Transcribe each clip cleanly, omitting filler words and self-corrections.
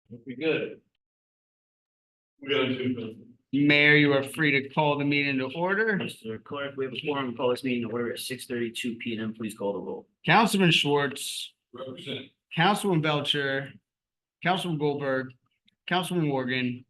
We good. We gotta do Mayor, you are free to call the meeting to order. Mr. Clerk, we have a quorum. Call this meeting to order at 6:32 PM. Please call the roll. Councilman Schwartz, represent. Councilman Belcher, Councilman Goldberg, Councilman Morgan,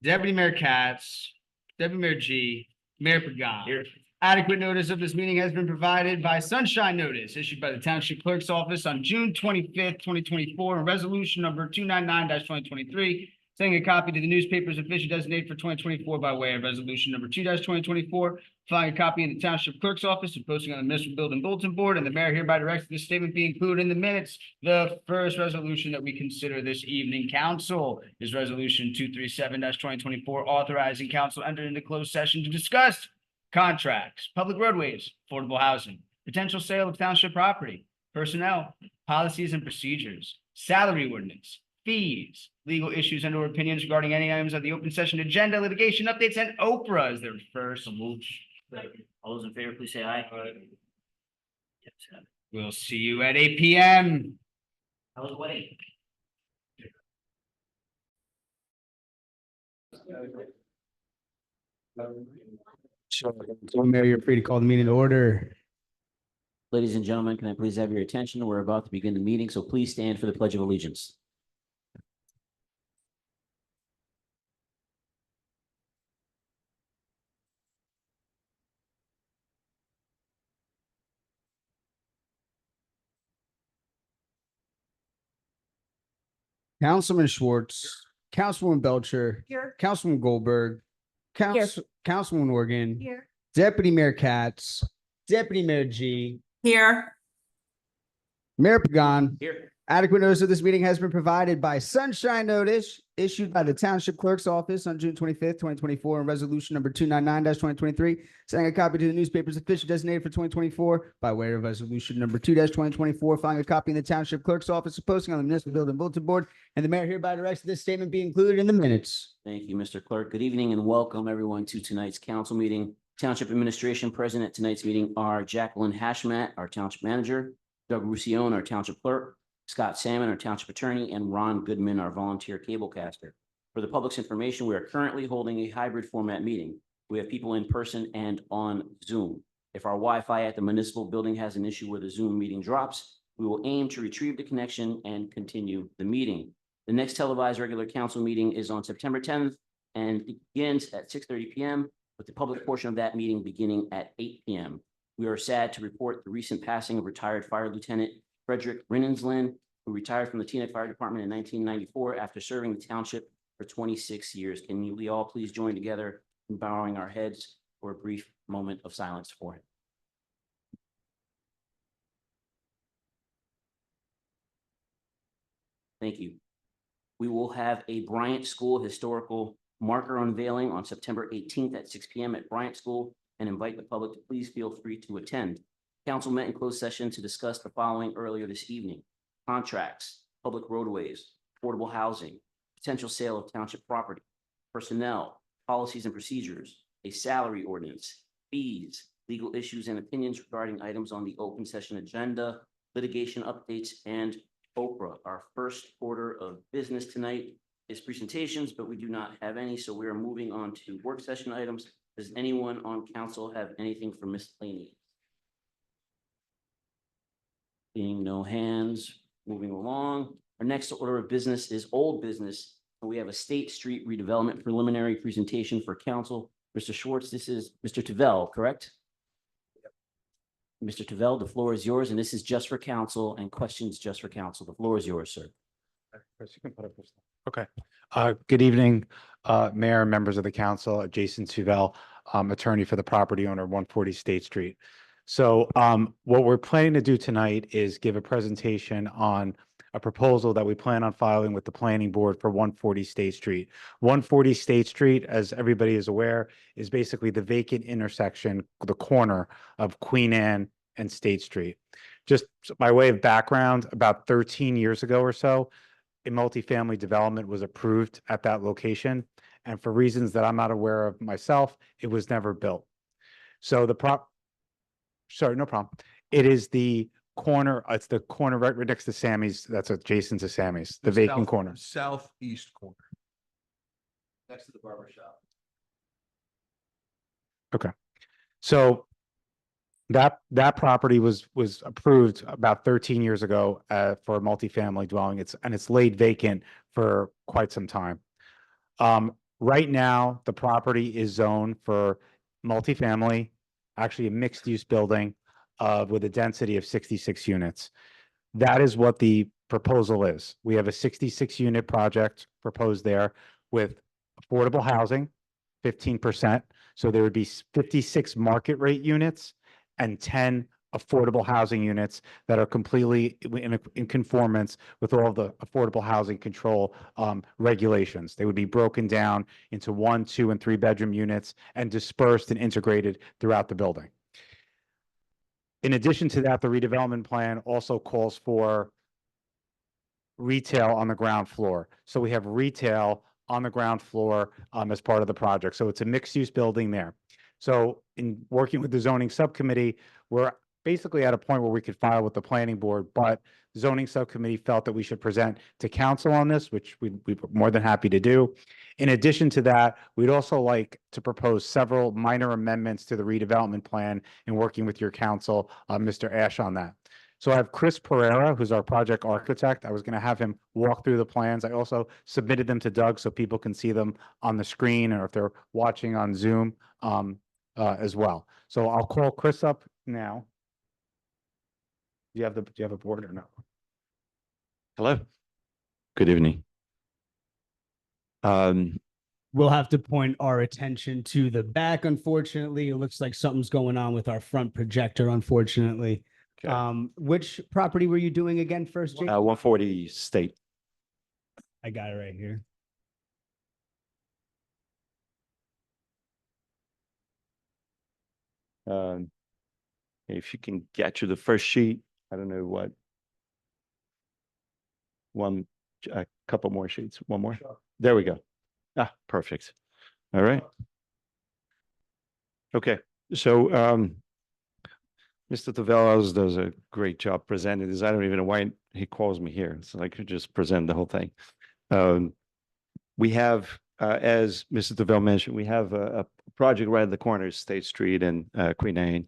Deputy Mayor Katz, Deputy Mayor G, Mayor Pagan. Here. Adequate notice of this meeting has been provided by sunshine notice issued by the Township Clerk's Office on June 25th, 2024, and resolution number 299-2023, sending a copy to the newspaper's official designated for 2024 by way of resolution number 2-2024, filing a copy in the Township Clerk's Office and posting on the municipal building bulletin board, and the mayor hereby directs that this statement be included in the minutes. The first resolution that we consider this evening, council, is resolution 237-2024, authorizing council enter into closed session to discuss contracts, public roadways, affordable housing, potential sale of township property, personnel, policies and procedures, salary ordinance, fees, legal issues and or opinions regarding any items of the open session agenda, litigation updates, and Oprah is their first move. All those in favor, please say aye. Yes, have it. We'll see you at 8 PM. How was the wedding? Mayor, you're free to call the meeting to order. Ladies and gentlemen, can I please have your attention? We're about to begin the meeting, so please stand for the Pledge of Allegiance. Councilman Schwartz, Councilwoman Belcher, Here. Councilman Goldberg, Councilman Morgan, Here. Deputy Mayor Katz, Deputy Mayor G, Here. Mayor Pagan. Here. Adequate notice of this meeting has been provided by sunshine notice issued by the Township Clerk's Office on June 25th, 2024, and resolution number 299-2023, sending a copy to the newspaper's official designated for 2024 by way of resolution number 2-2024, filing a copy in the Township Clerk's Office, and posting on the municipal building bulletin board, and the mayor hereby directs that this statement be included in the minutes. Thank you, Mr. Clerk. Good evening and welcome everyone to tonight's council meeting. Township Administration present at tonight's meeting are Jacqueline Hashmat, our Township Manager, Doug Roussillon, our Township Clerk, Scott Salmon, our Township Attorney, and Ron Goodman, our volunteer cablecaster. For the public's information, we are currently holding a hybrid format meeting. We have people in person and on Zoom. If our Wi-Fi at the municipal building has an issue where the Zoom meeting drops, we will aim to retrieve the connection and continue the meeting. The next televised regular council meeting is on September 10th and begins at 6:30 PM, with the public portion of that meeting beginning at 8 PM. We are sad to report the recent passing of retired Fire Lieutenant Frederick Rinnenslin, who retired from the Teaneck Fire Department in 1994 after serving the township for 26 years. Can we all please join together in bowing our heads for a brief moment of silence for him? Thank you. We will have a Bryant School historical marker unveiling on September 18th at 6 PM at Bryant School, and invite the public to please feel free to attend. Council met in closed session to discuss the following earlier this evening: contracts, public roadways, affordable housing, potential sale of township property, personnel, policies and procedures, a salary ordinance, fees, legal issues and opinions regarding items on the open session agenda, litigation updates, and Oprah. Our first order of business tonight is presentations, but we do not have any, so we are moving on to work session items. Does anyone on council have anything for miscellaneous? Seeing no hands, moving along. Our next order of business is old business. And we have a State Street redevelopment preliminary presentation for council. Mr. Schwartz, this is Mr. Tavel, correct? Mr. Tavel, the floor is yours, and this is just for council and questions just for council. The floor is yours, sir. Okay. Good evening, Mayor and members of the council. Jason Suvel, attorney for the property owner, 140 State Street. So what we're planning to do tonight is give a presentation on a proposal that we plan on filing with the planning board for 140 State Street. 140 State Street, as everybody is aware, is basically the vacant intersection, the corner of Queen Anne and State Street. Just by way of background, about 13 years ago or so, a multifamily development was approved at that location. And for reasons that I'm not aware of myself, it was never built. So no problem. It is the corner, it's the corner right next to Sammy's, that's adjacent to Sammy's, the vacant south- corner. Southeast corner. Next to the barber shop. So that property was approved about 13 years ago for a multifamily dwelling. It's laid vacant for quite some time. Right now, the property is zoned for multifamily, actually a mixed-use building with a density of 66 units. That is what the proposal is. We have a 66-unit project proposed there with affordable housing, 15%. So there would be 56 market rate units and 10 affordable housing units that are completely in conformance with all the affordable housing control regulations. They would be broken down into 1, 2, and 3 bedroom units and dispersed and integrated throughout the building. In addition to that, the redevelopment plan also calls for retail on the ground floor. So we have retail on the ground floor as part of the project. So it's a mixed-use building there. So in working with the zoning subcommittee, we're basically at a point where we could file with the planning board, but the zoning subcommittee felt that we should present to council on this, which we're more than happy to do. In addition to that, we'd also like to propose several minor amendments to the redevelopment plan in working with your council, Mr. Ash, on that. So I have Chris Pereira, who's our project architect. I was going to have him walk through the plans. I also submitted them to Doug so people can see them on the screen or if they're watching on Zoom as well. So I'll call Chris up now. Do you have a board or no? Hello. Good evening. We'll have to point our attention to the back. Unfortunately, it looks like something's going on with our front projector, unfortunately. Okay. Which property were you doing again first, Jake? 140 State. I got it right here. If you can get to the first sheet, I don't know what. A couple more sheets, one more. There we go. Ah, perfect. All right. Okay, so Mr. Tavelos does a great job presenting this. I don't even know why he calls me here. So I could just present the whole thing. We have, as Mr. Tavelos mentioned, we have a project right at the corner of State Street and Queen Anne.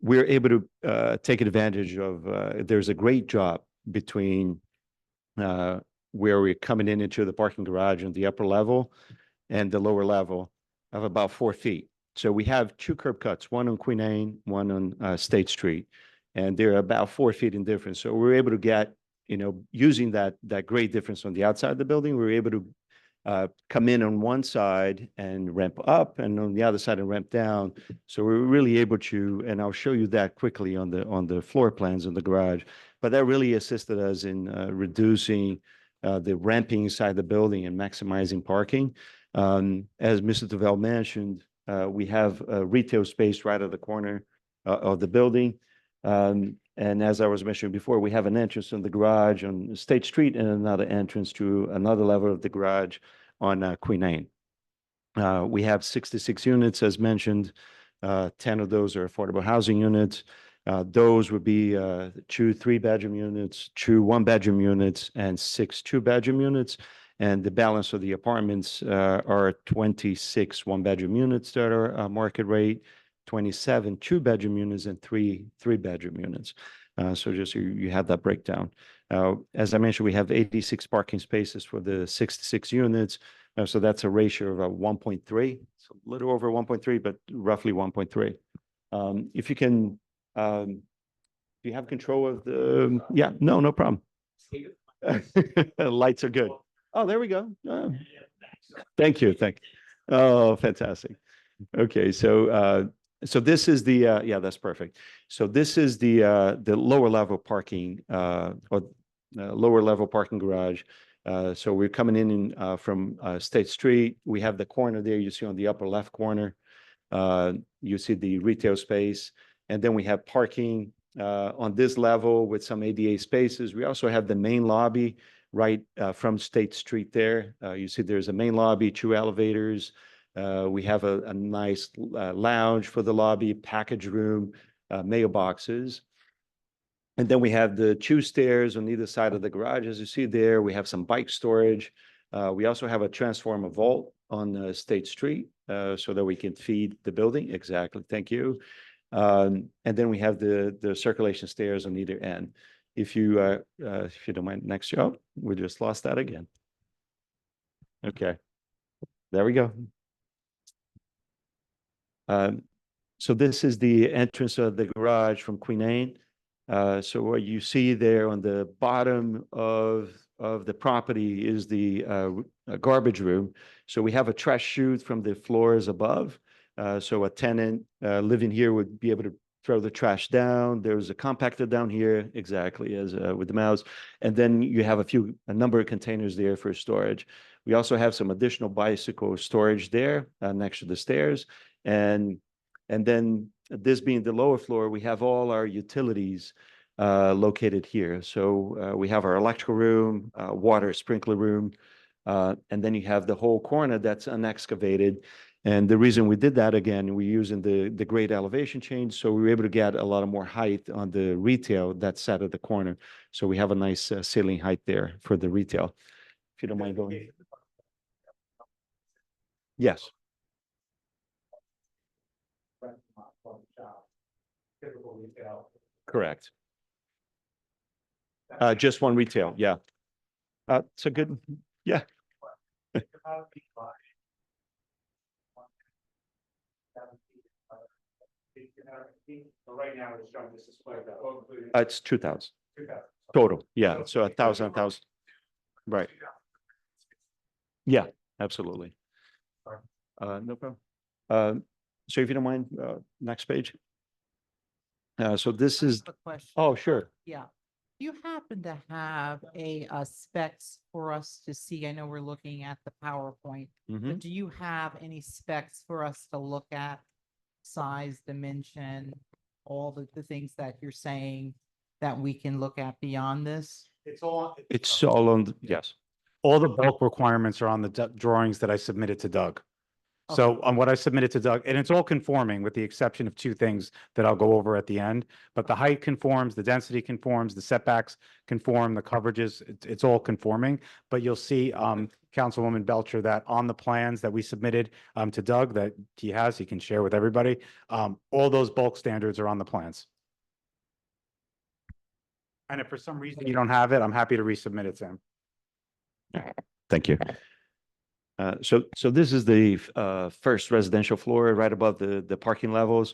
We're able to take advantage of, there's a great job between where we're coming into the parking garage on the upper level and the lower level of about 4 feet. So we have 2 curb cuts, one on Queen Anne, one on State Street, and they're about 4 feet in difference. So we're able to get, using that great difference on the outside of the building, we're able to come in on one side and ramp up, and on the other side and ramp down. So we're really able to, and I'll show you that quickly on the floor plans in the garage. But that really assisted us in reducing the ramping inside the building and maximizing parking. As Mr. Tavelos mentioned, we have a retail space right at the corner of the building. And as I was mentioning before, we have an entrance in the garage on State Street and another entrance to another level of the garage on Queen Anne. We have 66 units, as mentioned. 10 of those are affordable housing units. Those would be 2 3-bedroom units, 2 1-bedroom units, and 6 2-bedroom units. And the balance of the apartments are 26 1-bedroom units that are market rate, 27 2-bedroom units, and 3 3-bedroom units. So just so you have that breakdown. As I mentioned, we have 86 parking spaces for the 66 units. So that's a ratio of 1.3. It's a little over 1.3, but roughly 1.3. If you can, do you have control of the, yeah, no problem. Lights are good. Oh, there we go. Thank you. Oh, fantastic. Okay, so this is the yeah, that's perfect. So this is the lower level parking or lower level parking garage. So we're coming in from State Street. We have the corner there. You see on the upper left corner. You see the retail space, and then we have parking on this level with some ADA spaces. We also have the main lobby right from State Street there. You see there's a main lobby, 2 elevators. We have a nice lounge for the lobby, package room, mailboxes. And then we have the two stairs on either side of the garage. As you see there, we have some bike storage. We also have a transformer vault on State Street so that we can feed the building. Exactly. Thank you. And then we have the circulation stairs on either end. If you don't mind, next show, we just lost that again. Okay, there we go. So this is the entrance of the garage from Queen Anne. So what you see there on the bottom of the property is the garbage room. So we have a trash chute from the floors above. So a tenant living here would be able to throw the trash down. There's a compactor down here, exactly as with the mouse. And then you have a number of containers there for storage. We also have some additional bicycle storage there next to the stairs. And then this being the lower floor, we have all our utilities located here. So we have our electrical room, water sprinkler room, and then you have the whole corner that's unexcavated. And the reason we did that, again, we're using the grade elevation change, so we were able to get a lot of more height on the retail that's set at the corner. So we have a nice ceiling height there for the retail. If you don't mind going. Yes. Correct. Just one retail, yeah. It's a good, yeah. Right now, it's showing this display. It's 2,000 total, yeah, so 1,000, right. Yeah, absolutely. No problem. So if you don't mind, next page. So this is, A question. oh, sure. Yeah. Do you happen to have a specs for us to see? I know we're looking at the PowerPoint, Mhm. but do you have any specs for us to look at? Size, dimension, all the things that you're saying that we can look at beyond this? It's all on, yes. all the bulk requirements are on the drawings that I submitted to Doug. So on what I submitted to Doug, and it's all conforming with the exception of two things that I'll go over at the end. But the height conforms, the density conforms, the setbacks conform, the coverages, it's all conforming. But you'll see, Councilwoman Belcher, that on the plans that we submitted to Doug that he can share with everybody, all those bulk standards are on the plans. And if for some reason you don't have it, I'm happy to resubmit it, Sam. Thank you. So this is the first residential floor right above the parking levels.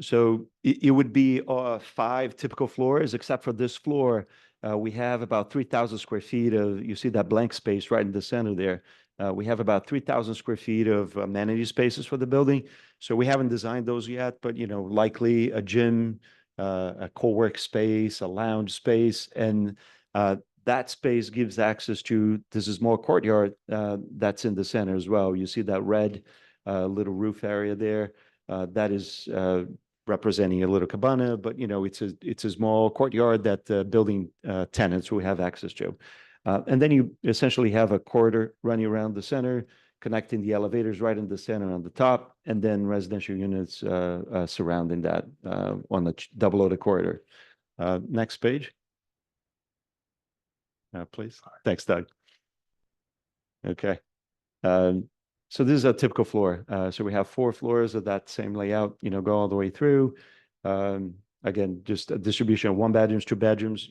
So it would be 5 typical floors, except for this floor. We have about 3,000 square feet of, you see that blank space right in the center there. We have about 3,000 square feet of amenity spaces for the building. So we haven't designed those yet, but likely a gym, a co-work space, a lounge space, and that space gives access to this small courtyard that's in the center as well. You see that red little roof area there. That is representing a little cabana, but it's a small courtyard that building tenants will have access to. And then you essentially have a corridor running around the center, connecting the elevators right in the center on the top, and then residential units surrounding that on the double loaded corridor. Next page. Please. Thanks, Doug. Okay. So this is a typical floor. So we have 4 floors of that same layout, go all the way through. Again, just a distribution of 1 bedrooms, 2 bedrooms.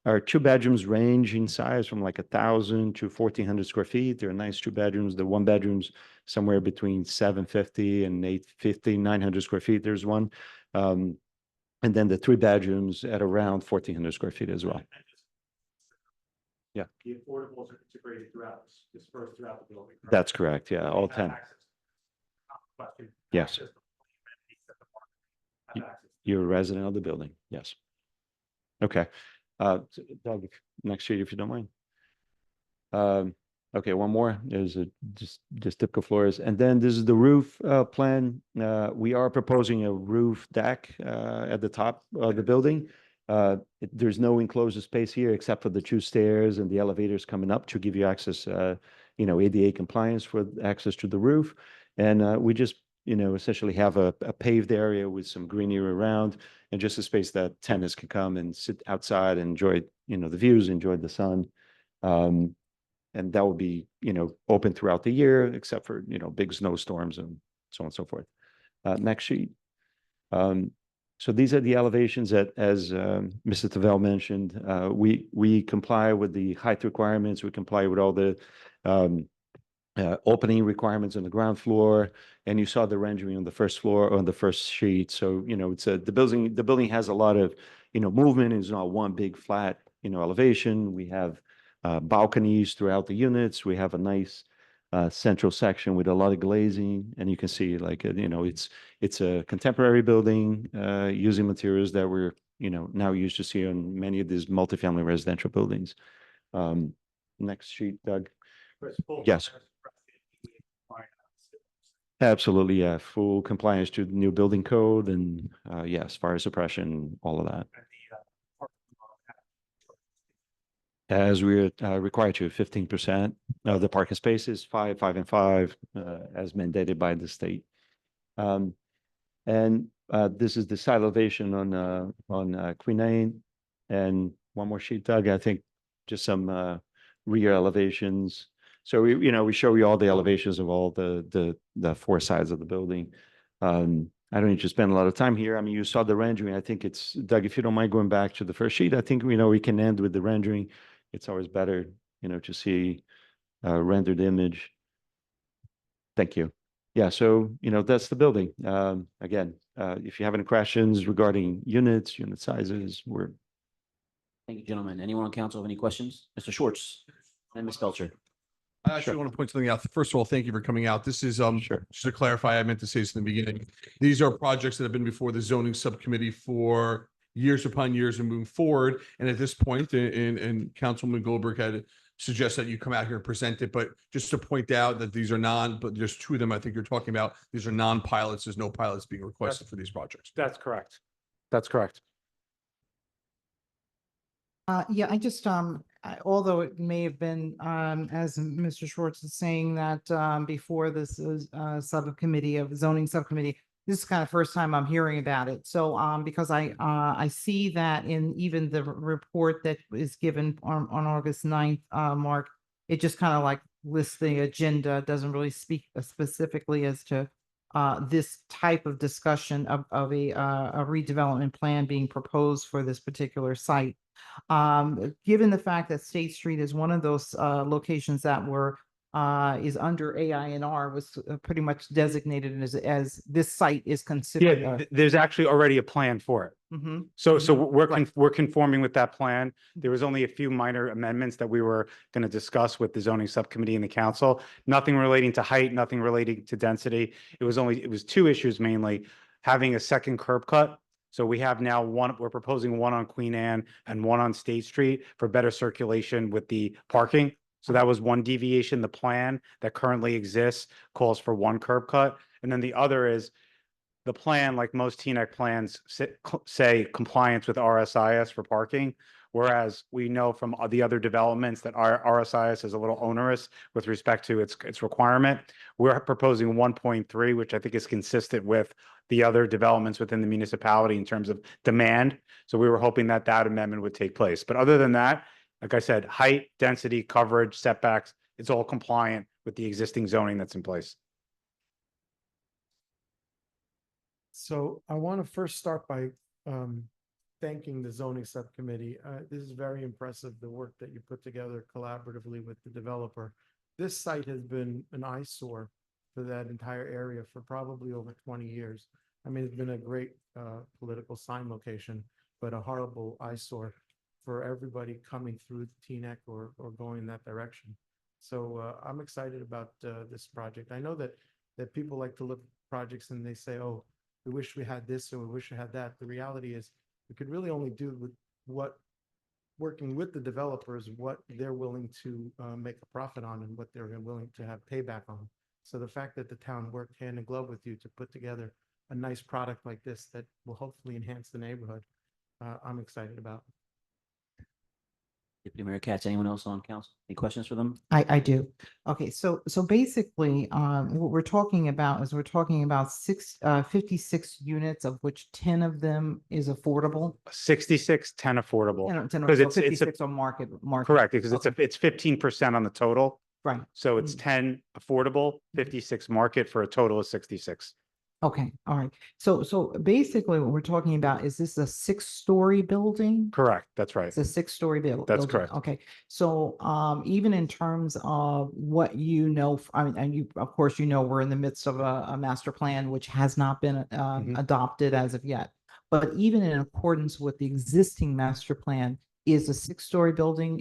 Our 2 bedrooms range in size from like 1,000 to 1,400 square feet. They're nice 2 bedrooms. The 1 bedrooms somewhere between 750 and 850, 900 square feet. There's one. And then the 3 bedrooms at around 1,400 square feet as well. Yeah. The affordables are integrated dispersed throughout the building. Correct? That's correct. Yeah, all 10. Yes. You're a resident of the building. Yes. Okay. Doug, next sheet, if you don't mind. Okay, one more is just typical floors. And then this is the roof plan. We are proposing a roof deck at the top of the building. There's no enclosed space here except for the 2 stairs and the elevators coming up to give you access, ADA compliance for access to the roof. And we just essentially have a paved area with some greenery around and just a space that tenants can come and sit outside and enjoy, the views, enjoy the sun. And that will be, open throughout the year, except for, big snowstorms and so on and so forth. Next sheet. So these are the elevations that, as Mr. Tavel mentioned, we comply with the height requirements. We comply with all the opening requirements on the ground floor, and you saw the rendering on the first floor on the first sheet. So it's the building has a lot of movement. It's not one big flat elevation. We have balconies throughout the units. We have a nice central section with a lot of glazing, and you can see it's a contemporary building using materials that we're now used to see on many of these multifamily residential buildings. Next sheet, Doug. Yes. Absolutely, yeah. Full compliance to the new building code and yes, fire suppression, all of that. As we're required to 15% of the parking spaces, 5, 5, and 5, as mandated by the state. And this is the side elevation on Queen Anne. And one more sheet, Doug. I think just some rear elevations. So we show you all the elevations of all the 4 sides of the building. I don't need to spend a lot of time here. I mean, you saw the rendering. I think it's, Doug, if you don't mind going back to the first sheet, I think we can end with the rendering. It's always better, to see a rendered image. Thank you. Yeah, so, that's the building. Again, if you have any questions regarding units, unit sizes, we're. Thank you, gentlemen. Anyone on council have any questions? Mr. Schwartz and Ms. Felcher. I actually want to point something out. First of all, thank you for coming out. This is, Sure. just to clarify, I meant to say this in the beginning. These are projects that have been before the zoning subcommittee for years upon years and moving forward. And at this point, and Councilman Goldberg had suggested that you come out here and present it, but just to point out that these are but there's 2 of them I think you're talking about. These are non-pilots. There's no pilots being requested for these projects. That's correct. That's correct. Yeah, I just, although it may have been, as Mr. Schwartz is saying that, before this is, subcommittee of zoning subcommittee, this is kind of first time I'm hearing about it. So, because I see that in even the report that is given on August 9th, Mark, it just kind of like lists the agenda, doesn't really speak specifically as to this type of discussion of a redevelopment plan being proposed for this particular site. Given the fact that State Street is one of those locations that is under AINR, was pretty much designated as this site is considered. Yeah, there's actually already a plan for it. Mhm. So Right. we're conforming with that plan. There was only a few minor amendments that we were going to discuss with the zoning subcommittee and the council. Nothing relating to height, nothing relating to density. It was 2 issues mainly. Having a second curb cut. So we have now we're proposing one on Queen Anne and one on State Street for better circulation with the parking. So that was one deviation. The plan that currently exists calls for 1 curb cut. And then the other is the plan, like most TNEC plans, say compliance with RSIS for parking. Whereas we know from the other developments that our RSIS is a little onerous with respect to its requirement. We're proposing 1.3, which I think is consistent with the other developments within the municipality in terms of demand. So we were hoping that amendment would take place. But other than that, like I said, height, density, coverage, setbacks, it's all compliant with the existing zoning that's in place. So I want to first start by thanking the zoning subcommittee. This is very impressive, the work that you put together collaboratively with the developer. This site has been an eyesore for that entire area for probably over 20 years. I mean, it's been a great political sign location, but a horrible eyesore for everybody coming through TNEC or going in that direction. So I'm excited about this project. I know that people like to look at projects and they say, oh, we wish we had this or we wish we had that. The reality is we could really only do with working with the developers, what they're willing to make a profit on and what they're willing to have payback on. So the fact that the town worked hand in glove with you to put together a nice product like this that will hopefully enhance the neighborhood, I'm excited about. Deputy Mayor Katz, anyone else on council? Any questions for them? I do. Okay, so basically, what we're talking about is we're talking about 56 units, of which 10 of them is affordable. 66, 10 affordable. 10 Because so it's a, 56 on market. correct, because it's 15% on the total. Right. So it's 10 affordable, 56 market for a total of 66. Okay, all right. So basically what we're talking about, is this a 6-story building? Correct, that's right. It's a 6-story building. That's correct. Okay, so even in terms of what you know, I mean, and you, of course, you know, we're in the midst of a master plan which has not been Mhm. adopted as of yet. But even in accordance with the existing master plan, is a 6-story building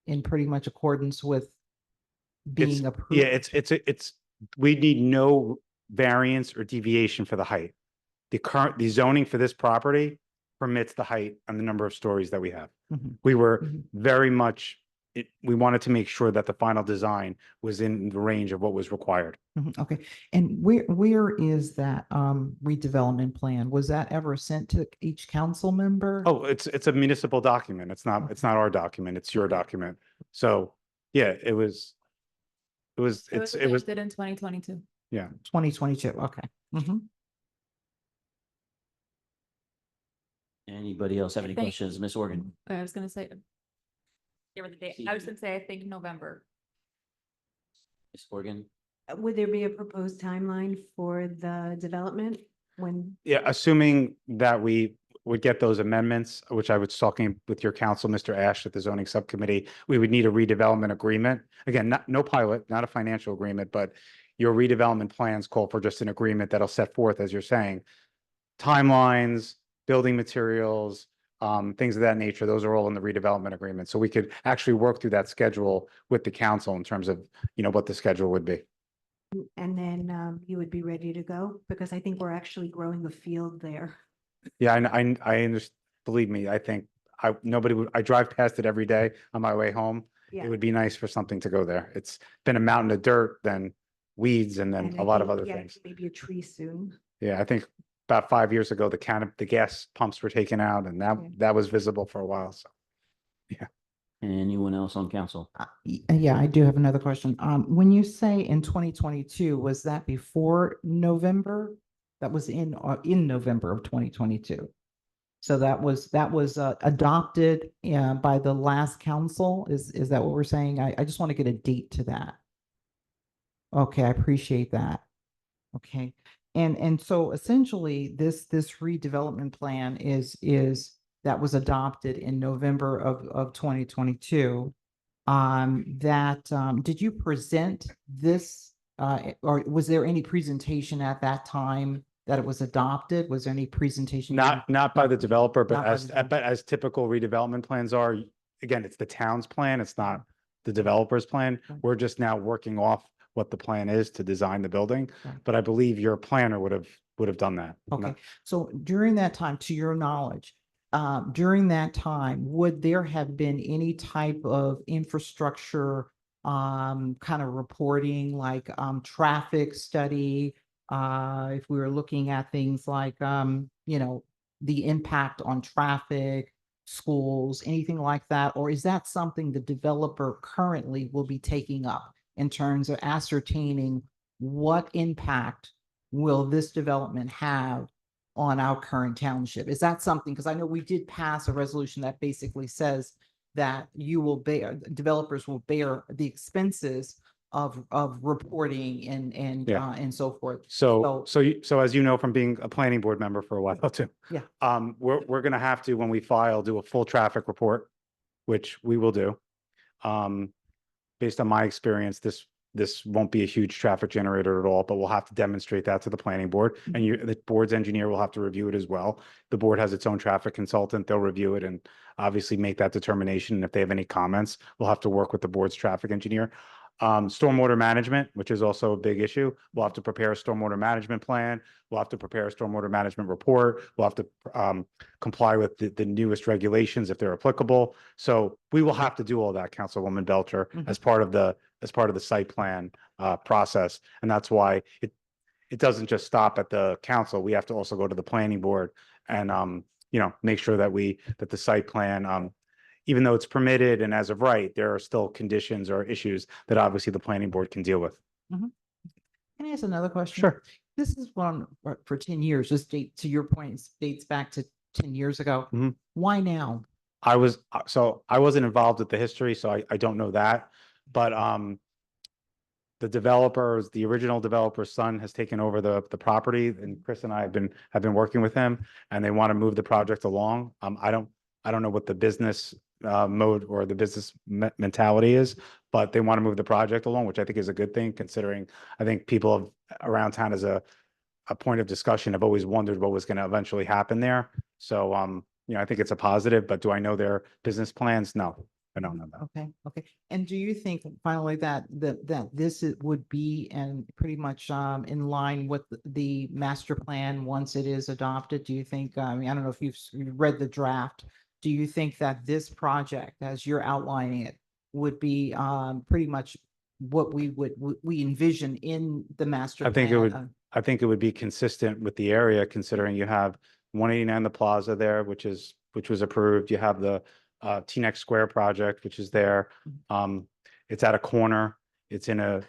in pretty much accordance with being approved? Yeah, it's, we need no variance or deviation for the height. The zoning for this property permits the height and the number of stories that we have. Mhm. We were Mhm. very much, we wanted to make sure that the final design was in the range of what was required. Mhm, okay, and where is that redevelopment plan? Was that ever sent to each council member? Oh, it's a municipal document. It's not our document. It's your document. So, yeah, it was, It was it was, adopted in 2022. yeah. 2022, okay. Mhm. Anybody else have any Thank- questions? Ms. Organ? I was gonna say. Give her the date. I was gonna say, I think November. Ms. Organ? Would there be a proposed timeline for the development when? Yeah, assuming that we would get those amendments, which I was talking with your counsel, Mr. Ash, at the zoning subcommittee, we would need a redevelopment agreement. Again, no pilot, not a financial agreement, but your redevelopment plans call for just an agreement that'll set forth, as you're saying, timelines, building materials, things of that nature. Those are all in the redevelopment agreement. So we could actually work through that schedule with the council in terms of, what the schedule would be. And then you would be ready to go? Because I think we're actually growing a field there. Yeah, I understand. Believe me, I think I drive past it every day on my way home. Yeah. It would be nice for something to go there. It's been a mountain of dirt, then weeds, and then And a I lot of think, other yeah, things. maybe a tree soon. Yeah, I think about 5 years ago, the gas pumps were taken out, and Yeah. that was visible for a while. So Anyone else on council? Yeah, I do have another question. When you say in 2022, was that before November? That was in November of 2022. So that was adopted by the last council. Is that what we're saying? I just want to get a date to that. Okay, I appreciate that. Okay, and so essentially this redevelopment plan is that was adopted in November of 2022. Did you present this or was there any presentation at that time that it was adopted? Was there any presentation? not by the developer, but Not by the developer. but as typical redevelopment plans are, again, it's the town's plan. It's not the developer's plan. Right. We're just now working off what the plan is to design the building. Right. But I believe your planner would have done that. Okay, so during that time, to your knowledge, during that time, would there have been any type of infrastructure kind of reporting like traffic study? If we were looking at things like the impact on traffic, schools, anything like that? Or is that something the developer currently will be taking up in terms of ascertaining what impact will this development have on our current township? Is that something, because I know we did pass a resolution that basically says that developers will bear the expenses of reporting and so forth. So as you know, from being a planning board member for a while too. Yeah. We're gonna have to, when we file, do a full traffic report, which we will do. Based on my experience, this won't be a huge traffic generator at all, but we'll have to demonstrate that to the planning board, and the board's engineer will have to review it as well. The board has its own traffic consultant. They'll review it and obviously make that determination. And if they have any comments, we'll have to work with the board's traffic engineer. Stormwater management, which is also a big issue. We'll have to prepare a stormwater management plan. We'll have to prepare a stormwater management report. We'll have to comply with the newest regulations if they're applicable. So we will have to do all that, Councilwoman Belcher, as part of the site plan process. And that's why it doesn't just stop at the council. We have to also go to the planning board and make sure that the site plan even though it's permitted and as of right, there are still conditions or issues that obviously the planning board can deal with. Can I ask another question? Sure. This is one for 10 years. This date, to your point, dates back to 10 years ago. Mhm. Why now? I wasn't involved with the history, so I don't know that. But the original developer's son has taken over the property, and Chris and I have been working with him, and they want to move the project along. I don't know what the business mode or the business mentality is, but they want to move the project along, which I think is a good thing, considering I think people around town as a point of discussion have always wondered what was going to eventually happen there. So I think it's a positive, but do I know their business plans? No, I don't know that. Okay, okay. And do you think finally that would be and pretty much in line with the master plan once it is adopted? Do you think, I mean, I don't know if you've read the draft. Do you think that this project, as you're outlining it, would be pretty much what we envision in the master I think it plan? would, I think it would be consistent with the area, considering you have 189 The Plaza there, which was approved. You have the Teaneck Square project, which is there. It's at a corner. It's in a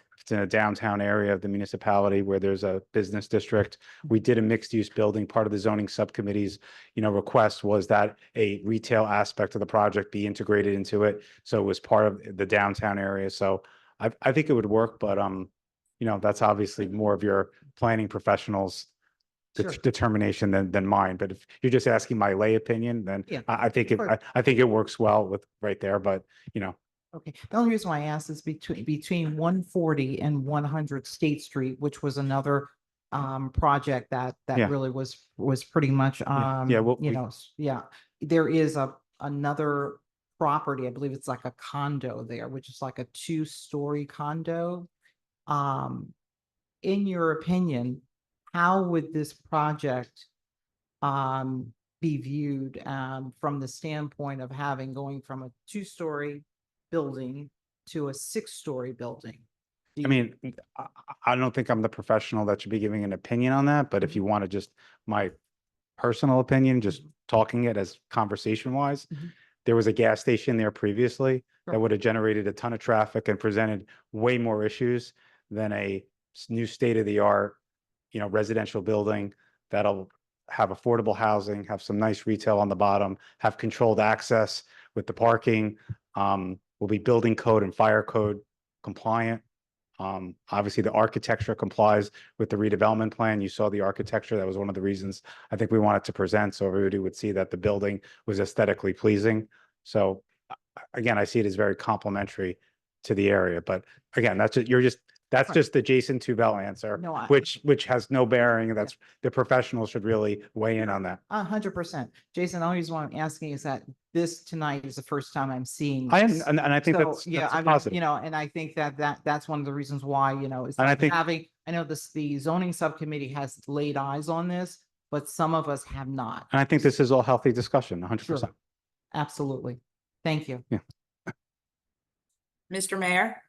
downtown area of the municipality where there's a business district. We did a mixed use building. Part of the zoning subcommittee's, request was that a retail aspect of the project be integrated into it. So it was part of the downtown area. So I think it would work, but that's obviously more of your planning professionals' Sure. determination than mine. But if you're just asking my lay opinion, then Yeah, I think of course. I think it works well with right there, but Okay, the only reason why I asked is between 140 and 100 State Street, which was another project that Yeah. really was pretty much Yeah, well, yeah. There is another property, I believe it's like a condo there, which is like a 2-story condo. In your opinion, how would this project be viewed from the standpoint of going from a 2-story building to a 6-story building? I mean, I don't think I'm the professional that should be giving an opinion on that, but if you want to just my personal opinion, just talking it as conversation wise, Mhm. there was a gas station there previously that Sure. would have generated a ton of traffic and presented way more issues than a new state of the art, residential building that'll have affordable housing, have some nice retail on the bottom, have controlled access with the parking, will be building code and fire code compliant. Obviously, the architecture complies with the redevelopment plan. You saw the architecture. That was one of the reasons I think we wanted to present, so everybody would see that the building was aesthetically pleasing. So again, I see it as very complementary to the area, but again, that's Right. just the Jason Tuvell answer, No, which has no bearing. That's the professionals should really weigh in on that. 100%. Jason, the only reason why I'm asking is that this tonight is the first time I'm seeing. I am, this. and I think So, that's yeah, that's I mean, positive. and I think that's one of the reasons why, it's And I like think- I know the zoning subcommittee has laid eyes on this, but some of us have not. And I think this is all healthy discussion, 100%. Sure. Absolutely. Thank you. Mr. Mayor,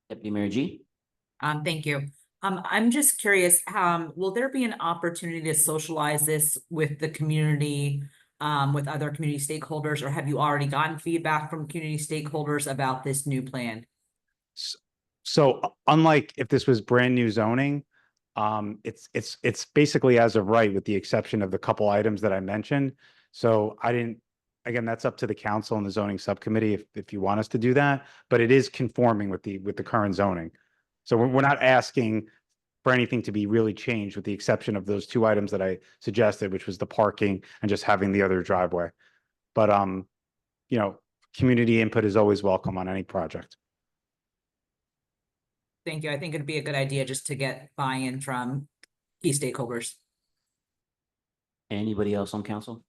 Deputy Mayor G. thank you. I'm just curious, will there be an opportunity to socialize this with the community, with other community stakeholders, or have you already gotten feedback from community stakeholders about this new plan? So unlike if this was brand new zoning, it's basically as of right, with the exception of the couple items that I mentioned. So again, that's up to the council and the zoning subcommittee if you want us to do that, but it is conforming with the current zoning. So we're not asking for anything to be really changed with the exception of those 2 items that I suggested, which was the parking and just having the other driveway. But community input is always welcome on any project. Thank you. I think it'd be a good idea just to get buy-in from key stakeholders. Anybody else on council?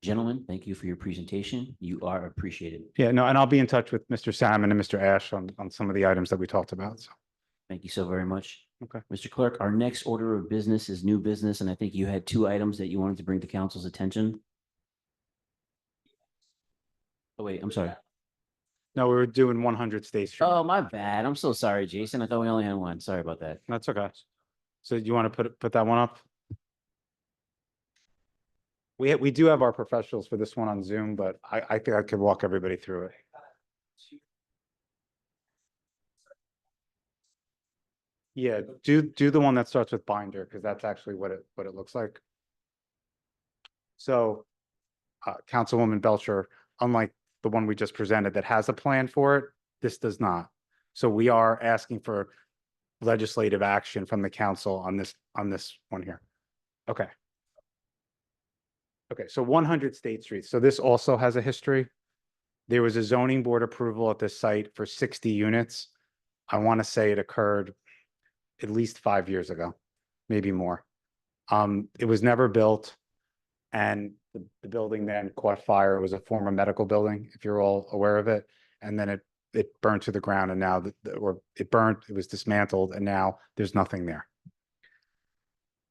Gentlemen, thank you for your presentation. You are appreciated. Yeah, no, and I'll be in touch with Mr. Salmon and Mr. Ash on some of the items that we talked about. So, Thank you so very much. okay. Mr. Clerk, our next order of business is new business, and I think you had 2 items that you wanted to bring to council's attention. Oh, wait, I'm sorry. No, we were doing 100 State Street. Oh, my bad. I'm so sorry, Jason. I thought we only had 1. Sorry about that. That's okay. So you want to put that one up? We do have our professionals for this one on Zoom, but I think I could walk everybody through it. Yeah, do the one that starts with binder, because that's actually what it looks like. So, Councilwoman Belcher, unlike the one we just presented that has a plan for it, this does not. So we are asking for legislative action from the council on this one here. Okay. Okay, so 100 State Street. So this also has a history. There was a zoning board approval at this site for 60 units. I want to say it occurred at least 5 years ago, maybe more. It was never built, and the building then caught fire. It was a former medical building, if you're all aware of it, and then it burned to the ground, and now it burned, it was dismantled, and now there's nothing there.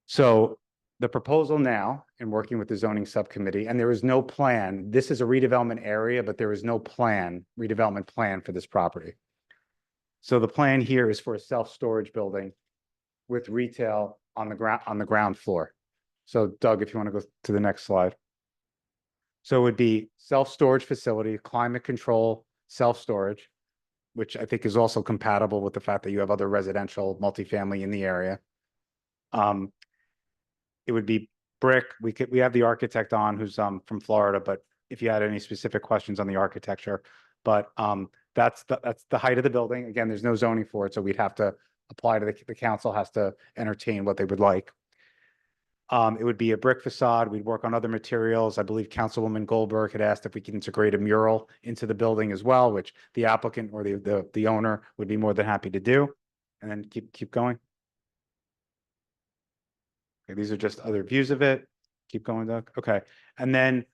So the proposal now, in working with the zoning subcommittee, and there is no plan, this is a redevelopment area, but there is no redevelopment plan for this property. So the plan here is for a self-storage building with retail on the ground floor. So Doug, if you want to go to the next slide. So it would be self-storage facility, climate control, self-storage, which I think is also compatible with the fact that you have other residential multifamily in the area. It would be brick. We have the architect on who's from Florida, but if you had any specific questions on the architecture, but that's the height of the building. Again, there's no zoning for it, so we'd have to apply to the council has to entertain what they would like. It would be a brick facade. We'd work on other materials. I believe Councilwoman Goldberg had asked if we could integrate a mural into the building as well, which the applicant or the owner would be more than happy to do. And then keep going. Okay, these are just other views of it. Keep going, Doug. Okay. And then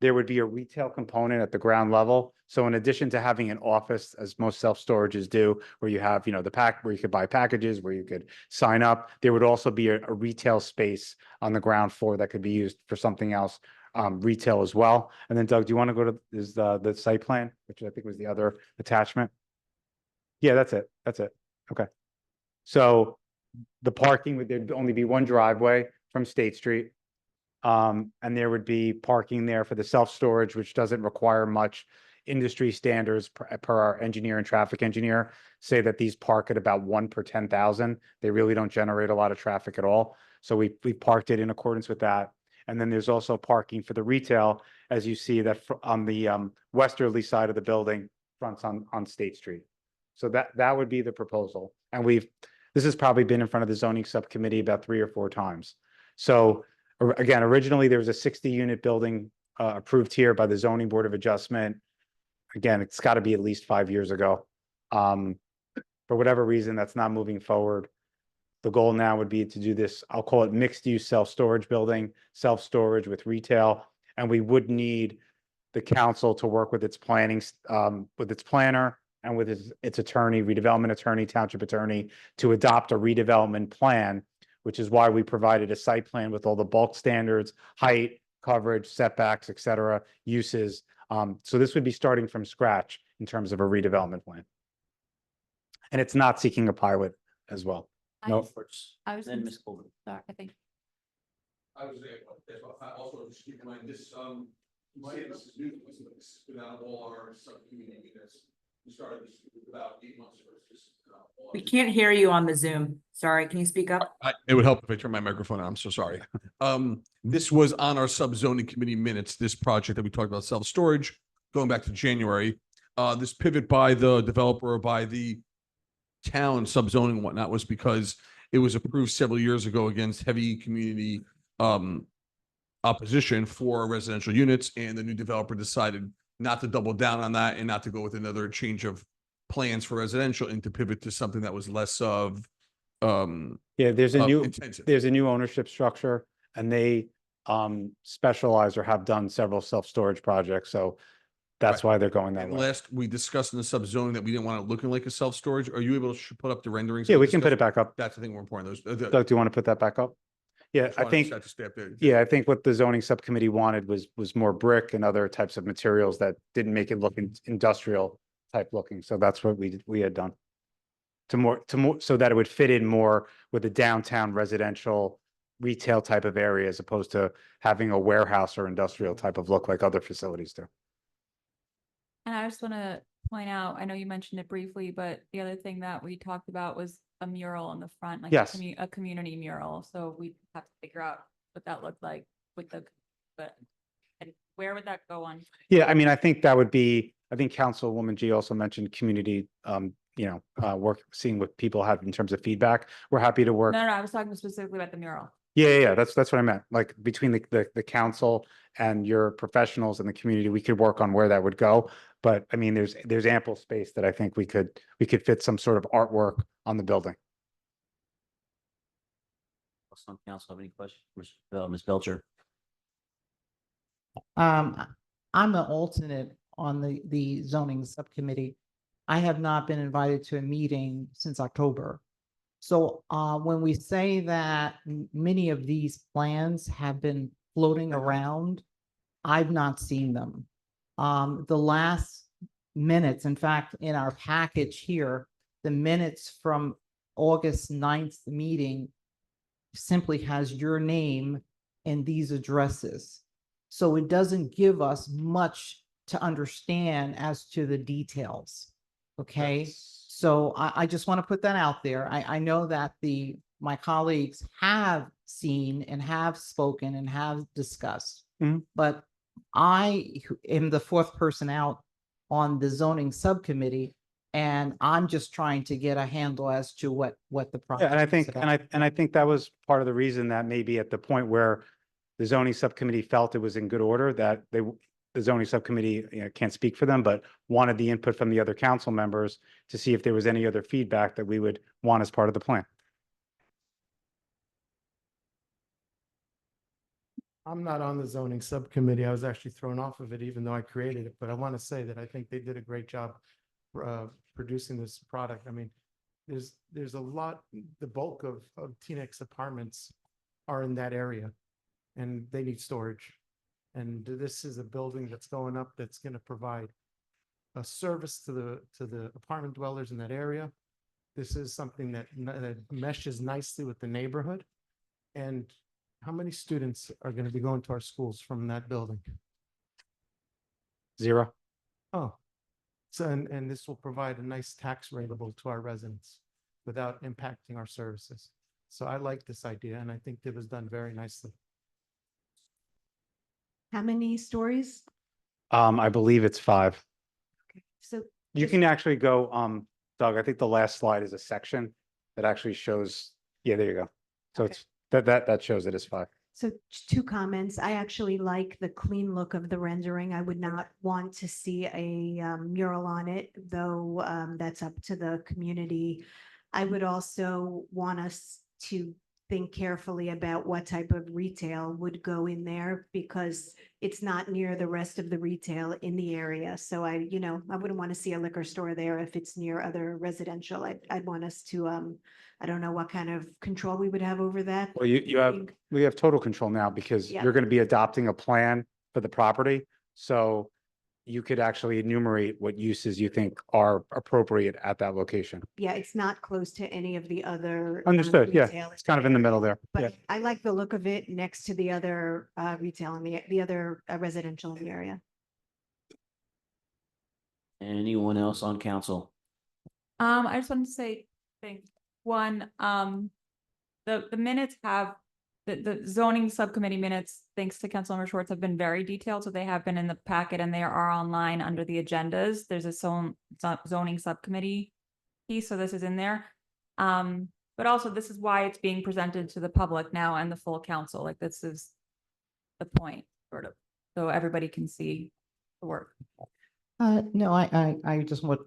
there would be a retail component at the ground level. So in addition to having an office, as most self-storages do, where you have, the pack, where you could buy packages, where you could sign up, there would also be a retail space on the ground floor that could be used for something else, retail as well. And then Doug, do you want to go to the site plan, which I think was the other attachment? Yeah, that's it. That's it. Okay. So the parking there'd only be one driveway from State Street. And there would be parking there for the self-storage, which doesn't require much. Industry standards per our engineer and traffic engineer say that these park at about 1 per 10,000. They really don't generate a lot of traffic at all. So we parked it in accordance with that. And then there's also parking for the retail, as you see that on the westerly side of the building fronts on State Street. So that would be the proposal. And this has probably been in front of the zoning subcommittee about 3 or 4 times. So again, originally there was a 60-unit building approved here by the Zoning Board of Adjustment. Again, it's got to be at least 5 years ago. For whatever reason, that's not moving forward. The goal now would be to do this, I'll call it mixed-use self-storage building, self-storage with retail. And we would need the council to work with its planning, with its planner and with its attorney, redevelopment attorney, township attorney, to adopt a redevelopment plan, which is why we provided a site plan with all the bulk standards, height, coverage, setbacks, et cetera, uses. So this would be starting from scratch in terms of a redevelopment plan. And it's not seeking a pilot as well. No. I was, Then Ms. Colvin. sorry, I think. I was also just keep in mind this, you say this is new, this is without all our subcommittee units. We started this about 8 months ago. We can't hear you on the Zoom. Sorry, can you speak up? It would help if I turn my microphone on. I'm so sorry. This was on our sub-zoning committee minutes, this project that we talked about, self-storage, going back to January. This pivot by the developer or by the town sub-zoning and whatnot was because it was approved several years ago against heavy community opposition for residential units, and the new developer decided not to double down on that and not to go with another change of plans for residential and to pivot to something that was less of there's a new ownership structure, and they specialize or have done several self-storage projects. So that's why they're going that way. Last we discussed in the sub-zoning that we didn't want it looking like a self-storage. Are you able to put up the renderings? Yeah, we can put it back up. That's the thing more important. Doug, do you want to put that back up? Yeah, I think I think what the zoning subcommittee wanted was more brick and other types of materials that didn't make it look industrial type looking. So that's what we had done to more so that it would fit in more with the downtown residential retail type of area as opposed to having a warehouse or industrial type of look like other facilities do. And I just want to point out, I know you mentioned it briefly, but the other thing that we talked about was a mural on the front, like Yes. a community mural. So we have to figure out what that looked like with but and where would that go on? Yeah, I mean, I think that would be, I think Councilwoman G also mentioned community, work, seeing what people have in terms of feedback. We're happy to work. No, I was talking specifically about the mural. Yeah, that's what I meant. Like between the council and your professionals and the community, we could work on where that would go. But I mean, there's ample space that I think we could fit some sort of artwork on the building. Some council have any questions? Ms. Belcher? I'm an alternate on the zoning subcommittee. I have not been invited to a meeting since October. So when we say that many of these plans have been floating around, I've not seen them. The last minutes, in fact, in our package here, the minutes from August 9th meeting simply has your name and these addresses. So it doesn't give us much to understand as to the details. Okay, so I just want to put that out there. I know that my colleagues have seen and have spoken and have discussed. Mhm. But I am the fourth person out on the zoning subcommittee, and I'm just trying to get a handle as to what the Yeah, project and I is think, about. and I think that was part of the reason that maybe at the point where the zoning subcommittee felt it was in good order, that the zoning subcommittee, can't speak for them, but wanted the input from the other council members to see if there was any other feedback that we would want as part of the plan. I'm not on the zoning subcommittee. I was actually thrown off of it, even though I created it. But I want to say that I think they did a great job producing this product. I mean, there's a lot, the bulk of Teaneck's apartments are in that area, and they need storage. And this is a building that's going up that's going to provide a service to the apartment dwellers in that area. This is something that meshes nicely with the neighborhood. And how many students are going to be going to our schools from that building? 0. Oh, so, and this will provide a nice tax rateable to our residents without impacting our services. So I like this idea, and I think it was done very nicely. How many stories? I believe it's 5. So You just- can actually go, Doug, I think the last slide is a section that actually shows, yeah, there you go. So Okay. it's, that shows it as 5. So 2 comments. I actually like the clean look of the rendering. I would not want to see a mural on it, though that's up to the community. I would also want us to think carefully about what type of retail would go in there, because it's not near the rest of the retail in the area. So I wouldn't want to see a liquor store there if it's near other residential. I'd want us to, I don't know what kind of control we would have over that. Well, we have total control now because Yeah. you're going to be adopting a plan for the property. So you could actually enumerate what uses you think are appropriate at that location. Yeah, it's not close to any of the other. Understood, yeah. retail It's kind of in the middle there. Yeah. But I like the look of it next to the other retail and the other residential in the area. Anyone else on council? I just wanted to say, one, the minutes have, the zoning subcommittee minutes, thanks to Councilmember Schwartz, have been very detailed. So they have been in the packet and they are online under the agendas. There's a zoning subcommittee piece, so this is in there. But also this is why it's being presented to the public now and the full council. Like, this is the point, sort of, so everybody can see the work. No, I just want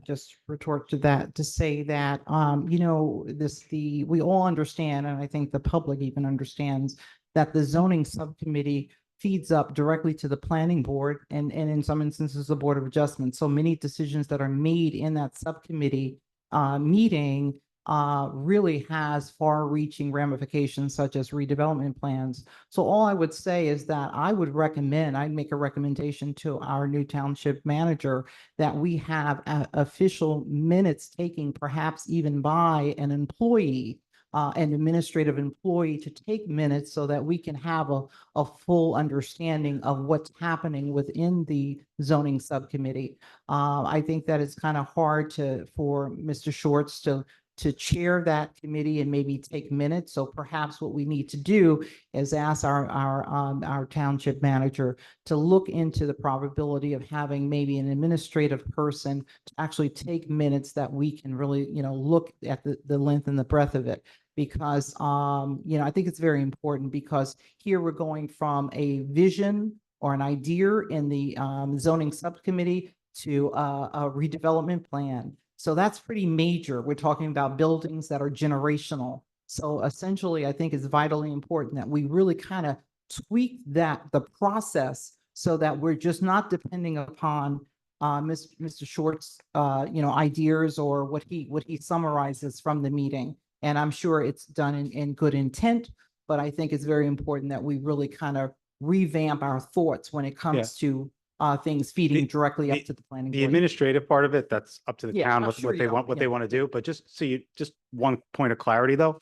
just retort to that to say that we all understand, and I think the public even understands, that the zoning subcommittee feeds up directly to the planning board and in some instances the Board of Adjustment. So many decisions that are made in that subcommittee meeting really has far-reaching ramifications such as redevelopment plans. So all I would say is that I'd make a recommendation to our new township manager that we have official minutes taken, perhaps even by an employee, an administrative employee to take minutes so that we can have a full understanding of what's happening within the zoning subcommittee. I think that it's kind of hard for Mr. Schwartz to chair that committee and maybe take minutes. So perhaps what we need to do is ask our township manager to look into the probability of having maybe an administrative person to actually take minutes that we can really, look at the length and the breadth of it. Because, I think it's very important because here we're going from a vision or an idea in the zoning subcommittee to a redevelopment plan. So that's pretty major. We're talking about buildings that are generational. So essentially, I think it's vitally important that we really kind of tweak the process so that we're just not depending upon Mr. Short's, ideas or what he summarizes from the meeting. And I'm sure it's done in good intent, but I think it's very important that we really kind of revamp our thoughts when it comes to things feeding directly up to the planning The board. administrative part of it, that's up to the Yeah, town, I'm what sure they you want, don't, what they yeah. want to do. But just one point of clarity though,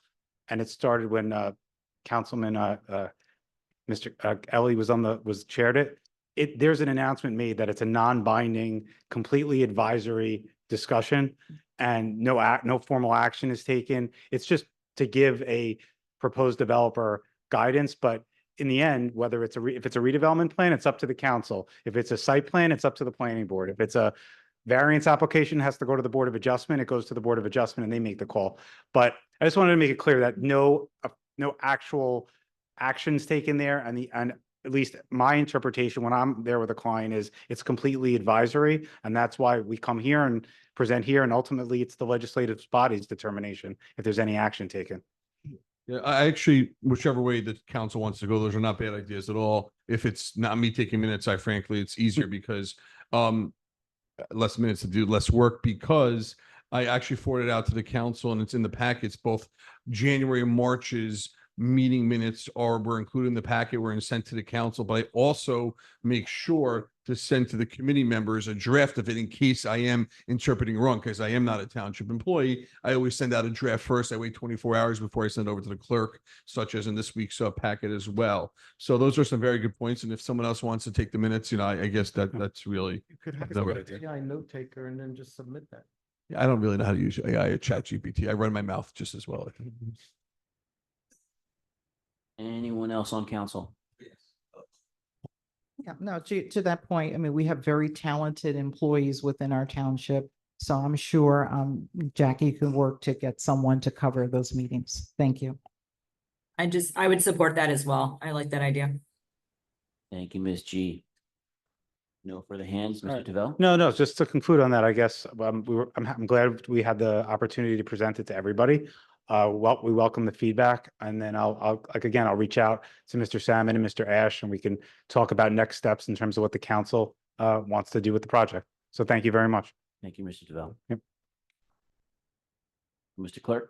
and it started when Councilman Mr. Ellie was chaired it. There's an announcement made that it's a non-binding, completely advisory discussion, and no formal action is taken. It's just to give a proposed developer guidance, but in the end, whether if it's a redevelopment plan, it's up to the council. If it's a site plan, it's up to the planning board. If it's a variance application, it has to go to the Board of Adjustment, it goes to the Board of Adjustment and they make the call. But I just wanted to make it clear that no actual actions taken there, and at least my interpretation when I'm there with a client is it's completely advisory, and that's why we come here and present here, and ultimately it's the legislative body's determination if there's any action taken. Yeah, I actually, whichever way the council wants to go, those are not bad ideas at all. If it's not me taking minutes, it's easier because less minutes to do less work, because I actually forwarded out to the council and it's in the packets. Both January and March's meeting minutes were included in the packet, were sent to the council, but I also make sure to send to the committee members a draft of it in case I am interpreting wrong, because I am not a township employee. I always send out a draft first. I wait 24 hours before I send over to the clerk, such as in this week's packet as well. So those are some very good points. And if someone else wants to take the minutes, I guess that's really, You could have No, an right. AI note taker and then just submit that. I don't really know how to use AI or ChatGPT. I run my mouth just as well. Anyone else on council? Yeah, no, to that point, I mean, we have very talented employees within our township. So I'm sure Jackie can work to get someone to cover those meetings. Thank you. I would support that as well. I like that idea. Thank you, Ms. G. No further hands, Mr. Tavel? No, just to conclude on that, I guess, I'm glad we had the opportunity to present it to everybody. We welcome the feedback, and then I'll reach out to Mr. Salmon and Mr. Ash, and we can talk about next steps in terms of what the council wants to do with the project. So thank you very much. Thank you, Mr. Tavel. Yep. Mr. Clerk,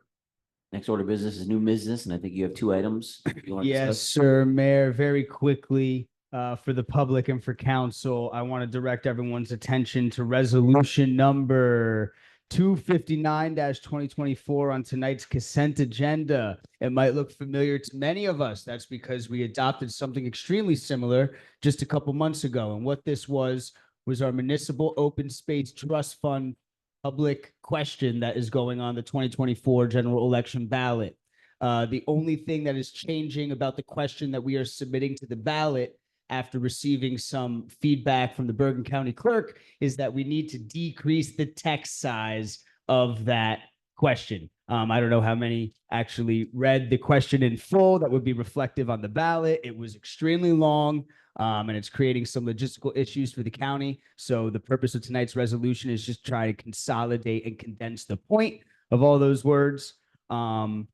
next order of business is new business, and I think you have 2 items. you want to Yes, discuss. sir, Mayor, very quickly, for the public and for council, I want to direct everyone's attention to resolution number 259-2024 on tonight's consent agenda. It might look familiar to many of us. That's because we adopted something extremely similar just a couple months ago. And what this was our municipal open space trust fund public question that is going on the 2024 general election ballot. The only thing that is changing about the question that we are submitting to the ballot after receiving some feedback from the Bergen County Clerk is that we need to decrease the text size of that question. I don't know how many actually read the question in full that would be reflective on the ballot. It was extremely long, and it's creating some logistical issues for the county. So the purpose of tonight's resolution is just try to consolidate and condense the point of all those words. And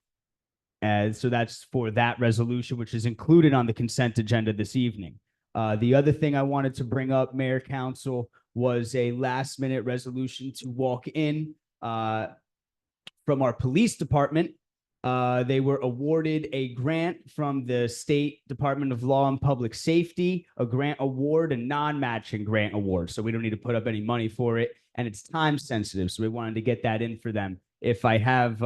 so that's for that resolution, which is included on the consent agenda this evening. The other thing I wanted to bring up, Mayor, Council, was a last minute resolution to walk in from our police department. They were awarded a grant from the State Department of Law and Public Safety, a grant award, a non-matching grant award. So we don't need to put up any money for it, and it's time sensitive. So we wanted to get that in for them. If I have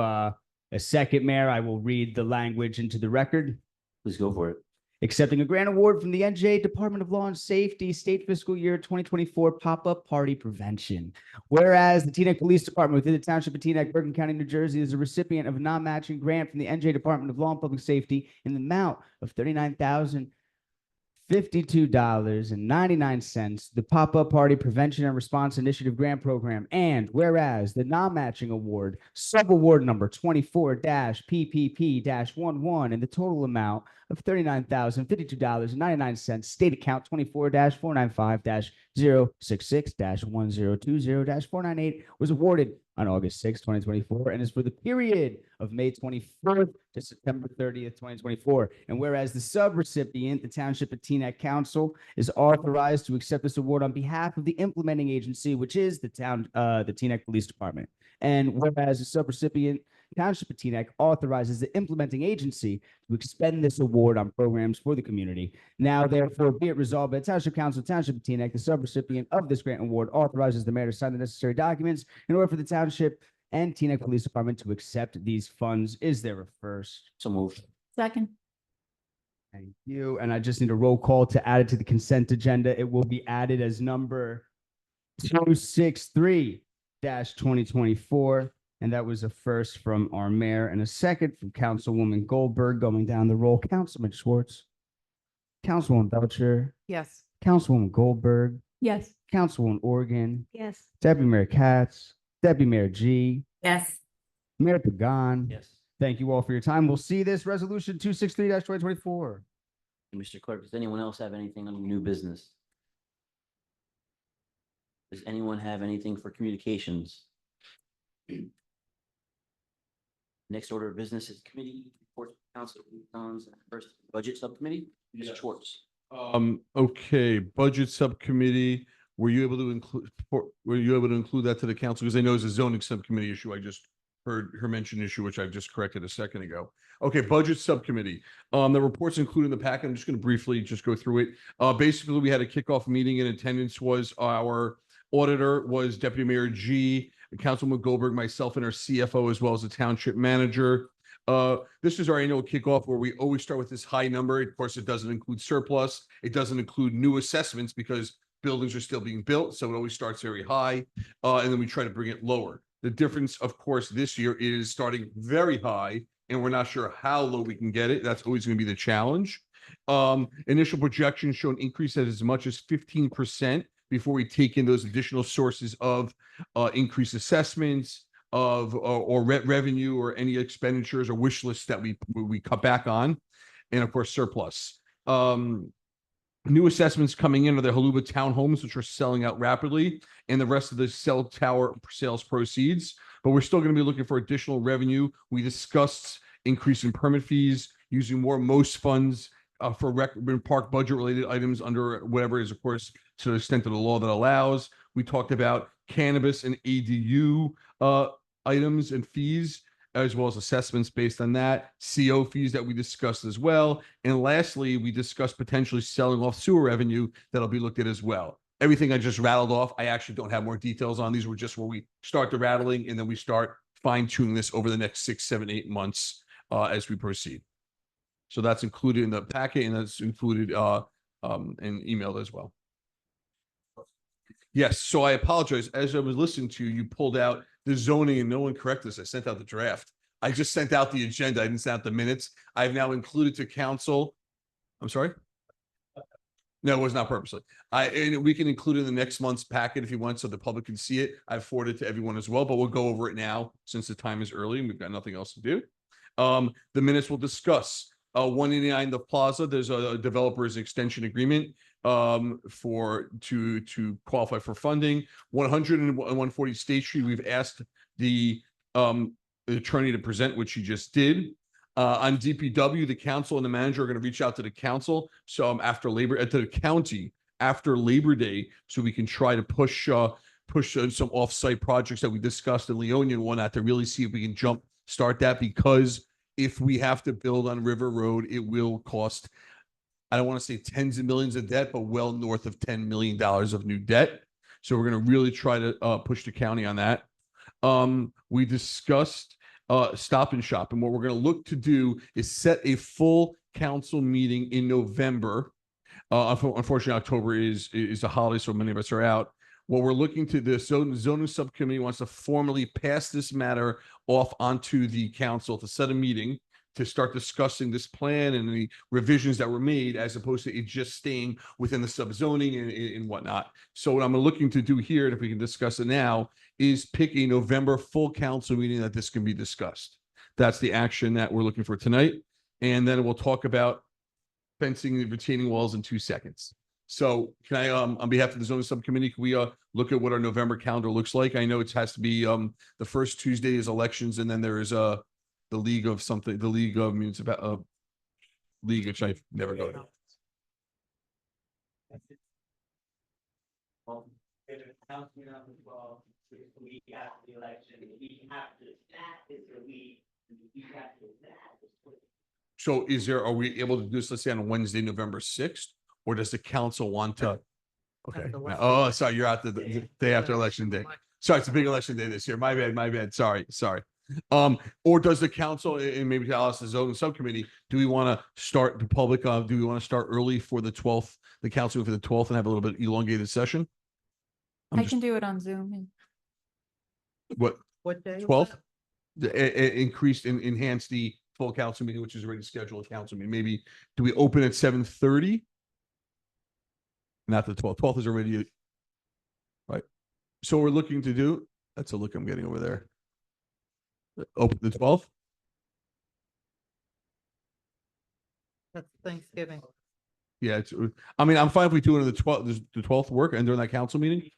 A second, Mayor, I will read the language into the record. Please go for it. Accepting a grant award from the NJ Department of Law and Safety, State Fiscal Year 2024 Pop-Up Party Prevention. Whereas the Teaneck Police Department within the Township of Teaneck, Bergen County, New Jersey, is a recipient of a non-matching grant from the NJ Department of Law and Public Safety in the amount of $39,052.99, the Pop-Up Party Prevention and Response Initiative Grant Program. And whereas the non-matching award, sub-award number 24-PPP-11, in the total amount of $39,052.99, state account 24-495-066-1020-498 was awarded on August 6, 2024, and is for the period of May 24th to September 30th, 2024. And whereas the subrecipient, the Township of Teaneck Council, is authorized to accept this award on behalf of the implementing agency, which is the Teaneck Police Department. And whereas the subrecipient, Township of Teaneck, authorizes the implementing agency to expend this award on programs for the community. Now, therefore, be it resolved by the Township Council, Township of Teaneck, the subrecipient of this grant award authorizes the mayor to sign the necessary documents in order for the Township and Teaneck Police Department to accept these funds. Is there a first? So moved. Second. Thank you. And I just need a roll call to add it to the consent agenda. It will be added as number 263-2024. And that was a first from our mayor and a second from Councilwoman Goldberg. Going down the roll, Councilman Schwartz, Councilwoman Belcher, Yes. Councilwoman Goldberg, Yes. Councilwoman Organ, Yes. Deputy Mayor Katz, Deputy Mayor G, Yes. Mayor Pagan. Yes. Thank you all for your time. We'll see this resolution 263-2024. Mr. Clerk, does anyone else have anything on new business? Does anyone have anything for communications? Next order of business is committee reports, council liaisons, and first budget subcommittee. Mr. Schwartz. Okay, budget subcommittee, were you able to include that to the council? Because I know it's a zoning subcommittee issue. I just heard her mention issue, which I've just corrected a second ago. Okay, budget subcommittee. The reports included in the packet. I'm just going to briefly just go through it. Basically, we had a kickoff meeting. In attendance was our auditor, was Deputy Mayor G, Councilwoman Goldberg, myself, and our CFO, as well as the township manager. This is our annual kickoff where we always start with this high number. Of course, it doesn't include surplus. It doesn't include new assessments because buildings are still being built. So it always starts very high. And then we try to bring it lower. The difference, of course, this year is starting very high, and we're not sure how low we can get it. That's always going to be the challenge. Initial projections show an increase at as much as 15% before we take in those additional sources of increased assessments, of or revenue, or any expenditures or wish lists that we cut back on, and of course surplus. New assessments coming in are the Haluba townhomes, which are selling out rapidly, and the rest of the cell tower sales proceeds. But we're still going to be looking for additional revenue. We discussed increasing permit fees, using more most funds for park budget related items under whatever is, of course, to the extent of the law that allows. We talked about cannabis and ADU items and fees, as well as assessments based on that, CO fees that we discussed as well. And lastly, we discussed potentially selling off sewer revenue that'll be looked at as well. Everything I just rattled off, I actually don't have more details on. These were just where we start the rattling, and then we start fine tuning this over the next 6, 7, 8 months as we proceed. So that's included in the packet, and that's included and emailed as well. Yes, so I apologize. As I was listening to you, you pulled out the zoning, and no one corrected this. I sent out the draft. I just sent out the agenda. I didn't send out the minutes. I've now included to council. I'm sorry? No, it was not purposely. And we can include it in the next month's packet if you want, so the public can see it. I've forwarded it to everyone as well, but we'll go over it now since the time is early and we've got nothing else to do. The minutes will discuss 189 The Plaza. There's a developer's extension agreement to qualify for funding. 100 and 140 State Street, we've asked the attorney to present, which she just did. On DPW, the council and the manager are going to reach out to the council, so after to the county after Labor Day, so we can try to push some off-site projects that we discussed in Leonia and whatnot to really see if we can start that, because if we have to build on River Road, it will cost, I don't want to say tens of millions of debt, but well north of $10 million of new debt. So we're going to really try to push the county on that. We discussed Stop and Shop. And what we're going to look to do is set a full council meeting in November. Unfortunately, October is a holiday, so many of us are out. What we're looking to, the zoning subcommittee wants to formally pass this matter off onto the council to set a meeting to start discussing this plan and the revisions that were made, as opposed to it just staying within the subzoning and whatnot. So what I'm looking to do here, and if we can discuss it now, is pick a November full council meeting that this can be discussed. That's the action that we're looking for tonight. And then we'll talk about fencing and retaining walls in 2 seconds. So can I, on behalf of the zoning subcommittee, can we look at what our November calendar looks like? I know it has to be the first Tuesday is elections, and then there is the League of something, the League of Municipal League, which I never go to. So are we able to do this, let's say on Wednesday, November 6th, or does the council want to? Okay. Oh, sorry, you're out the day after election day. Sorry, it's a big election day this year. My bad. Sorry. Or does the council, and maybe tell us the zoning subcommittee, do we want to start the public, do we want to start early for the 12th, the council for the 12th, and have a little bit elongated session? I can do it on Zoom. What, What day? 12th? Enhance the full council meeting, which is already scheduled council meeting. Maybe, do we open at 7:30? Not the 12th. 12th is already, right? So we're looking to do, that's a look I'm getting over there. Open the 12th? That's Thanksgiving. Yeah, I'm fine if we do it on the 12th. Does the 12th work and during that council meeting?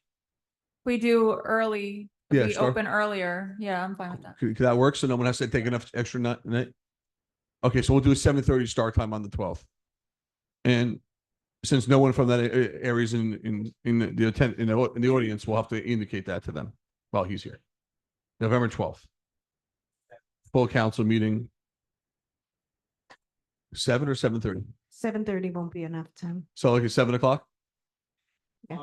We do early, if Yeah, we sure. open earlier. Yeah, I'm fine with that. Could that work? So no one has to take enough extra night? Okay, so we'll do a 7:30 start time on the 12th. And since no one from that area is in the audience, we'll have to indicate that to them while he's here. November 12th. Full council meeting. 7 or 7:30? 7:30 won't be enough time. So like at 7 o'clock? Yeah.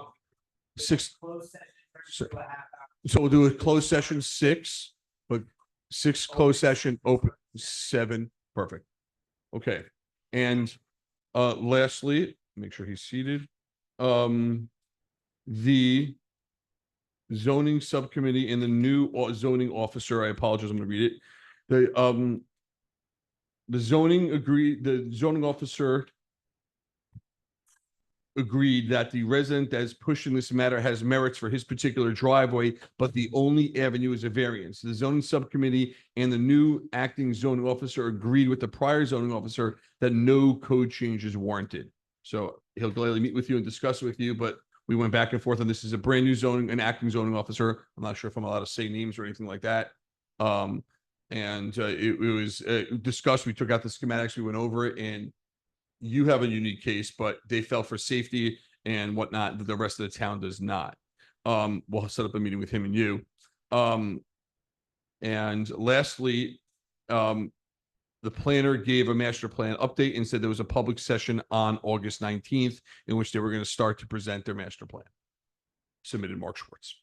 6. So we'll do a closed session 6, but 6 closed session, open 7. Perfect. Okay. And lastly, make sure he's seated. The zoning subcommittee and the new zoning officer, I apologize, I'm gonna read it. The zoning officer agreed that the resident that is pushing this matter has merits for his particular driveway, but the only avenue is a variance. The zoning subcommittee and the new acting zoning officer agreed with the prior zoning officer that no code change is warranted. So he'll gladly meet with you and discuss it with you, but we went back and forth, and this is a brand new zoning and acting zoning officer. I'm not sure if I'm allowed to say names or anything like that. It was discussed. We took out the schematics, we went over it, and you have a unique case, but they felt for safety and whatnot, that the rest of the town does not. We'll set up a meeting with him and you. And lastly, the planner gave a master plan update and said there was a public session on August 19th in which they were going to start to present their master plan. Submitted Mark Schwartz.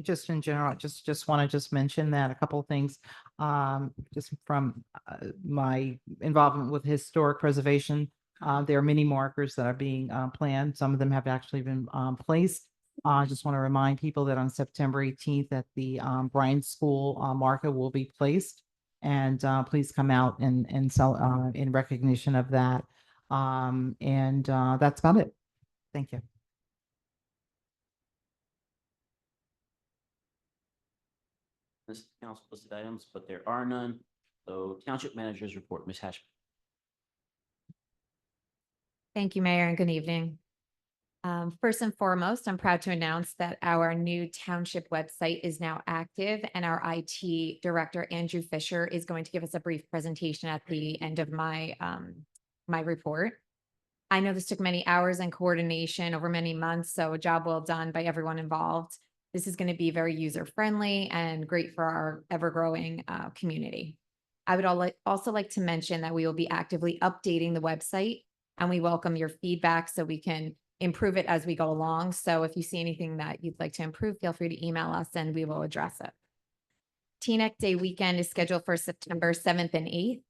Just in general, just want to mention that a couple of things, just from my involvement with historic preservation. There are many markers that are being planned. Some of them have actually been placed. I just want to remind people that on September 18th at the Bryan School marker will be placed. And please come out and sell in recognition of that. That's about it. Thank you. This council listed items, but there are none. So township managers report, Ms. Hashman. Thank you, Mayor, and good evening. First and foremost, I'm proud to announce that our new township website is now active, and our IT director, Andrew Fisher, is going to give us a brief presentation at the end of my report. I know this took many hours and coordination over many months, so a job well done by everyone involved. This is going to be very user-friendly and great for our ever-growing community. I would also like to mention that we will be actively updating the website, and we welcome your feedback so we can improve it as we go along. So if you see anything that you'd like to improve, feel free to email us and we will address it. Teaneck Day weekend is scheduled for September 7th and 8th.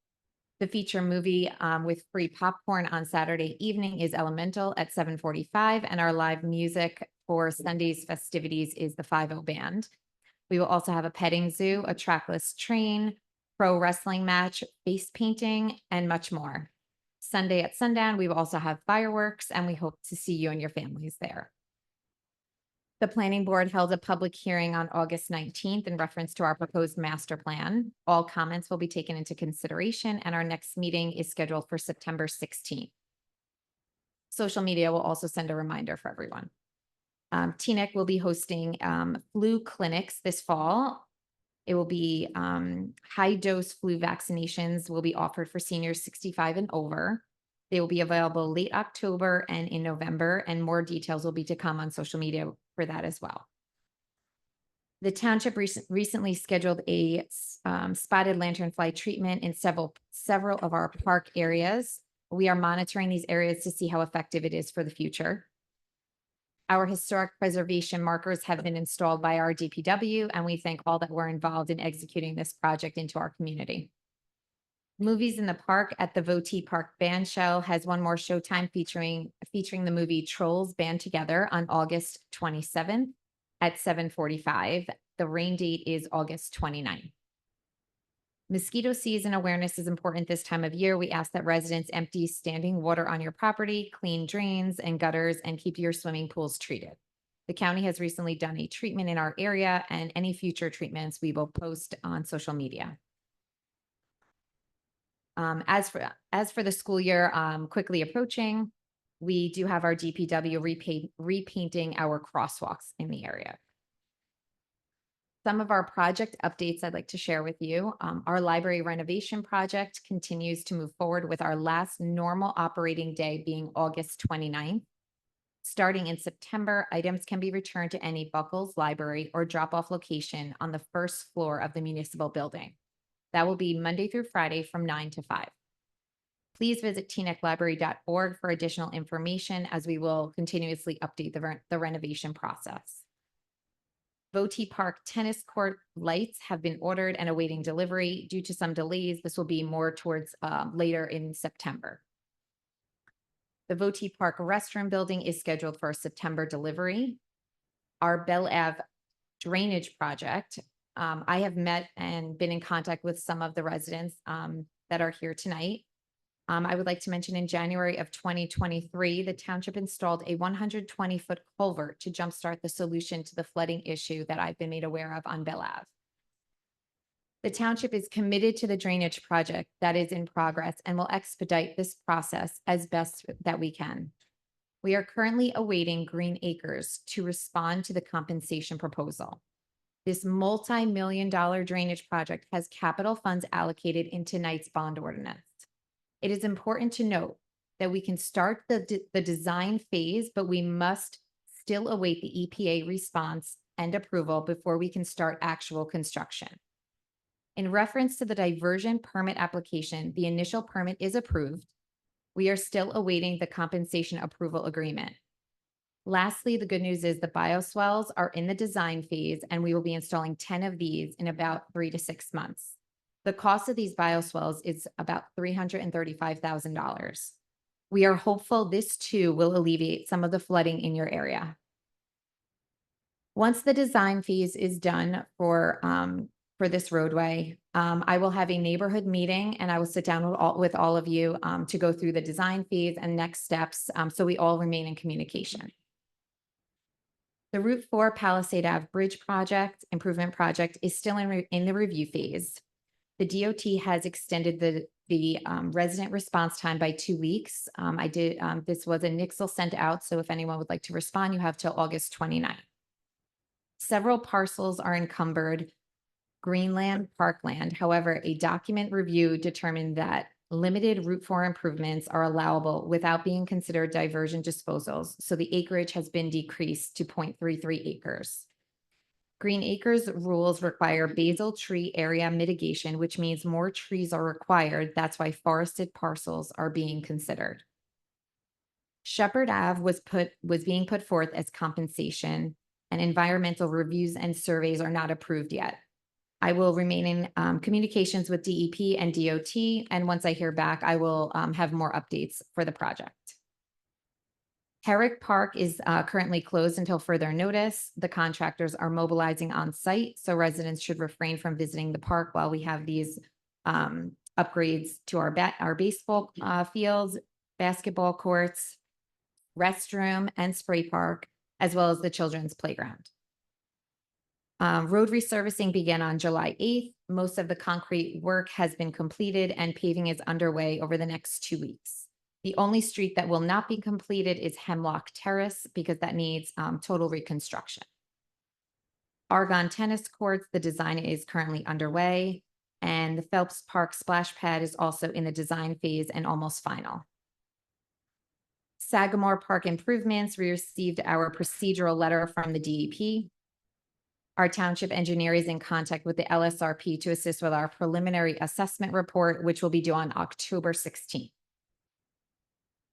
The feature movie with free popcorn on Saturday evening is Elemental at 7:45, and our live music for Sunday's festivities is the 5-0 Band. We will also have a petting zoo, a trackless train, pro wrestling match, face painting, and much more. Sunday at sundown, we will also have fireworks, and we hope to see you and your families there. The planning board held a public hearing on August 19th in reference to our proposed master plan. All comments will be taken into consideration, and our next meeting is scheduled for September 16th. Social media will also send a reminder for everyone. Teaneck will be hosting flu clinics this fall. It will be high-dose flu vaccinations will be offered for seniors 65 and over. They will be available late October and in November, and more details will be to come on social media for that as well. The township recently scheduled a spotted lanternfly treatment in several of our park areas. We are monitoring these areas to see how effective it is for the future. Our historic preservation markers have been installed by our DPW, and we thank all that were involved in executing this project into our community. Movies in the Park at the Voti Park Band Shell has one more showtime featuring the movie Trolls Band Together on August 27th at 7:45. The rain date is August 29th. Mosquito season awareness is important this time of year. We ask that residents empty standing water on your property, clean drains and gutters, and keep your swimming pools treated. The county has recently done a treatment in our area, and any future treatments we will post on social media. As for the school year quickly approaching, we do have our DPW repainting our crosswalks in the area. Some of our project updates I'd like to share with you. Our library renovation project continues to move forward with our last normal operating day being August 29th. Starting in September, items can be returned to any Buckles Library or drop-off location on the first floor of the municipal building. That will be Monday through Friday from 9 to 5. Please visit teanecklibrary.org for additional information, as we will continuously update the renovation process. Voti Park tennis court lights have been ordered and awaiting delivery. Due to some delays, this will be more towards later in September. The Voti Park restroom building is scheduled for a September delivery. Our Belle Ave drainage project, I have met and been in contact with some of the residents that are here tonight. I would like to mention in January of 2023, the township installed a 120-foot culvert to jumpstart the solution to the flooding issue that I've been made aware of on Belle Ave. The township is committed to the drainage project that is in progress and will expedite this process as best that we can. We are currently awaiting Green Acres to respond to the compensation proposal. This multi-million-dollar drainage project has capital funds allocated in tonight's bond ordinance. It is important to note that we can start the design phase, but we must still await the EPA response and approval before we can start actual construction. In reference to the diversion permit application, the initial permit is approved. We are still awaiting the compensation approval agreement. Lastly, the good news is the bioswales are in the design phase, and we will be installing 10 of these in about 3 to 6 months. The cost of these bioswales is about $335,000. We are hopeful this too will alleviate some of the flooding in your area. Once the design phase is done for this roadway, I will have a neighborhood meeting, and I will sit down with all of you to go through the design phase and next steps, so we all remain in communication. The Route 4 Palisade Ave Bridge improvement project is still in the review phase. The DOT has extended the resident response time by 2 weeks. This was a nixle sent out, so if anyone would like to respond, you have till August 29th. Several parcels are encumbered Greenland Parkland. However, a document review determined that limited Route 4 improvements are allowable without being considered diversion disposals, so the acreage has been decreased to 0.33 acres. Green Acres rules require basal tree area mitigation, which means more trees are required. That's why forested parcels are being considered. Shepherd Ave was being put forth as compensation, and environmental reviews and surveys are not approved yet. I will remain in communications with DEP and DOT, and once I hear back, I will have more updates for the project. Herrick Park is currently closed until further notice. The contractors are mobilizing on site, so residents should refrain from visiting the park while we have these upgrades to our baseball fields, basketball courts, restroom, and spray park, as well as the children's playground. Road resurfacing began on July 8th. Most of the concrete work has been completed and paving is underway over the next 2 weeks. The only street that will not be completed is Hemlock Terrace because that needs total reconstruction. Argonne Tennis Courts, the design is currently underway, and the Phelps Park splash pad is also in the design phase and almost final. Sagamore Park improvements, we received our procedural letter from the DEP. Our township engineer is in contact with the LSRP to assist with our preliminary assessment report, which will be due on October 16th.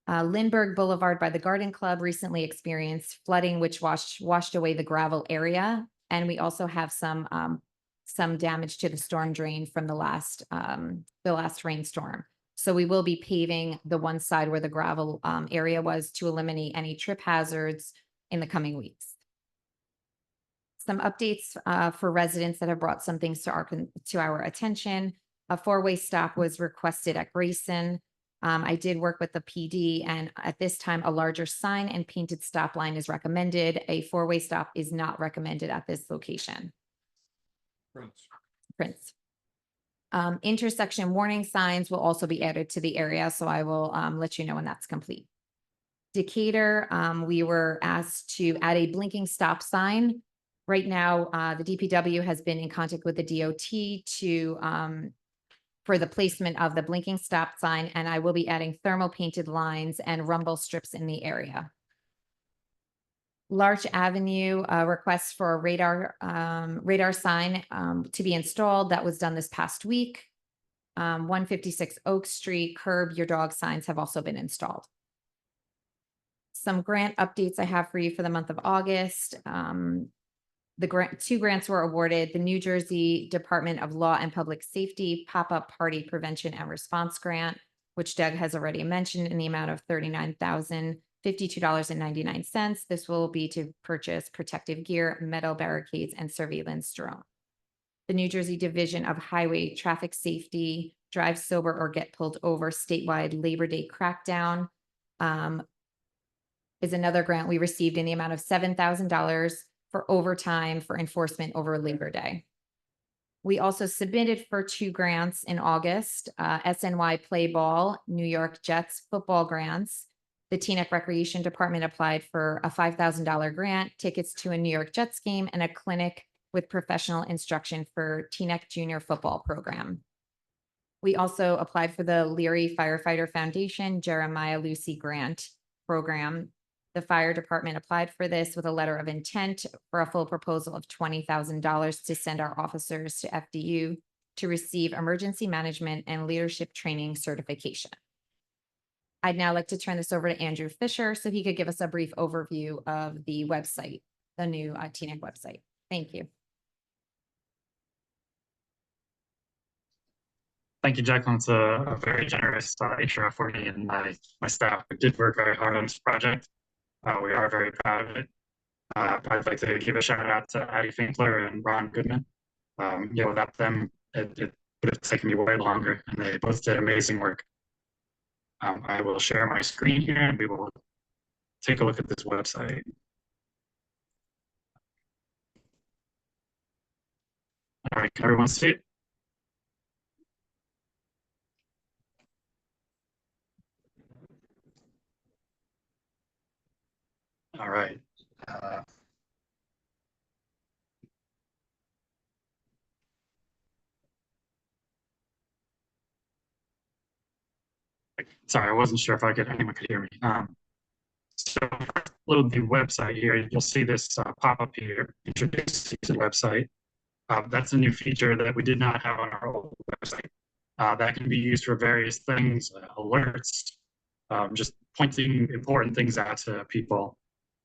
Lindbergh Boulevard by the Garden Club recently experienced flooding, which washed away the gravel area. And we also have some damage to the storm drain from the last rainstorm. So we will be paving the one side where the gravel area was to eliminate any trip hazards in the coming weeks. Some updates for residents that have brought some things to our attention. A four-way stop was requested at Grayson. I did work with the PD, and at this time, a larger sign and painted stop line is recommended. A four-way stop is not recommended at this location. Prince. Intersection warning signs will also be added to the area, so I will let you know when that's complete. Decatur, we were asked to add a blinking stop sign. Right now, the DPW has been in contact with the DOT for the placement of the blinking stop sign, and I will be adding thermal painted lines and rumble strips in the area. Larch Avenue, request for a radar sign to be installed. That was done this past week. 156 Oak Street, curb your dog signs have also been installed. Some grant updates I have for you for the month of August. Two grants were awarded: the New Jersey Department of Law and Public Safety Pop-Up Party Prevention and Response Grant, which Doug has already mentioned, in the amount of $39,052.99. This will be to purchase protective gear, metal barricades, and surveillance drone. The New Jersey Division of Highway Traffic Safety Drive Sober or Get Pulled Over statewide Labor Day crackdown is another grant we received in the amount of $7,000 for overtime for enforcement over Labor Day. We also submitted for 2 grants in August, SNY Play Ball, New York Jets football grants. The Teaneck Recreation Department applied for a $5,000 grant, tickets to a New York Jets game, and a clinic with professional instruction for Teaneck Junior Football Program. We also applied for the Leary Firefighter Foundation Jeremiah Lucy Grant Program. The fire department applied for this with a letter of intent for a full proposal of $20,000 to send our officers to FDU to receive emergency management and leadership training certification. I'd now like to turn this over to Andrew Fisher so he could give us a brief overview of the website, the new Teaneck website. Thank you. Thank you, Jacqueline. It's a very generous intro for me and my staff. We did work very hard on this project. We are very proud of it. I'd like to give a shout out to Addie Finkler and Ron Goodman. Without them, it would have taken me way longer, and they both did amazing work. I will share my screen here and we will take a look at this website. All right, can everyone see it? All right. Sorry, I wasn't sure if anyone could hear me. So load the website here. You'll see this pop-up here, introduce you to the website. That's a new feature that we did not have on our old website. That can be used for various things, alerts, just pointing important things out to people.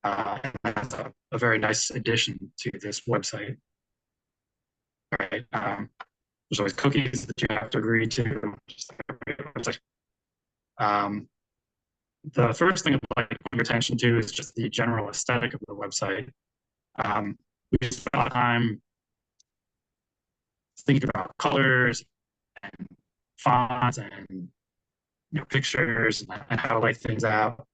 And that's a very nice addition to this website. Right. There's always cookies that you have to agree to. Just like every other website. The first thing I'd like to put your attention to is just the general aesthetic of the website. We spent a lot of time thinking about colors and fonts and pictures and how to lay things out.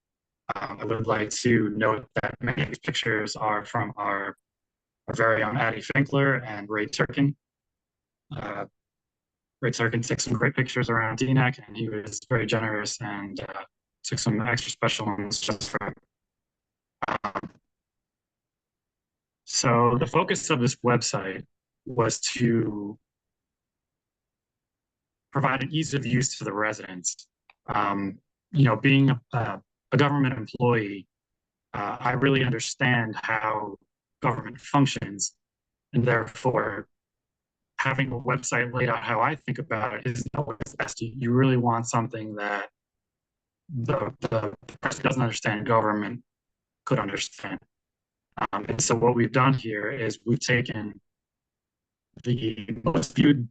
I would like to note that many of these pictures are from our very own Addie Finkler and Ray Turkin. Ray Turkin took some great pictures around DNEC, and he was very generous and took some extra special ones just for him. So the focus of this website was to provide an ease of use to the residents. Being a government employee, I really understand how government functions, and therefore having a website laid out how I think about it is always best. You really want something that the person who doesn't understand government could understand. And so what we've done here is we've taken the most viewed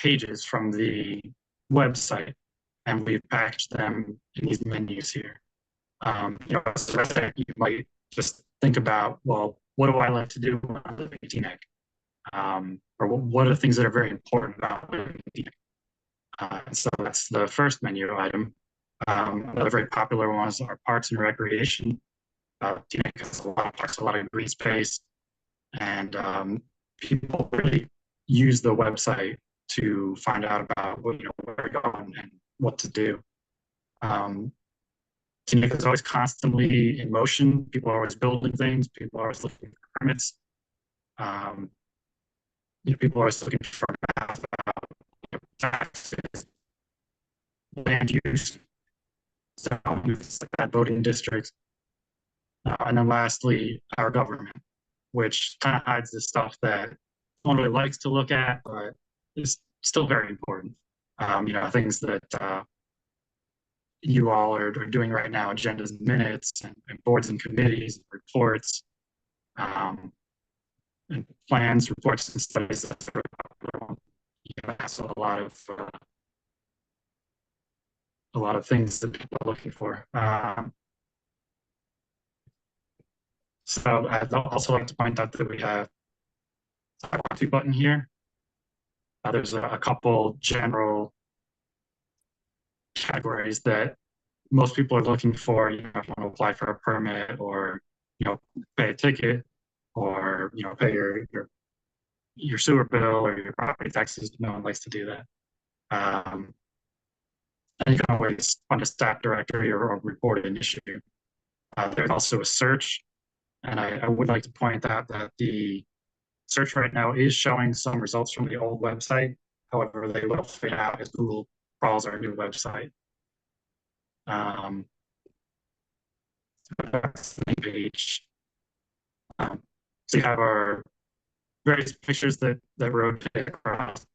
pages from the website and we've packaged them in these menus here. As the resident, you might just think about, well, what do I like to do when I live in DNEC? Or what are the things that are very important about living in DNEC? And so that's the first menu item. Another very popular one is our parks and recreation. DNEC has a lot of parks, a lot of green space, and people really use the website to find out about where to go and what to do. DNEC is always constantly in motion. People are always building things. People are always looking for permits. People are always looking for maps about taxes, land use, zones like that, voting districts. And then lastly, our government, which kind of hides the stuff that no one really likes to look at, but is still very important. Things that you all are doing right now, agendas and minutes, and boards and committees, and reports, and plans, reports, and studies. That's very popular. That's a lot of things that people are looking for. So I'd also like to point out that we have a want to button here. There's a couple general categories that most people are looking for. If you want to apply for a permit, or pay a ticket, or pay your sewer bill or your property taxes. No one likes to do that. And you can always find a staff directory or report an issue. There's also a search. And I would like to point out that the search right now is showing some results from the old website. However, they will fade out as Google crawls our new website. That's the main page. So you have our various pictures that rotate across.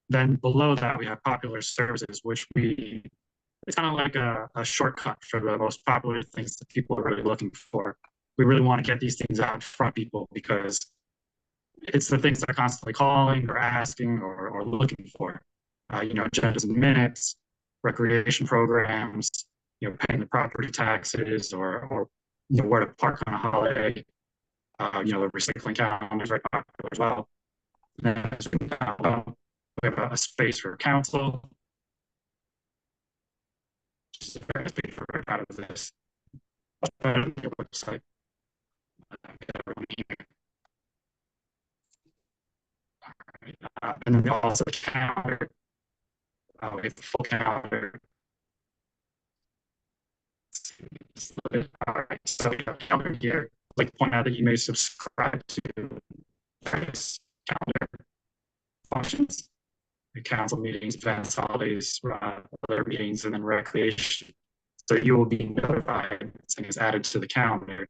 Then below that, we have popular services, which it's kind of like a shortcut for the most popular things that people are really looking for. We really want to get these things out in front of people because it's the things they're constantly calling or asking or looking for. Agendas and minutes, recreation programs, paying the property taxes, or where to park on a holiday. The recycling calendar is very popular as well. And then as we can down below, we have a space for council. Just a very space for very proud of this. Website. And then also the calendar. We have the full calendar. All right, so we have a calendar here. I'd like to point out that you may subscribe to various calendar functions, the council meetings, events, holidays, other meetings, and then recreation. So you will be notified something is added to the calendar.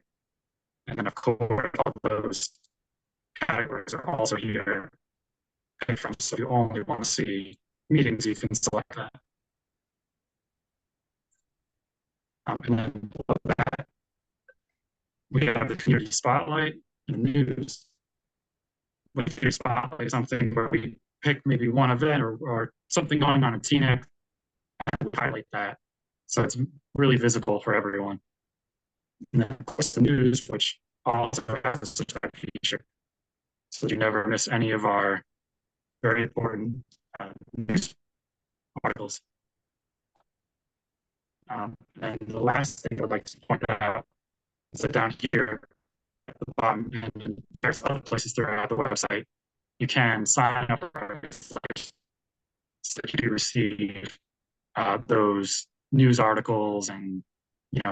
And then, of course, all those categories are also here. From, so if you only want to see meetings, you can select that. And then below that, we have the community spotlight and news. With community spotlight, something where we pick maybe one event or something going on in Teaneck and highlight that. So it's really visible for everyone. And then of course the news, which also has a subscribe feature. So you never miss any of our very important news articles. And the last thing I'd like to point out is that down here at the bottom, and there's other places throughout the website, you can sign up for our newsletters so that you receive those news articles and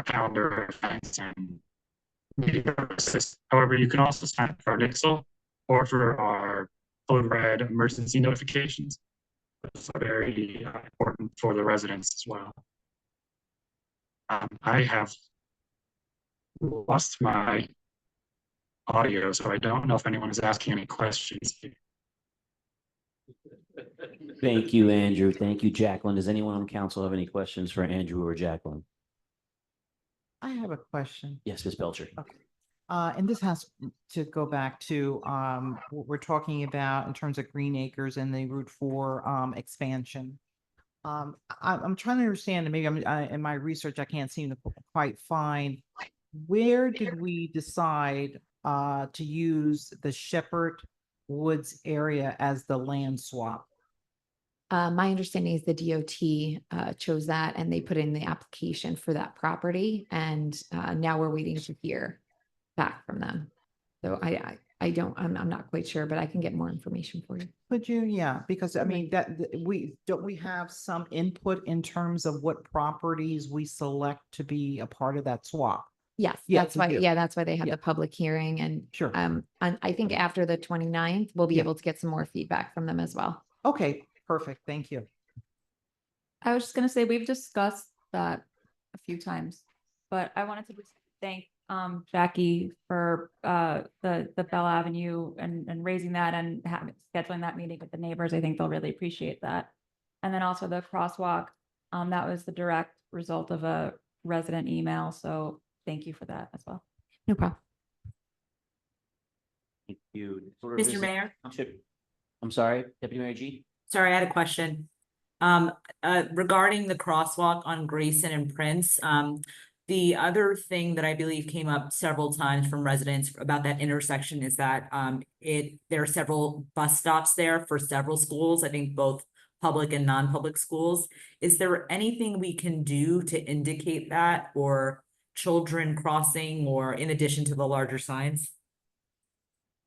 calendar events and media purposes. However, you can also sign up for our Nixle or for our code red emergency notifications. Those are very important for the residents as well. I have lost my audio, so I don't know if anyone is asking any questions. Thank you, Andrew. Thank you, Jacqueline. Does anyone on council have any questions for Andrew or Jacqueline? I have a question. Yes, Ms. Belcher. And this has to go back to what we're talking about in terms of Green Acres and the Route 4 expansion. I'm trying to understand, and maybe in my research, I can't seem to quite find, where did we decide to use the Shepherd Woods area as the land swap? My understanding is the DOT chose that and they put in the application for that property. And now we're waiting to hear back from them. So I'm not quite sure, but I can get more information for you. Could you? Yeah, because I mean, we have some input in terms of what properties we select to be a part of that swap. Yes, Yes, that's we why, do. yeah, that's why they have Yeah. the public hearing and Sure. and I think after the 29th, we'll be Yeah. able to get some more feedback from them as well. Okay, perfect. Thank you. I was just gonna say, we've discussed that a few times, but I wanted to just thank Jackie for the Bell Avenue and raising that and scheduling that meeting with the neighbors. I think they'll really appreciate that. And then also the crosswalk, that was the direct result of a resident email. So thank you for that as well. No problem. Thank you. Mr. Mayor? I'm sorry, Deputy Mayor G. Sorry, I had a question. Regarding the crosswalk on Grayson and Prince, the other thing that I believe came up several times from residents about that intersection is that there are several bus stops there for several schools, I think both public and non-public schools. Is there anything we can do to indicate that, or children crossing, or in addition to the larger signs?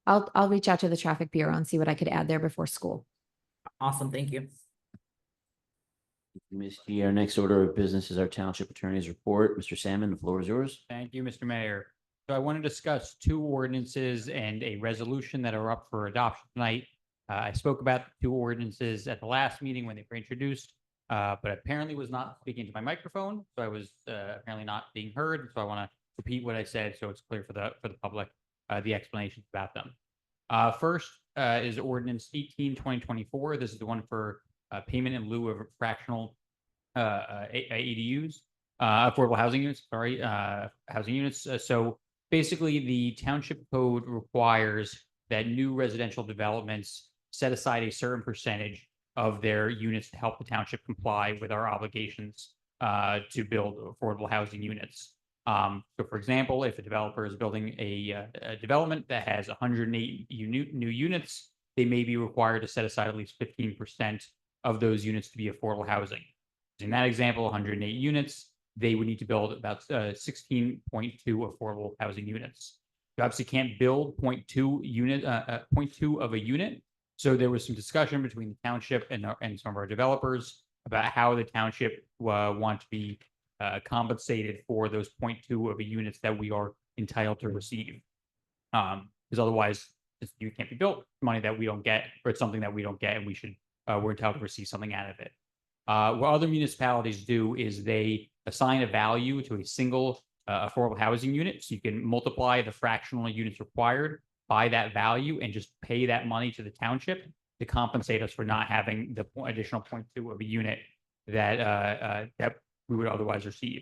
I'll reach out to the traffic bureau and see what I could add there before school. Awesome, thank you. Ms. G, our next order of business is our township attorney's report. Mr. Salmon, the floor is yours. Thank you, Mr. Mayor. So I want to discuss two ordinances and a resolution that are up for adoption tonight. I spoke about the two ordinances at the last meeting when they were introduced, but apparently was not speaking to my microphone. So I was apparently not being heard. So I want to repeat what I said so it's clear for the public, the explanations about them. First is ordinance 18/2024. This is the one for payment in lieu of fractional ADUs, affordable housing units, housing units. So basically the township code requires that new residential developments set aside a certain percentage of their units to help the township comply with our obligations to build affordable housing units. So for example, if a developer is building a development that has 108 new units, they may be required to set aside at least 15% of those units to be affordable housing. In that example, 108 units, they would need to build about 16.2 affordable housing units. You obviously can't build 0.2 of a unit. So there was some discussion between the township and some of our developers about how the township want to be compensated for those 0.2 of a units that we are entitled to receive. Because otherwise, you can't be built, money that we don't get, or it's something that we don't get, and we're entitled to receive something out of it. What other municipalities do is they assign a value to a single affordable housing unit. So you can multiply the fractional units required by that value and just pay that money to the township to compensate us for not having the additional 0.2 of a unit that we would otherwise receive.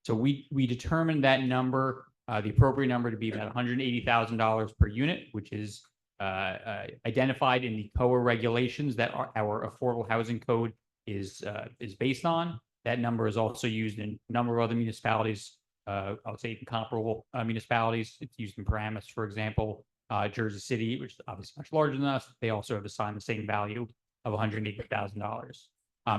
So we determined that number, the appropriate number to be about $180,000 per unit, which is identified in the COA regulations that our affordable housing code is based on. That number is also used in a number of other municipalities. I would say comparable municipalities. It's used in Paramus, for example, Jersey City, which is obviously much larger than us. They also have assigned the same value of $180,000.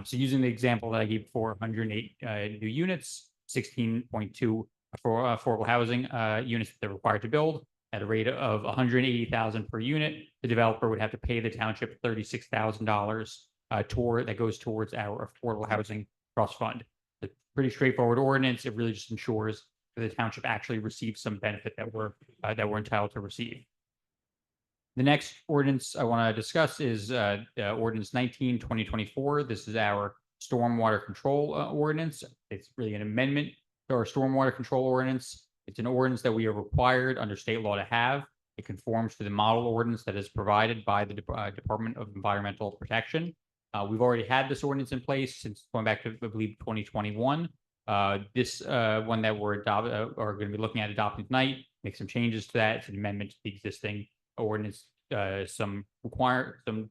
So using the example that I gave before, 108 new units, 16.2 for affordable housing units that they're required to build at a rate of $180,000 per unit. The developer would have to pay the township $36,000 that goes towards our affordable housing trust fund. It's a pretty straightforward ordinance. It really just ensures that the township actually receives some benefit that we're entitled to receive. The next ordinance I want to discuss is Ordinance 19/2024. This is our stormwater control ordinance. It's really an amendment to our stormwater control ordinance. It's an ordinance that we are required under state law to have. It conforms to the model ordinance that is provided by the Department of Environmental Protection. We've already had this ordinance in place since going back to, I believe, 2021. This one that we're are going to be looking at adopting tonight, make some changes to that. It's an amendment to the existing ordinance, some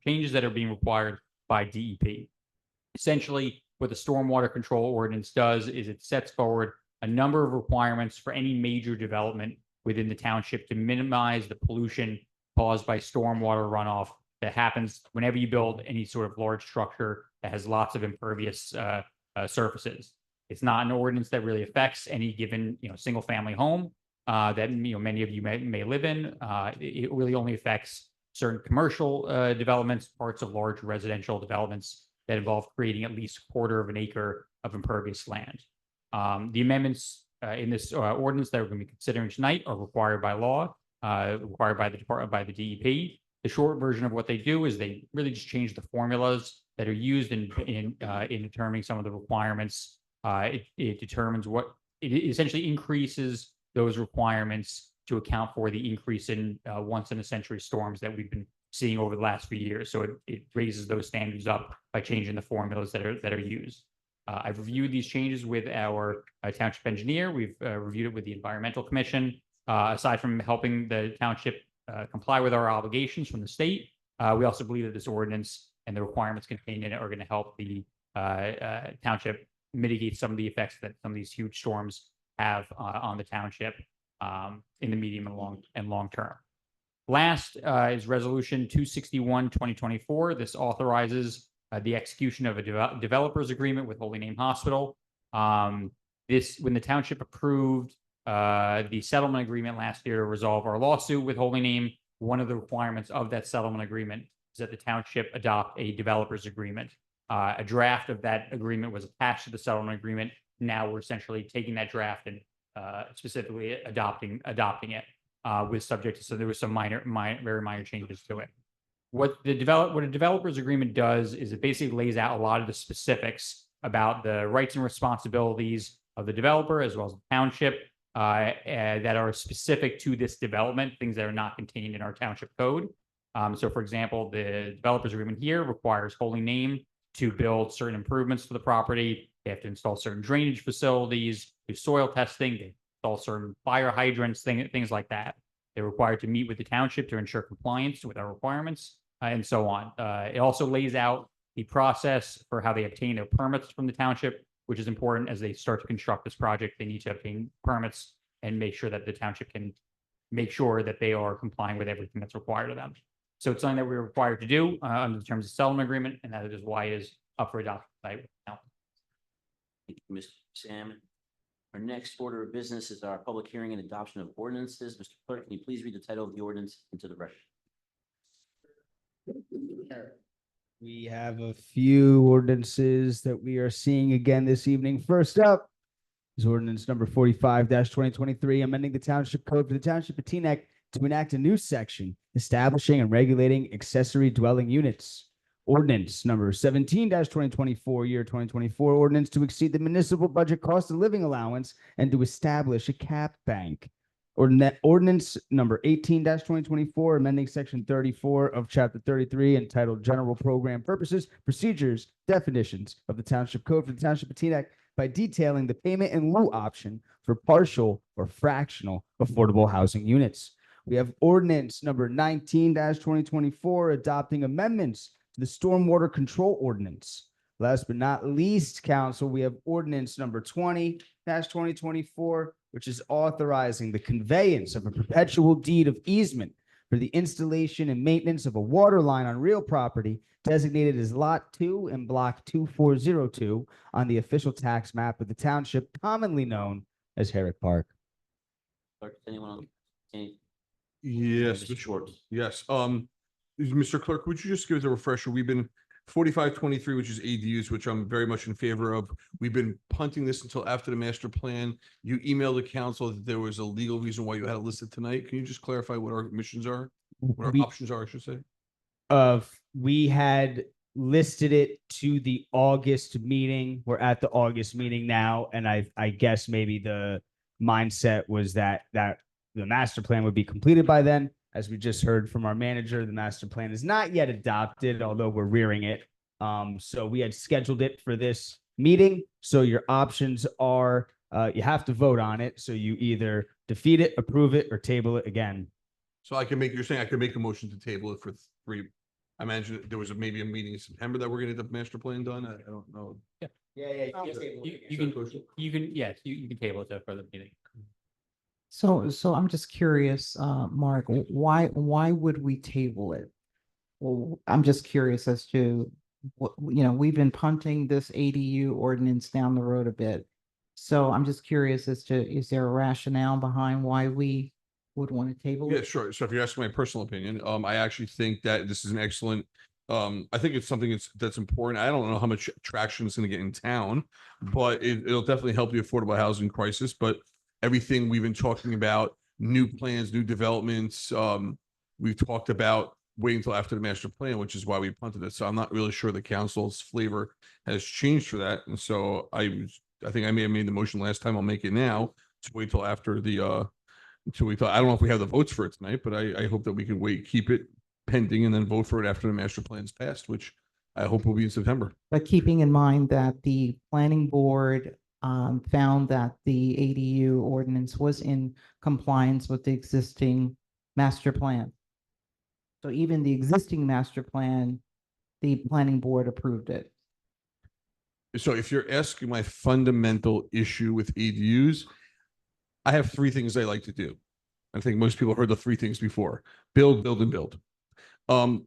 changes that are being required by DEP. Essentially, what the stormwater control ordinance does is it sets forward a number of requirements for any major development within the township to minimize the pollution caused by stormwater runoff that happens whenever you build any sort of large structure that has lots of impervious surfaces. It's not an ordinance that really affects any given single family home that many of you may live in. It really only affects certain commercial developments, parts of large residential developments that involve creating at least a quarter of an acre of impervious land. The amendments in this ordinance that we're going to be considering tonight are required by law, required by the DEP. The short version of what they do is they really just change the formulas that are used in determining some of the requirements. It determines it essentially increases those requirements to account for the increase in once in a century storms that we've been seeing over the last few years. So it raises those standards up by changing the formulas that are used. I've reviewed these changes with our township engineer. We've reviewed it with the Environmental Commission. Aside from helping the township comply with our obligations from the state, we also believe that this ordinance and the requirements contained in it are going to help the township mitigate some of the effects that some of these huge storms have on the township in the medium and long term. Last is Resolution 261/2024. This authorizes the execution of a developer's agreement with Holy Name Hospital. When the township approved the settlement agreement last year to resolve our lawsuit with Holy Name, one of the requirements of that settlement agreement is that the township adopt a developer's agreement. A draft of that agreement was attached to the settlement agreement. Now we're essentially taking that draft and specifically adopting it with subject to, so there was some very minor changes to it. What a developer's agreement does is it basically lays out a lot of the specifics about the rights and responsibilities of the developer as well as the township that are specific to this development, things that are not contained in our township code. So for example, the developer's agreement here requires Holy Name to build certain improvements to the property. They have to install certain drainage facilities, do soil testing, they install certain fire hydrants, things like that. They're required to meet with the township to ensure compliance with our requirements and so on. It also lays out the process for how they obtain their permits from the township, which is important as they start to construct this project. They need to obtain permits and make sure that the township can make sure that they are complying with everything that's required of them. So it's something that we're required to do under the terms of settlement agreement, and that is why it is up for adoption tonight. Thank you, Mr. Salmon. Our next order of business is our public hearing and adoption of ordinances. Mr. Clerk, can you please read the title of the ordinance into the record? We have a few ordinances that we are seeing again this evening. First up is ordinance number 45-2023, amending the township code for the township of Teaneck to enact a new section establishing and regulating accessory dwelling units. Ordinance number 17-2024, year 2024, ordinance to exceed the municipal budget cost of living allowance and to establish a cap bank. Ordinance number 18-2024, amending section 34 of chapter 33 entitled General Program Purposes, Procedures, Definitions of the Township Code for the Township of Teaneck by detailing the payment in lieu option for partial or fractional affordable housing units. We have ordinance number 19-2024, adopting amendments to the Stormwater Control Ordinance. Last but not least, council, we have ordinance number 20-2024, which is authorizing the conveyance of a perpetual deed of easement for the installation and maintenance of a water line on real property designated as Lot 2 and Block 2402 on the official tax map of the township, commonly known as Herrick Park. Clerk, does anyone on? Yes, Mr. Schwartz. yes. Mr. Clerk, would you just give us a refresher? We've been 4523, which is ADUs, which I'm very much in favor of. We've been punting this until after the master plan. You emailed the council that there was a legal reason why you had it listed tonight. Can you just clarify what our missions are? What our options are, I should say? We had listed it to the August meeting. We're at the August meeting now, and I guess maybe the mindset was that the master plan would be completed by then. As we just heard from our manager, the master plan is not yet adopted, although we're rearing it. So we had scheduled it for this meeting. So your options are, you have to vote on it. So you either defeat it, approve it, or table it again. So you're saying I could make a motion to table it for 3. I imagine there was maybe a meeting in September that we're gonna get the master plan done. I don't know. Yeah. You can, yes, you can table it to further meeting. So I'm just curious, Mark, why would we table it? Well, I'm just curious as to what, we've been punting this ADU ordinance down the road a bit. So I'm just curious as to, is there a rationale behind why we would want to table Yeah, it? sure. So if you're asking my personal opinion, I actually think that this is an excellent, I think it's something that's important. I don't know how much traction it's going to get in town, but it'll definitely help the affordable housing crisis. But everything we've been talking about, new plans, new developments, we've talked about waiting until after the master plan, which is why we punted it. So I'm not really sure the council's flavor has changed for that. And so I think I may have made the motion last time. I'll make it now to wait till after the, until we thought, I don't know if we have the votes for it tonight, but I hope that we can keep it pending and then vote for it after the master plan's passed, which I hope will be in September. But keeping in mind that the planning board found that the ADU ordinance was in compliance with the existing master plan. So even the existing master plan, the planning board approved it. So if you're asking my fundamental issue with ADUs, I have 3 things I like to do. I think most people heard the 3 things before: build, build, and build. I'm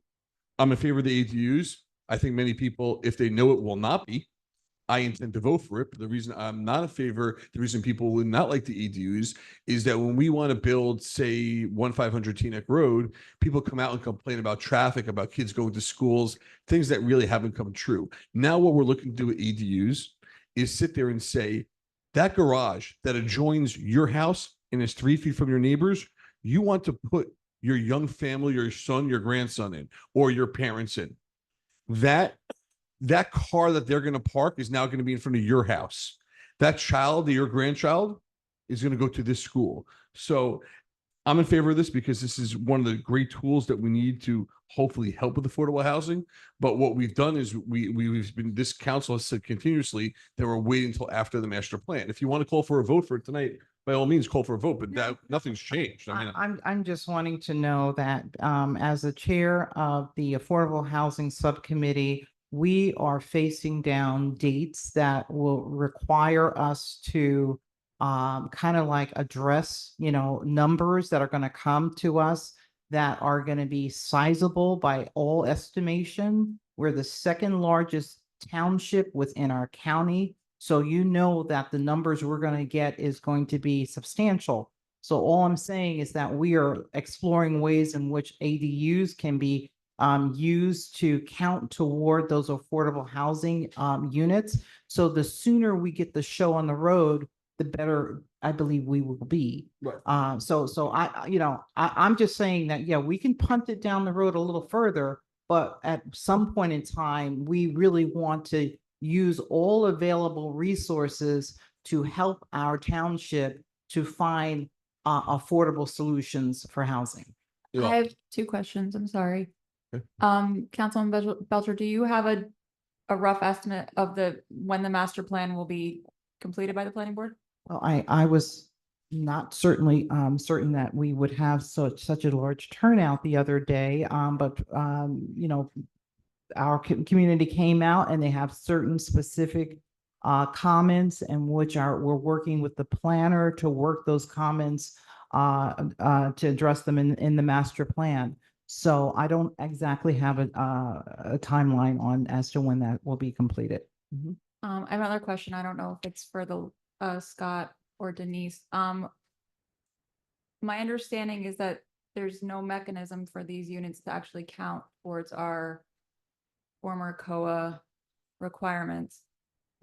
in favor of the ADUs. I think many people, if they know it will not be, I intend to vote for it. But the reason I'm not in favor, the reason people would not like the ADUs is that when we want to build, say, 1500 Teaneck Road, people come out and complain about traffic, about kids going to schools, things that really haven't come true. Now, what we're looking to do with ADUs is sit there and say, that garage that adjoins your house and is 3 feet from your neighbors, you want to put your young family, your son, your grandson in, or your parents in. That car that they're going to park is now going to be in front of your house. That child, your grandchild, is going to go to this school. So I'm in favor of this because this is one of the great tools that we need to hopefully help with affordable housing. But what we've done is this council has said continuously that we're waiting until after the master plan. If you want to call for a vote for it tonight, by all means, call for a vote, but nothing's changed. I mean, I'm just wanting to know that as the chair of the Affordable Housing Subcommittee, we are facing down dates that will require us to kind of like address, numbers that are going to come to us that are going to be sizable by all estimation. We're the 2nd largest township within our county. So that the numbers we're going to get is going to be substantial. So all I'm saying is that we are exploring ways in which ADUs can be used to count toward those affordable housing units. So the sooner we get the show on the road, the better I believe we will be. Right. So I'm just saying that, yeah, we can punt it down the road a little further, but at some point in time, we really want to use all available resources to help our township to find affordable solutions for housing. Yeah. I have two questions. I'm sorry. Okay. Councilman Belcher, do you have a rough estimate of when the master plan will be completed by the planning board? Well, I was not certainly certain that we would have such a large turnout the other day, but you know, our community came out and they have certain specific comments, and we're working with the planner to work those comments to address them in the master plan. So I don't exactly have a timeline on as to when that will be completed. Mhm. I have another question. I don't know if it's for the Scott or Denise. My understanding is that there's no mechanism for these units to actually count towards our former COA requirements.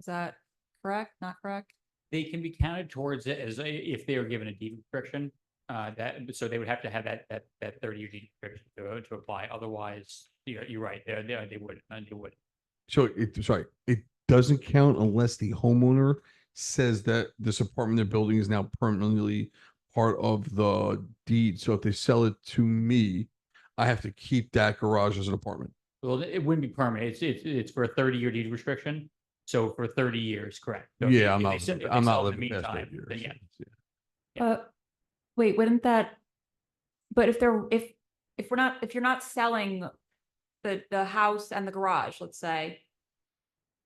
Is that correct? Not correct? They can be counted towards it if they were given a deed restriction. So they would have to have that 30-year deed restriction to apply. Otherwise, you're right. They would. So it doesn't count unless the homeowner says that this apartment they're building is now permanently part of the deed. So if they sell it to me, I have to keep that garage as an apartment. Well, it wouldn't be permanent. It's for a 30-year deed restriction. So for 30 years, correct. So Yeah, if I'm they sell- if they not sell it in the living past meantime, 30 years. then yeah. Wait, wouldn't that, but if you're not selling the house and the garage, let's say,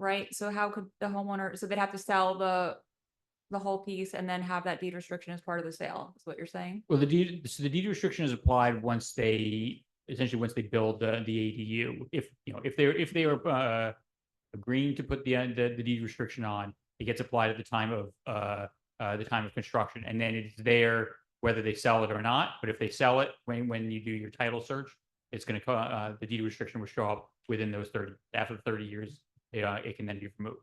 right? So how could the homeowner, so they'd have to sell the whole piece and then have that deed restriction as part of the sale, is what you're saying? Well, the deed restriction is applied once they build the ADU. If they are agreeing to put the deed restriction on, it gets applied at the time of construction, and then it's there whether they sell it or not. But if they sell it, when you do your title search, it's going to the deed restriction will show up within those 30. After 30 years, it can then be removed.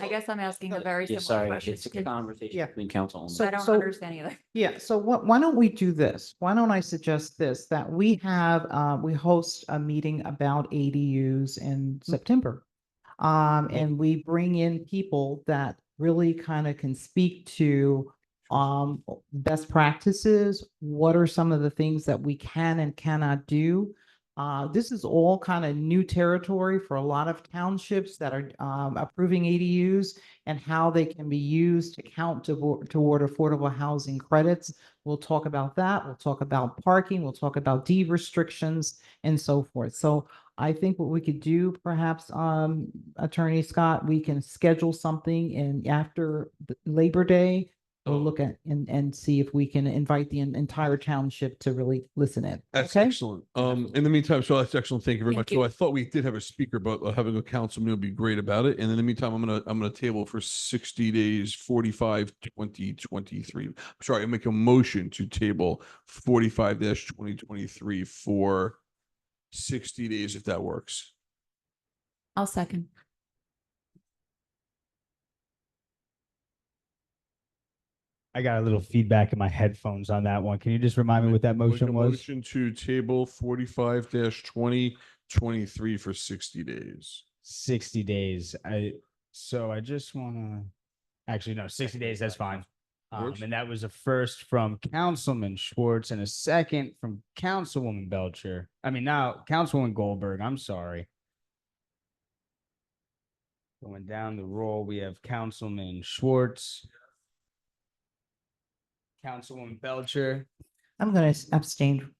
I guess I'm asking a very Yeah, similar sorry, question. it's a conversation Yeah. between council. only. I don't So- understand either. Yeah, so why don't we do this? Why don't I suggest this, that we host a meeting about ADUs in September. And we bring in people that really kind of can speak to best practices. What are some of the things that we can and cannot do? This is all kind of new territory for a lot of townships that are approving ADUs, and how they can be used to count toward affordable housing credits. We'll talk about that. We'll talk about parking. We'll talk about deed restrictions and so forth. So I think what we could do, perhaps, Attorney Scott, we can schedule something after Labor Day. We'll look at and see if we can invite the entire township to really listen in. That's Okay? excellent. In the meantime, so that's excellent. Thank you very much. Thank So you. I thought we did have a speaker, but having a councilman would be great about it. And in the meantime, I'm gonna table for 60 days, 45/2023. Sorry, I make a motion to table 45-2023 for 60 days, if that works. I'll second. I got a little feedback in my headphones on that one. Can you just remind me what that Make a motion was? Motion to table 45-2023 for 60 days. 60 days. So I just want to, actually, no, 60 days, that's fine. Works. And that was a first from Councilman Schwartz and a second from Councilwoman Belcher. Now Councilwoman Goldberg, I'm sorry. Going down the roll, we have Councilman Schwartz, Councilwoman Belcher, I'm going to abstain.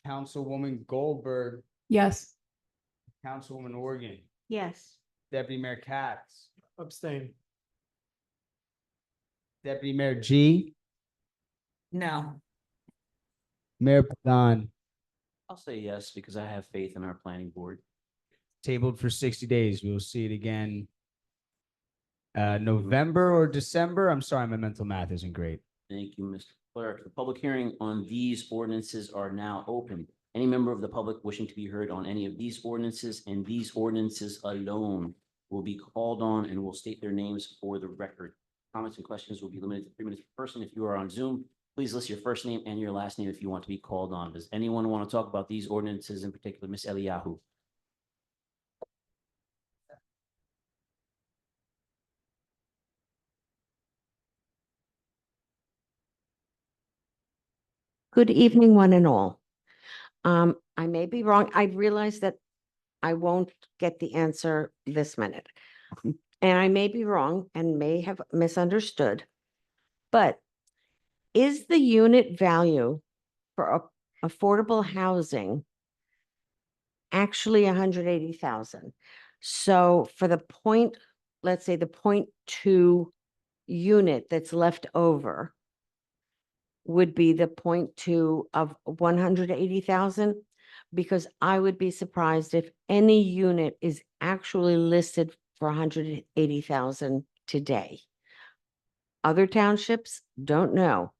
Councilwoman Goldberg, Yes. Councilwoman Organ, Yes. Deputy Mayor Katz, Abstain. Deputy Mayor G, No. Mayor Pagan, I'll say yes because I have faith in our planning board. tabled for 60 days. We will see it again. November or December? I'm sorry, my mental math isn't great. Thank you, Mr. Clerk. The public hearing on these ordinances are now open. Any member of the public wishing to be heard on any of these ordinances and these ordinances alone will be called on and will state their names for the record. Comments and questions will be limited to 3 minutes per person. If you are on Zoom, please list your first name and your last name if you want to be called on. Does anyone want to talk about these ordinances in particular? Ms. Eliyahu? Good evening, one and all. I may be wrong. I realize that I won't get the answer this minute. And I may be wrong and may have misunderstood. But is the unit value for affordable housing actually 180,000? So for the point, let's say the 0.2 unit that's left over would be the 0.2 of 180,000, because I would be surprised if any unit is actually listed for 180,000 today. Other townships, don't know,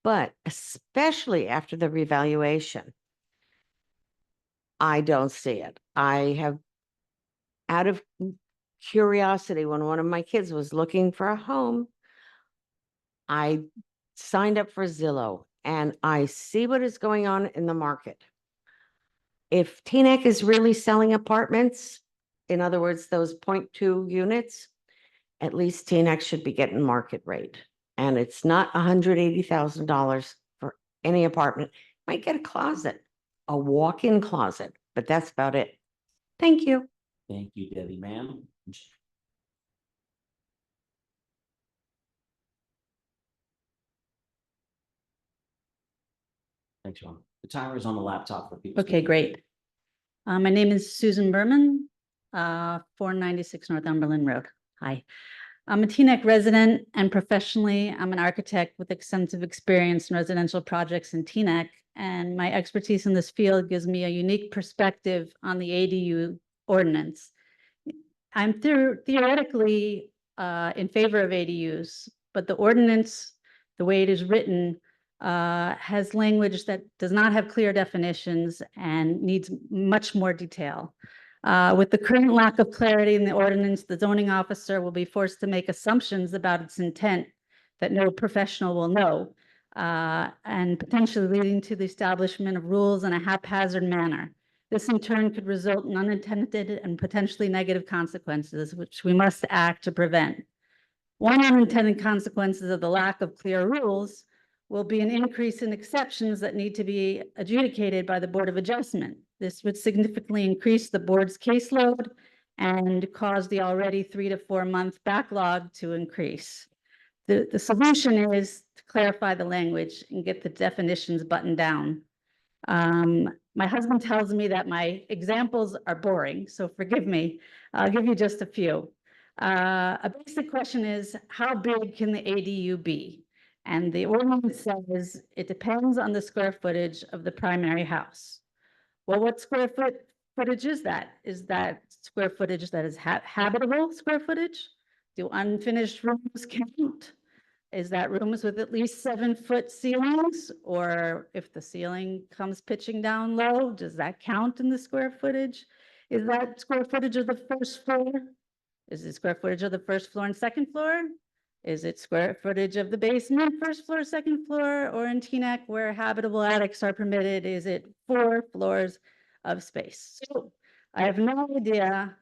but especially after the revaluation, I don't see it. I have, out of curiosity, when one of my kids was looking for a home, I signed up for Zillow and I see what is going on in the market. If Teaneck is really selling apartments, in other words, those 0.2 units, at least Teaneck should be getting market rate. And it's not $180,000 for any apartment. Might get a closet, a walk-in closet, but that's about it. Thank you. Thank you, Debbie, ma'am. Thanks, Ron. The timer is on the laptop for people. Okay, great. My name is Susan Berman, 496 Northumberland Road. Hi. I'm a Teaneck resident and professionally, I'm an architect with extensive experience in residential projects in Teaneck. And my expertise in this field gives me a unique perspective on the ADU ordinance. I'm theoretically in favor of ADUs, but the ordinance, the way it is written, has language that does not have clear definitions and needs much more detail. With the current lack of clarity in the ordinance, the zoning officer will be forced to make assumptions about its intent that no professional will know, and potentially leading to the establishment of rules in a haphazard manner. This in turn could result in unintended and potentially negative consequences, which we must act to prevent. One unintended consequences of the lack of clear rules will be an increase in exceptions that need to be adjudicated by the Board of Adjustment. This would significantly increase the board's caseload and cause the already 3 to 4 month backlog to increase. The solution is to clarify the language and get the definitions buttoned down. My husband tells me that my examples are boring, so forgive me. I'll give you just a few. A basic question is, how big can the ADU be? And the ordinance says it depends on the square footage of the primary house. Well, what square footage is that? Is that square footage that is habitable square footage? Do unfinished rooms count? Is that rooms with at least 7-foot ceilings? Or if the ceiling comes pitching down low, does that count in the square footage? Is that square footage of the first floor? Is it square footage of the first floor and second floor? Is it square footage of the basement, first floor, second floor? Or in Teaneck, where habitable attics are permitted, is it 4 floors of space? So I have no idea,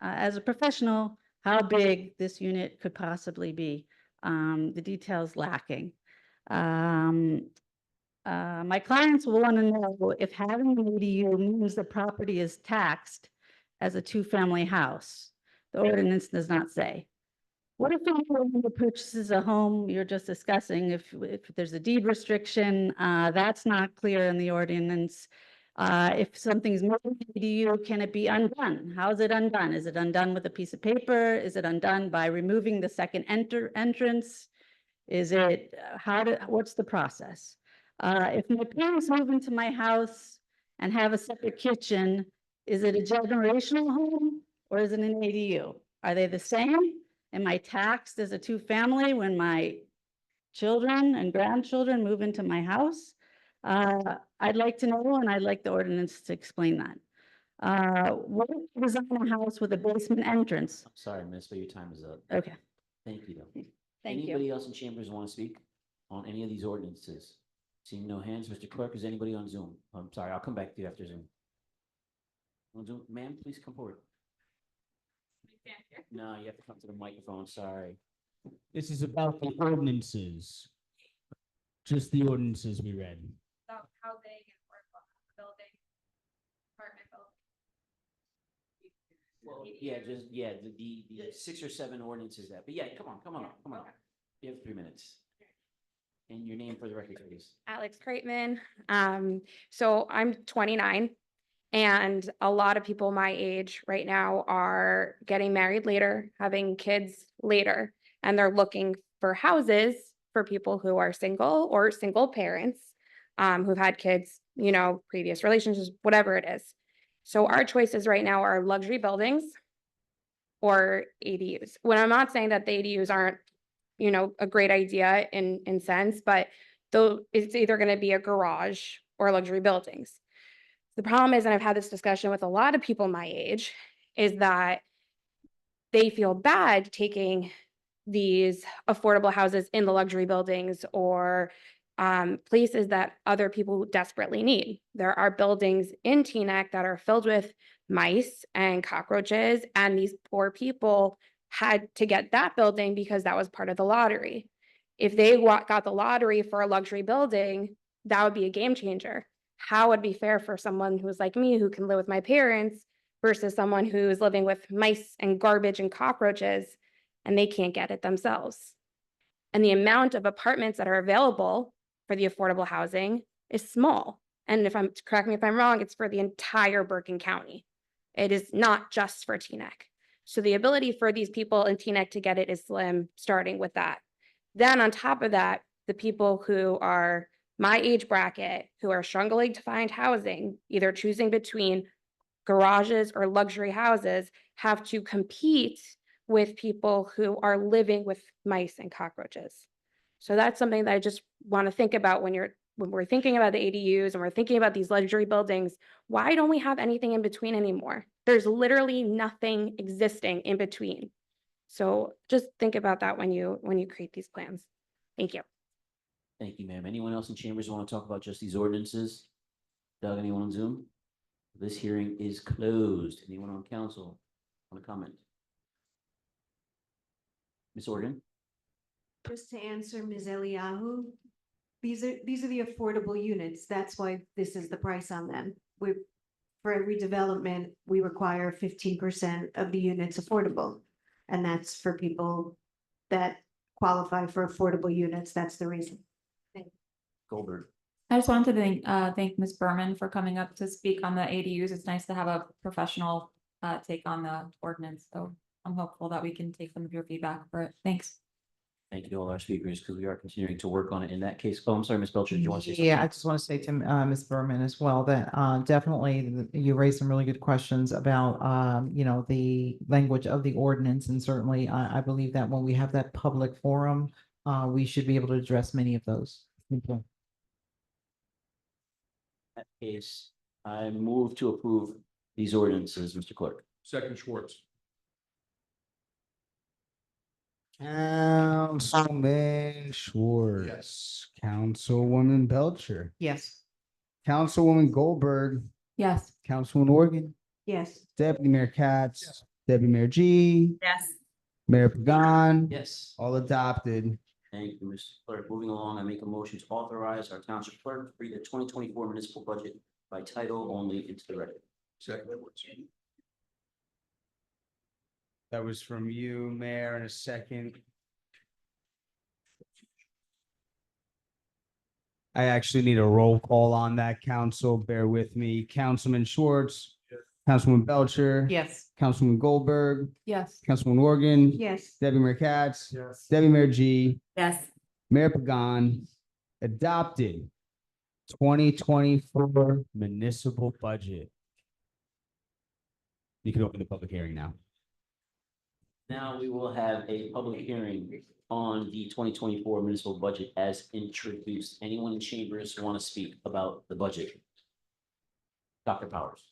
as a professional, how big this unit could possibly be. The details lacking. My clients will want to know if having an ADU means the property is taxed as a 2-family house. The ordinance does not say. What if anyone who purchases a home you're just discussing, if there's a deed restriction, that's not clear in the ordinance. If something's moved to ADU, can it be undone? How is it undone? Is it undone with a piece of paper? Is it undone by removing the second entrance? Is it, what's the process? If my parents move into my house and have a separate kitchen, is it a generational home or is it an ADU? Are they the same? Am I taxed as a 2-family when my children and grandchildren move into my house? I'd like to know, and I'd like the ordinance to explain that. What if you design a house with a basement entrance? I'm sorry, miss, but your time is up. Okay. Thank you, though. Thank you. Anybody else in chambers want to speak on any of these ordinances? Seeing no hands, Mr. Clerk, is anybody on Zoom? I'm sorry, I'll come back to you after Zoom. On Zoom, ma'am, please come forward. No, you have to come to the microphone, sorry. This is about the ordinances. Just the ordinances we read. about housing and affordable building, apartment building. Well, the 6 or 7 ordinances that, but yeah, come on. You have 3 minutes. And your name for the record, please. Alex Kreitman. So I'm 29 and a lot of people my age right now are getting married later, having kids later, and they're looking for houses for people who are single or single parents, who've had kids, previous relationships, whatever it is. So our choices right now are luxury buildings or ADUs. When I'm not saying that the ADUs aren't a great idea in sense, but though it's either going to be a garage or luxury buildings. The problem is, and I've had this discussion with a lot of people my age, is that they feel bad taking these affordable houses in the luxury buildings or places that other people desperately need. There are buildings in Teaneck that are filled with mice and cockroaches, and these poor people had to get that building because that was part of the lottery. If they got the lottery for a luxury building, that would be a game changer. How would it be fair for someone who's like me, who can live with my parents, versus someone who's living with mice and garbage and cockroaches, and they can't get it themselves? And the amount of apartments that are available for the affordable housing is small. And correct me if I'm wrong, it's for the entire Bergen County. It is not just for Teaneck. So the ability for these people in Teaneck to get it is slim, starting with that. Then on top of that, the people who are my age bracket, who are struggling to find housing, either choosing between garages or luxury houses, have to compete with people who are living with mice and cockroaches. So that's something that I just want to think about when we're thinking about the ADUs and we're thinking about these luxury buildings. Why don't we have anything in between anymore? There's literally nothing existing in between. So just think about that when you create these plans. Thank you. Thank you, ma'am. Anyone else in chambers want to talk about just these ordinances? Doug, anyone on Zoom? This hearing is closed. Anyone on council want to comment? Ms. Organ? Just to answer Ms. Eliyahu, these are the affordable units. That's why this is the price on them. For every development, we require 15% of the units affordable. And that's for people that qualify for affordable units. That's the reason. Goldberg. I just wanted to thank Ms. Berman for coming up to speak on the ADUs. It's nice to have a professional take on the ordinance. So I'm hopeful that we can take some of your feedback for it. Thanks. Thank you to all our speakers, because we are continuing to work on it in that case. Oh, I'm sorry, Ms. Belcher, do you want to say something? Yeah, I just want to say to Ms. Berman as well that definitely you raised some really good questions about the language of the ordinance, and certainly I believe that when we have that public forum, we should be able to address many of those. Thank you. In that case, I move to approve these ordinances, Mr. Clerk. Second Schwartz. Councilman Schwartz. Yes. Councilwoman Belcher. Yes. Councilwoman Goldberg. Yes. Councilwoman Organ. Yes. Deputy Mayor Katz. Deputy Mayor G. Yes. Mayor Pagan. Yes. All adopted. Thank you, Mr. Clerk. Moving along, I make a motion to authorize our township clerk to read the 2024 municipal budget by title only into the record. Second. That was from you, Mayor, in a second. I actually need a roll call on that, council. Bear with me. Councilman Schwartz. Councilwoman Belcher. Yes. Councilwoman Goldberg. Yes. Councilwoman Organ. Yes. Deputy Mayor Katz. Yes. Deputy Mayor G. Yes. Mayor Pagan. Adopted 2024 municipal budget. You can open the public hearing now. Now we will have a public hearing on the 2024 municipal budget as introduced. Anyone in chambers want to speak about the budget? Dr. Powers.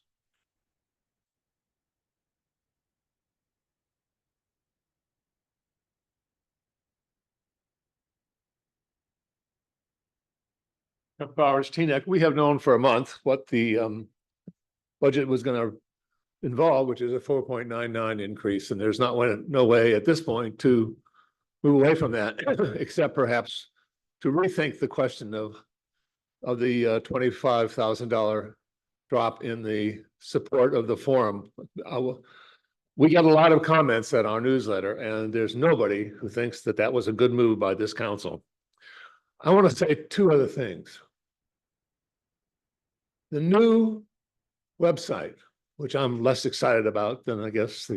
Powers, Teaneck, we have known for a month what the budget was going to involve, which is a 4.99 increase, and there's no way at this point to move away from that, except perhaps to rethink the question of of the $25,000 drop in the support of the forum. We got a lot of comments at our newsletter, and there's nobody who thinks that that was a good move by this council. I want to say two other things. The new website, which I'm less excited about than I guess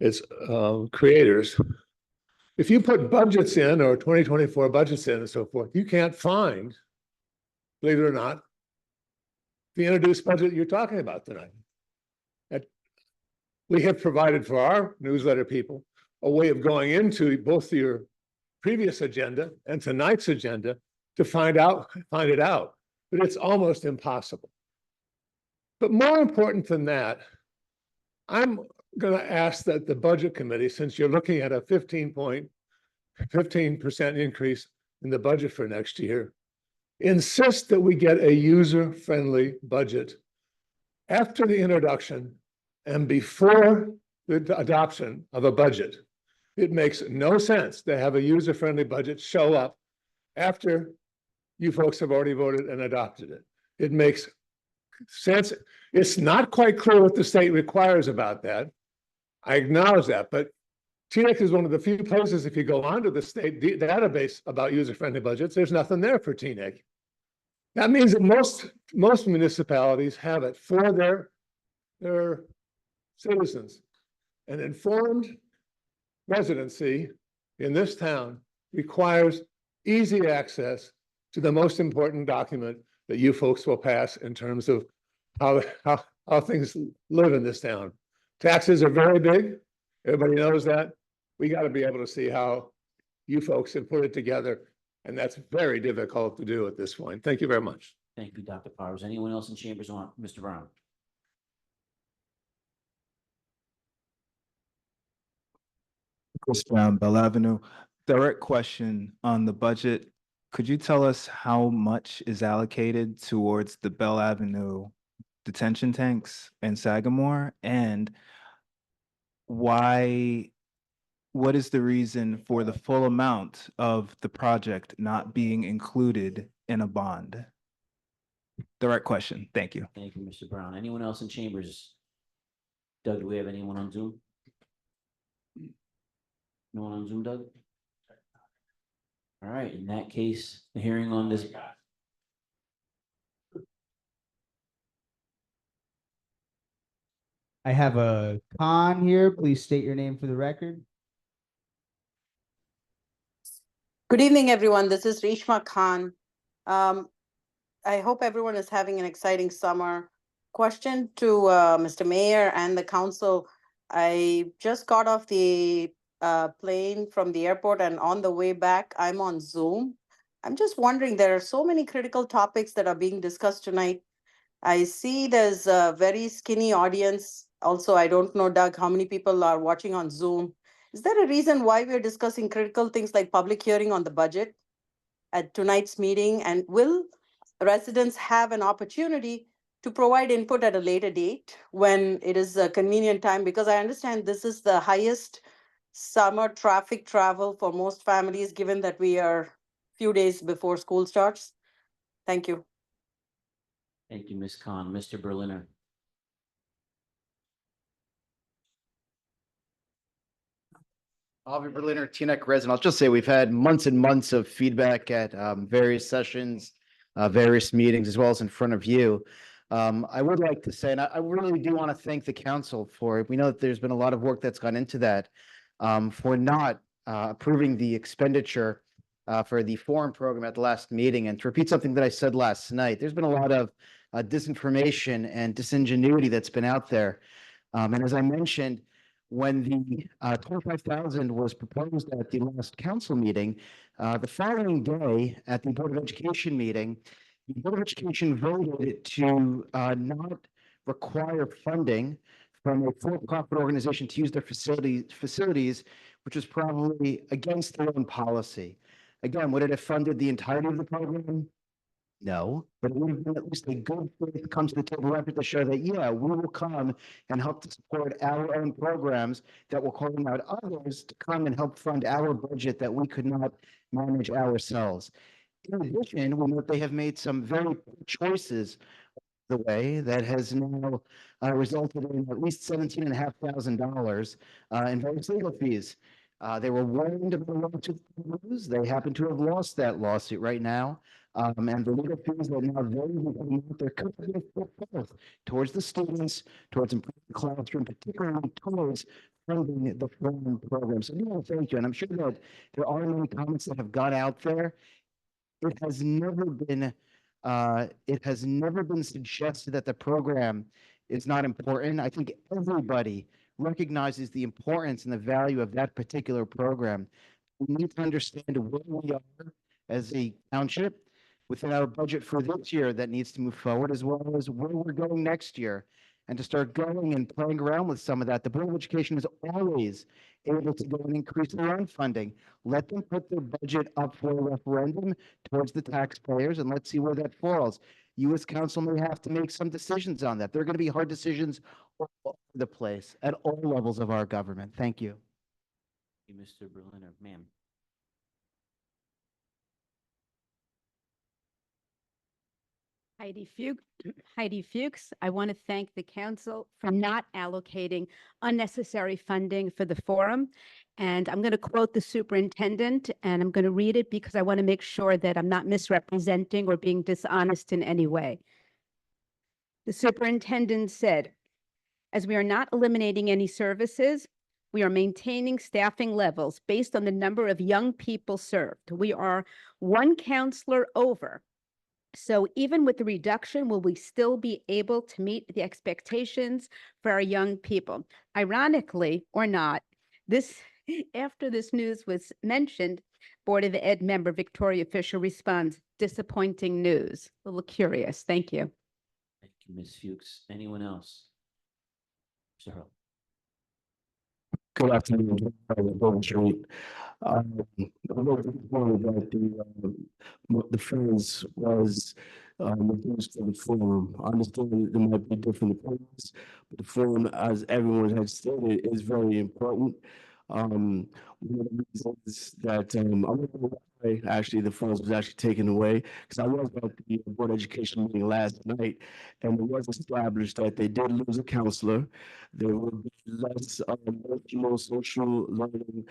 its creators. If you put budgets in or 2024 budgets in and so forth, you can't find, believe it or not, the introduced budget you're talking about tonight. We have provided for our newsletter people a way of going into both your previous agenda and tonight's agenda to find it out, but it's almost impossible. But more important than that, I'm going to ask that the budget committee, since you're looking at a 15% increase in the budget for next year, insist that we get a user-friendly budget after the introduction and before the adoption of a budget. It makes no sense to have a user-friendly budget show up after you folks have already voted and adopted it. It makes sense. It's not quite clear what the state requires about that. I acknowledge that, but TNEC is one of the few places, if you go onto the state database about user-friendly budgets, there's nothing there for TNEC. That means that most municipalities have it for their citizens. An informed residency in this town requires easy access to the most important document that you folks will pass in terms of how things live in this town. Taxes are very big. Everybody knows that. We got to be able to see how you folks have put it together. And that's very difficult to do at this point. Thank you very much. Thank you, Dr. Powers. Anyone else in chambers want Mr. Brown? Chris Brown, Bell Avenue. Direct question on the budget. Could you tell us how much is allocated towards the Bell Avenue detention tanks in Sagamore? And what is the reason for the full amount of the project not being included in a bond? Direct question. Thank you. Thank you, Mr. Brown. Anyone else in chambers? Doug, do we have anyone on Zoom? No one on Zoom, Doug? All right, in that case, the hearing on this. I have a Khan here. Please state your name for the record. Good evening, everyone. This is Reshma Khan. I hope everyone is having an exciting summer. Question to Mr. Mayor and the council. I just got off the plane from the airport, and on the way back, I'm on Zoom. I'm just wondering, there are so many critical topics that are being discussed tonight. I see there's a very skinny audience. Also, I don't know, Doug, how many people are watching on Zoom. Is there a reason why we're discussing critical things like public hearing on the budget at tonight's meeting? And will residents have an opportunity to provide input at a later date when it is a convenient time? Because I understand this is the highest summer traffic travel for most families, given that we are a few days before school starts. Thank you. Thank you, Ms. Khan. Mr. Berliner. Avi Berliner, TNEC resident. I'll just say we've had months and months of feedback at various sessions, various meetings, as well as in front of you. I would like to say, and I really do want to thank the council for it. We know that there's been a lot of work that's gone into that, for not approving the expenditure for the forum program at the last meeting. And to repeat something that I said last night, there's been a lot of disinformation and disingenuity that's been out there. And as I mentioned, when the 25,000 was proposed at the last council meeting, the following day at the Board of Education meeting, the Board of Education voted to not require funding from a for-profit organization to use their facilities, which was probably against their own policy. Again, would it have funded the entirety of the program? No, but it would have been at least a good faith come to the table effort to show that, yeah, we will come and help to support our own programs that will call out others to come and help fund our budget that we could not manage ourselves. In addition, we know they have made some very poor choices the way that has now resulted in at least $17,500 in various legal fees. They were warned about a lawsuit to lose. They happen to have lost that lawsuit right now. And the legal fees that now they're covering both towards the students, towards improving the classroom, particularly towards funding the foreign program. So, thank you. And I'm sure that there are many comments that have gone out there. It has never been suggested that the program is not important. I think everybody recognizes the importance and the value of that particular program. We need to understand where we are as a township within our budget for this year that needs to move forward, as well as where we're going next year, and to start going and playing around with some of that. The Board of Education is always able to go and increase their own funding. Let them put their budget up for a referendum towards the taxpayers, and let's see where that falls. You as council may have to make some decisions on that. There are going to be hard decisions all over the place at all levels of our government. Thank you. Mr. Berliner, ma'am. Heidi Fuchs. I want to thank the council for not allocating unnecessary funding for the forum. And I'm going to quote the superintendent, and I'm going to read it because I want to make sure that I'm not misrepresenting or being dishonest in any way. The superintendent said, "As we are not eliminating any services, we are maintaining staffing levels based on the number of young people served. We are one counselor over. So even with the reduction, will we still be able to meet the expectations for our young people?" Ironically or not, after this news was mentioned, Board of Ed member Victoria Fisher responds, "Disappointing news." A little curious. Thank you. Thank you, Ms. Fuchs. Anyone else? Mr. Hurley. Good afternoon. The funds was reduced for the forum. I understand there might be different opinions, but the forum, as everyone has stated, is very important. One of the reasons that I don't know why actually the funds was actually taken away, because I was at the Board of Education meeting last night, and it was established that they did lose a counselor. There would be less emotional, social learning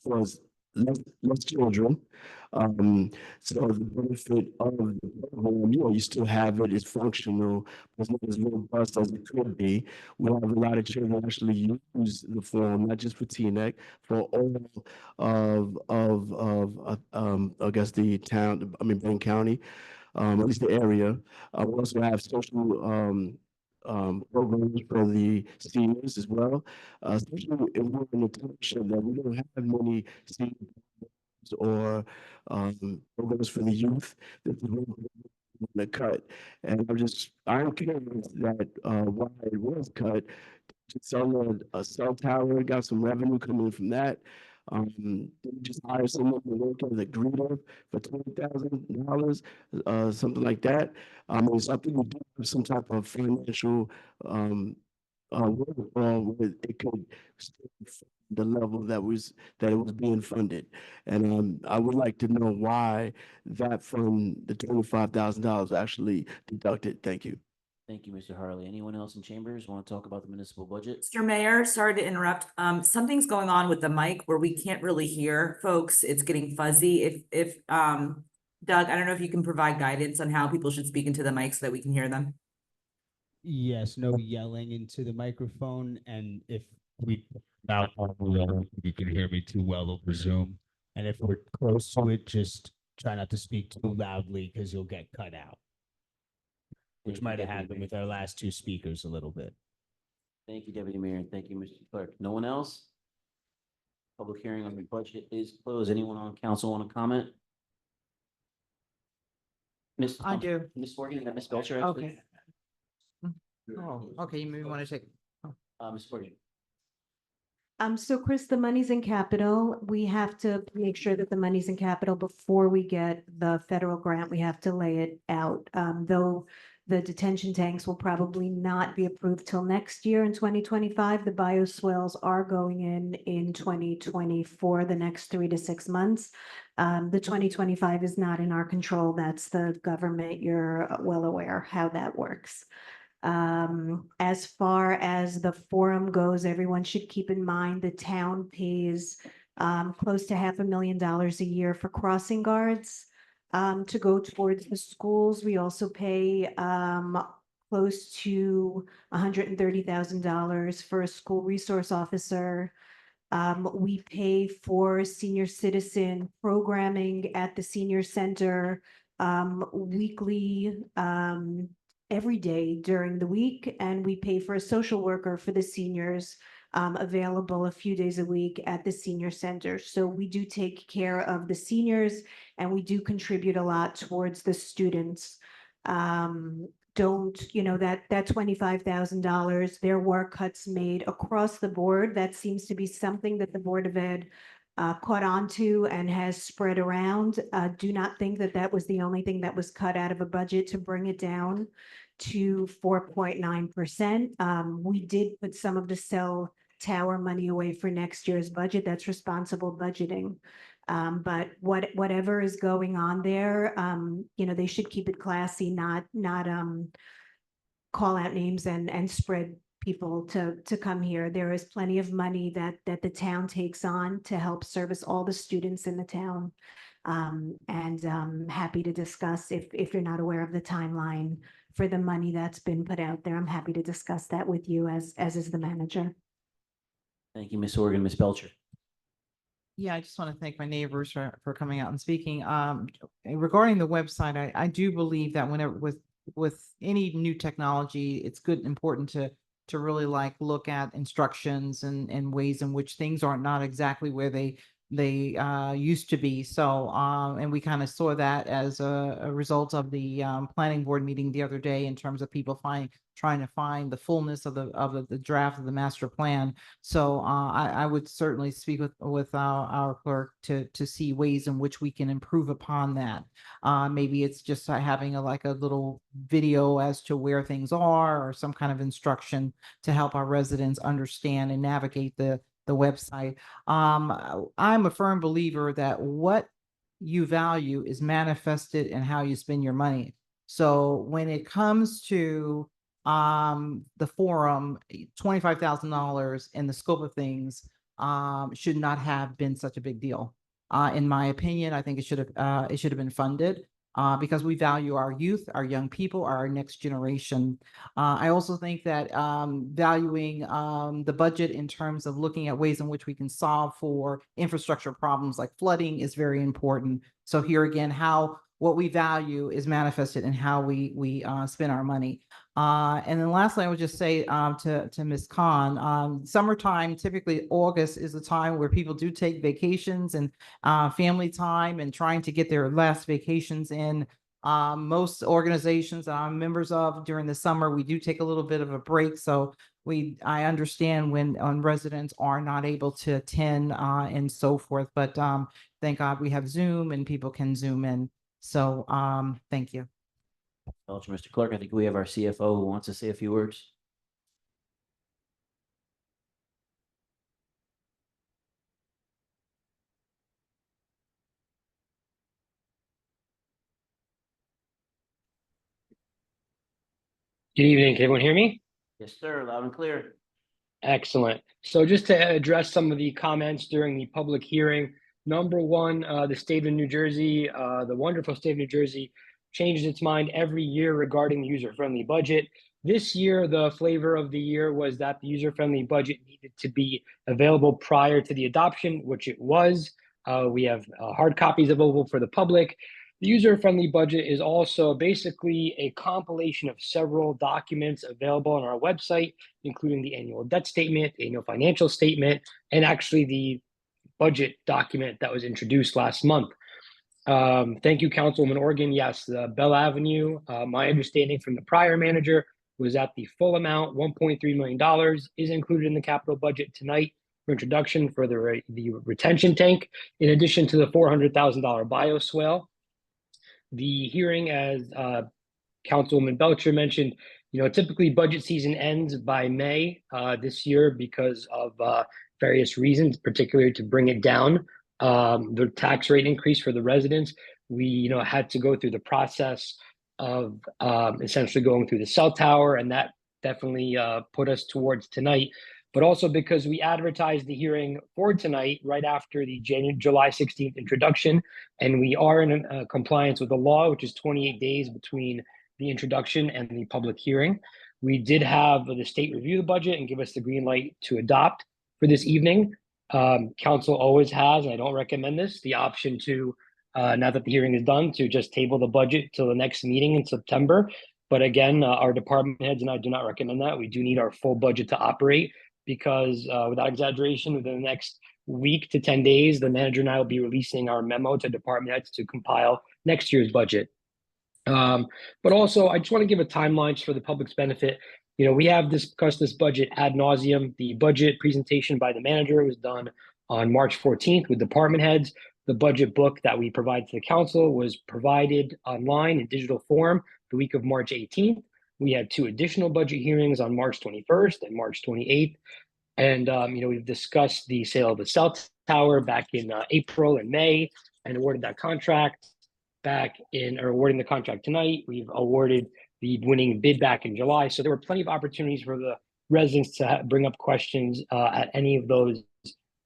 for less children. So the benefit of the program, you still have it, it's functional, but it's not as robust as it could be. We have a lot of children actually use the forum, not just for TNEC, for all of I guess the town, Benton County, at least the area. We also have social programs for the seniors as well, especially if we're in a township that we don't have many seniors or programs for the youth. This is the cut, and I'm curious that why it was cut. Just on a cell tower, got some revenue coming from that. Just hire someone to work as a greeter for $20,000, something like that. So I think we do have some type of financial wherewithal where it could stay the level that it was being funded. And I would like to know why that from the $25,000 actually deducted. Thank you. Thank you, Mr. Harley. Anyone else in chambers want to talk about the municipal budget? Mr. Mayor, sorry to interrupt. Something's going on with the mic where we can't really hear folks. It's getting fuzzy. If Doug, I don't know if you can provide guidance on how people should speak into the mic so that we can hear them. Yes, no yelling into the microphone, and if we you can hear me too well over Zoom. And if we're close to it, just try not to speak too loudly because you'll get cut out. Which might have happened with our last two speakers a little bit. Thank you, Deputy Mayor, and thank you, Mr. Clerk. No one else? Public hearing on the budget is closed. Anyone on council want to comment? I do. Ms. Morgan, Ms. Belcher. Actually. Okay. Oh, okay, you maybe want to take. Ms. Morgan. So Chris, the money's in capital. We have to make sure that the money's in capital before we get the federal grant. We have to lay it out. Though the detention tanks will probably not be approved till next year in 2025. The bioswales are going in 2024, the next 3 to 6 months. The 2025 is not in our control. That's the government. You're well aware how that works. As far as the forum goes, everyone should keep in mind the town pays close to $500,000 a year for crossing guards to go towards the schools. We also pay close to $130,000 for a school resource officer. We pay for senior citizen programming at the senior center weekly, every day during the week, and we pay for a social worker for the seniors available a few days a week at the senior center. So we do take care of the seniors, and we do contribute a lot towards the students. Don't, you know, that $25,000, there were cuts made across the board. That seems to be something that the Board of Ed caught on to and has spread around. Do not think that that was the only thing that was cut out of a budget to bring it down to 4.9%. We did put some of the cell tower money away for next year's budget. That's responsible budgeting. But whatever is going on there, you know, they should keep it classy, not call out names and spread people to come here. There is plenty of money that the town takes on to help service all the students in the town. And happy to discuss if you're not aware of the timeline for the money that's been put out there. I'm happy to discuss that with you as is the manager. Thank you, Ms. Organ. Ms. Belcher. Yeah, I just want to thank my neighbors for coming out and speaking. Regarding the website, I do believe that whenever with any new technology, it's good and important to really like look at instructions and ways in which things are not exactly where they used to be. So and we kind of saw that as a result of the planning board meeting the other day in terms of people trying to find the fullness of the draft of the master plan. So I would certainly speak with our clerk to see ways in which we can improve upon that. Maybe it's just having like a little video as to where things are, or some kind of instruction to help our residents understand and navigate the website. I'm a firm believer that what you value is manifested in how you spend your money. So when it comes to the forum, $25,000 in the scope of things should not have been such a big deal. In my opinion, I think it should have been funded because we value our youth, our young people, our next generation. I also think that valuing the budget in terms of looking at ways in which we can solve for infrastructure problems like flooding is very important. So here again, what we value is manifested in how we spend our money. And then lastly, I would just say to Ms. Khan, summertime, typically August is the time where people do take vacations and family time and trying to get their last vacations in. Most organizations that I'm members of during the summer, we do take a little bit of a break. So I understand when residents are not able to attend and so forth, but thank God we have Zoom and people can Zoom in. So thank you. Belcher. Mr. Clerk, I think we have our CFO who wants to say a few words. Good evening. Can everyone hear me? Yes, sir. Loud and clear. Excellent. So just to address some of the comments during the public hearing, number one, the state of New Jersey, the wonderful state of New Jersey, changes its mind every year regarding the user-friendly budget. This year, the flavor of the year was that the user-friendly budget needed to be available prior to the adoption, which it was. We have hard copies available for the public. The user-friendly budget is also basically a compilation of several documents available on our website, including the annual debt statement, the annual financial statement, and actually the budget document that was introduced last month. Thank you, Councilwoman Organ. Yes, the Bell Avenue, my understanding from the prior manager was that the full amount, $1.3 million, is included in the capital budget tonight for introduction for the retention tank, in addition to the $400,000 bioswale. The hearing, as Councilwoman Belcher mentioned, typically budget season ends by May this year because of various reasons, particularly to bring it down the tax rate increase for the residents. We, had to go through the process of essentially going through the cell tower, and that definitely put us towards tonight. But also because we advertised the hearing for tonight right after the July 16th introduction, and we are in compliance with the law, which is 28 days between the introduction and the public hearing. We did have the state review the budget and give us the green light to adopt for this evening. Council always has, and I don't recommend this, the option to, now that the hearing is done, to just table the budget till the next meeting in September. But again, our department heads and I do not recommend that. We do need our full budget to operate because without exaggeration, within the next week to 10 days, the manager and I will be releasing our memo to department heads to compile next year's budget. But also, I just want to give a timeline for the public's benefit. We have discussed this budget ad nauseum. The budget presentation by the manager was done on March 14th with department heads. The budget book that we provide to the council was provided online in digital form the week of March 18th. We had 2 additional budget hearings on March 21st and March 28th. And, we've discussed the sale of the cell tower back in April and May and awarded that contract awarding the contract tonight. We've awarded the winning bid back in July. So there were plenty of opportunities for the residents to bring up questions at any of those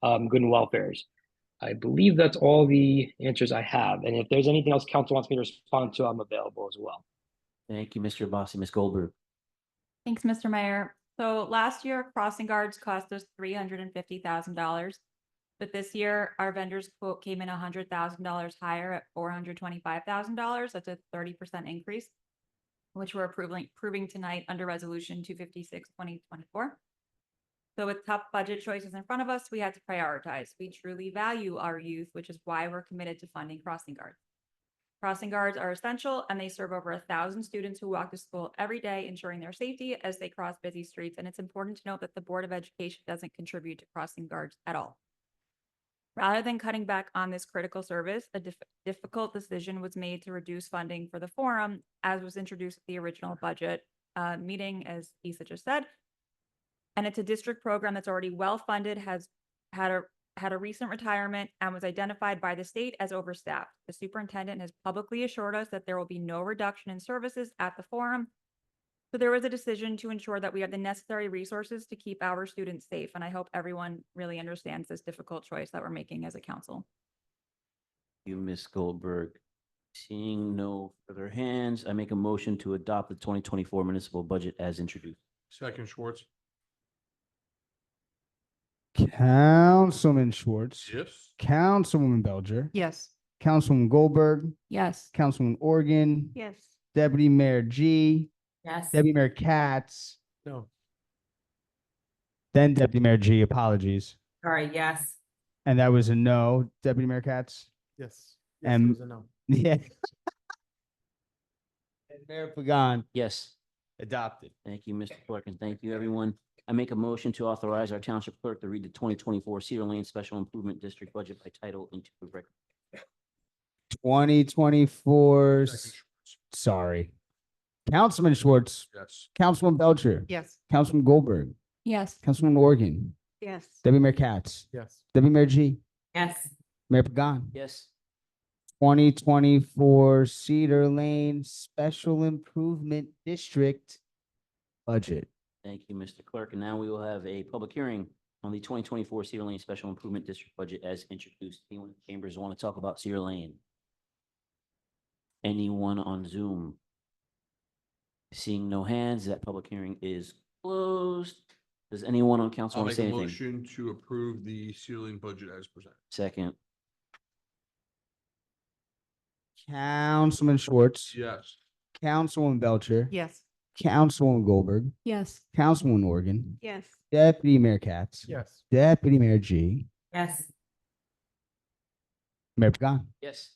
good and welfares. I believe that's all the answers I have. And if there's anything else council wants me to respond to, I'm available as well. Thank you, Mr. Abbasi. Ms. Goldberg. Thanks, Mr. Mayor. So last year, crossing guards cost us $350,000. But this year, our vendor's quote came in $100,000 higher at $425,000. That's a 30% increase, which we're approving tonight under Resolution 256, 2024. So with tough budget choices in front of us, we had to prioritize. We truly value our youth, which is why we're committed to funding crossing guards. Crossing guards are essential, and they serve over 1,000 students who walk to school every day, ensuring their safety as they cross busy streets. And it's important to note that the Board of Education doesn't contribute to crossing guards at all. Rather than cutting back on this critical service, a difficult decision was made to reduce funding for the forum, as was introduced at the original budget meeting, as Issa just said. And it's a district program that's already well-funded, has had a recent retirement, and was identified by the state as overstaffed. The superintendent has publicly assured us that there will be no reduction in services at the forum. So there was a decision to ensure that we have the necessary resources to keep our students safe. And I hope everyone really understands this difficult choice that we're making as a council. Thank you, Ms. Goldberg. Seeing no further hands, I make a motion to adopt the 2024 municipal budget as introduced. Second, Schwartz. Councilman Schwartz. Yes. Councilwoman Belger. Yes. Councilwoman Goldberg. Yes. Councilwoman Organ. Yes. Deputy Mayor G. Yes. Deputy Mayor Katz. No. Then Deputy Mayor G. Apologies. All right, yes. And that was a no, Deputy Mayor Katz. Yes. And- Yes, it was a no. Yeah. And Mayor Pagan Yes. adopted. Thank you, Mr. Clerk, and thank you, everyone. I make a motion to authorize our township clerk to read the 2024 Cedar Lane Special Improvement District budget by title into the record. 2024. Second, Sorry. Councilman Schwartz. Yes. Councilwoman Belcher. Yes. Councilman Goldberg. Yes. Councilman Organ. Yes. Deputy Mayor Katz. Yes. Deputy Mayor G. Yes. Mayor Pagan. Yes. 2024 Cedar Lane Special Improvement District budget. Thank you, Mr. Clerk. And now we will have a public hearing on the 2024 Cedar Lane Special Improvement District budget as introduced. Anyone in the chambers want to talk about Cedar Lane? Anyone on Zoom? Seeing no hands, that public hearing is closed. Does anyone on council I'll want to make say a anything? motion to approve the Cedar Lane budget as presented. Second. Councilman Schwartz. Yes. Councilwoman Belcher. Yes. Councilwoman Goldberg. Yes. Councilwoman Organ. Yes. Deputy Mayor Katz. Yes. Deputy Mayor G. Yes. Mayor Pagan. Yes.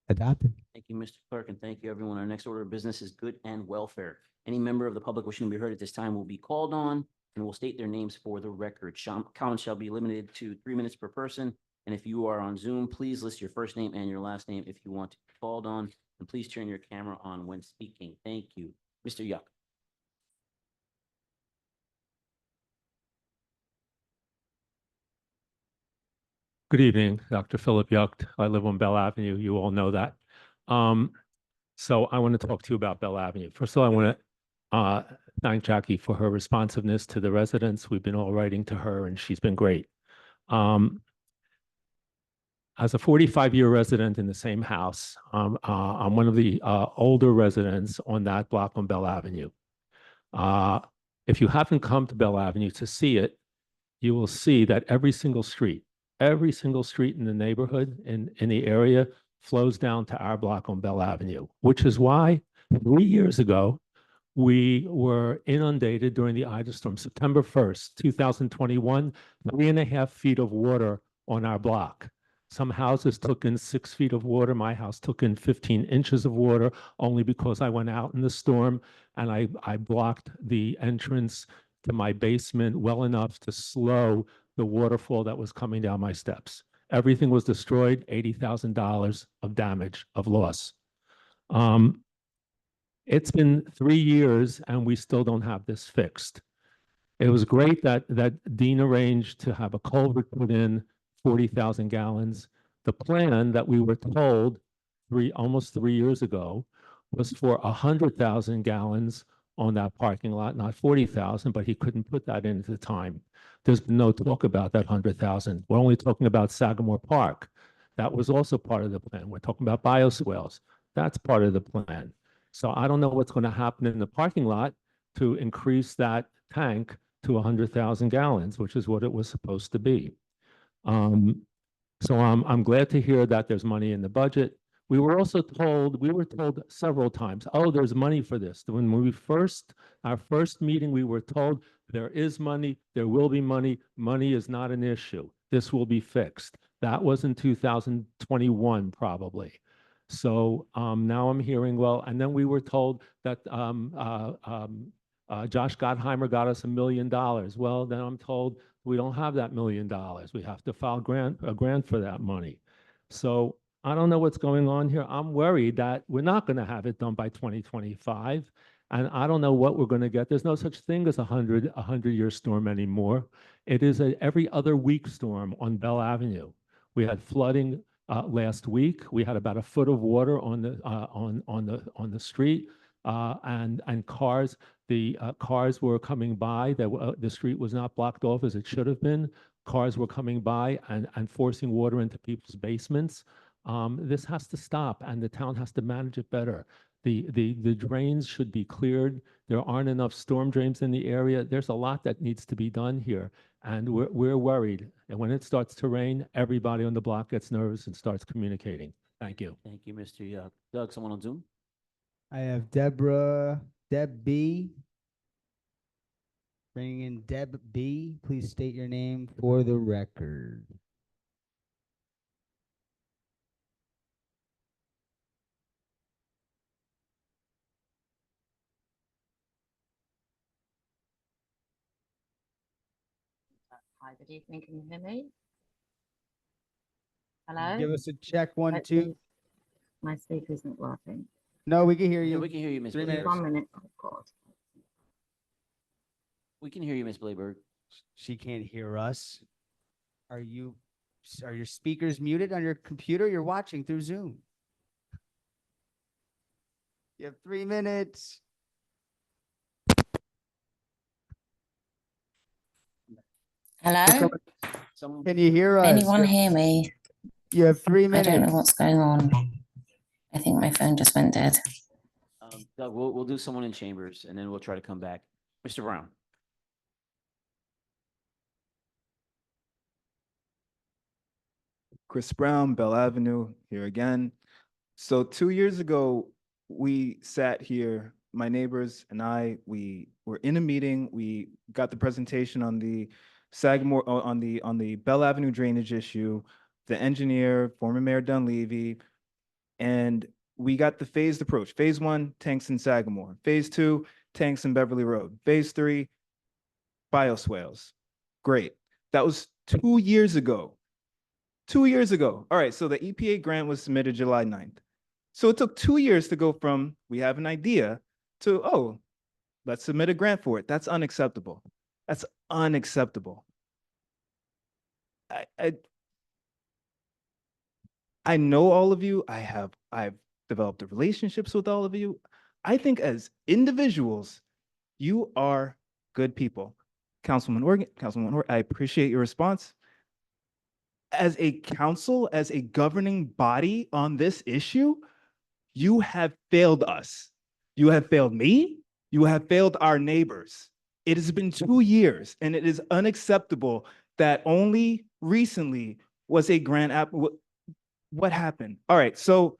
Adopted. Thank you, Mr. Clerk, and thank you, everyone. Our next order of business is good and welfare. Any member of the public wishing to be heard at this time will be called on and will state their names for the record. Comments shall be limited to 3 minutes per person. And if you are on Zoom, please list your first name and your last name if you want to be called on. And please turn your camera on when speaking. Thank you. Mr. Yuck. Good evening, Dr. Philip Yucht. I live on Bell Avenue. You all know that. So I want to talk to you about Bell Avenue. First of all, I want to thank Jackie for her responsiveness to the residents. We've been all writing to her and she's been great. As a 45-year resident in the same house, I'm one of the older residents on that block on Bell Avenue. If you haven't come to Bell Avenue to see it, you will see that every single street in the neighborhood, in the area, flows down to our block on Bell Avenue, which is why 3 years ago, we were inundated during the Ida storm, September 1st, 2021, 3.5 feet of water on our block. Some houses took in 6 feet of water. My house took in 15 inches of water only because I went out in the storm and I blocked the entrance to my basement well enough to slow the waterfall that was coming down my steps. Everything was destroyed, $80,000 of damage, of loss. It's been 3 years and we still don't have this fixed. It was great that Dean arranged to have a culvert put in, 40,000 gallons. The plan that we were told almost 3 years ago was for 100,000 gallons on that parking lot, not 40,000, but he couldn't put that in at the time. There's been no talk about that 100,000. We're only talking about Sagamore Park. That was also part of the plan. We're talking about bioswales. That's part of the plan. So I don't know what's going to happen in the parking lot to increase that tank to 100,000 gallons, which is what it was supposed to be. So I'm glad to hear that there's money in the budget. We were told several times, oh, there's money for this. When our first meeting, we were told there is money, there will be money. Money is not an issue. This will be fixed. That was in 2021, probably. So now I'm hearing, well, and then we were told that Josh Gottheimer got us $1 million. Well, then I'm told we don't have that $1 million. We have to file a grant for that money. So I don't know what's going on here. I'm worried that we're not going to have it done by 2025. And I don't know what we're going to get. There's no such thing as a 100-year storm anymore. It is a every other week storm on Bell Avenue. We had flooding last week. We had about 1 foot of water on the street, and cars. The cars were coming by. The street was not blocked off as it should have been. Cars were coming by and forcing water into people's basements. This has to stop, and the town has to manage it better. The drains should be cleared. There aren't enough storm drains in the area. There's a lot that needs to be done here, and we're worried. And when it starts to rain, everybody on the block gets nervous and starts communicating. Thank you. Thank you, Mr. Yuck. Doug, someone on Zoom? I have Deb B. Bringing in Deb B. Please state your name for the record. Hi, good evening. Can you hear me? Give Hello? us a check, 1, 2. My speaker isn't working. No, we can hear you. We can hear you, Ms. 3 Blayberg. minutes. 1 minute. Oh, God. We can hear you, Ms. Blayberg. She can't hear us. Are your speakers muted on your computer? You're watching through Zoom. You have 3 minutes. Hello? Can you hear us? Anyone hear me? You have 3 I minutes. don't know what's going on. I think my phone just went dead. Doug, we'll do someone in chambers and then we'll try to come back. Mr. Brown. Chris Brown, Bell Avenue, here again. So 2 years ago, we sat here, my neighbors and I, we were in a meeting. We got the presentation on the Sagamore, on the Bell Avenue drainage issue, the engineer, former Mayor Dunleavy, and we got the phased approach. Phase 1, tanks in Sagamore. Phase 2, tanks in Beverly Road. Phase 3, bioswales. Great. That was 2 years ago. 2 years ago. All right, so the EPA grant was submitted July 9th. So it took 2 years to go from, we have an idea, to, oh, let's submit a grant for it. That's unacceptable. That's unacceptable. I know all of you. I've developed relationships with all of you. I think as individuals, you are good people. Councilman Organ, I appreciate your response. As a council, as a governing body on this issue, you have failed us. You have failed me. You have failed our neighbors. It has been 2 years, and it is unacceptable that only recently was a grant app. What happened? All right, so,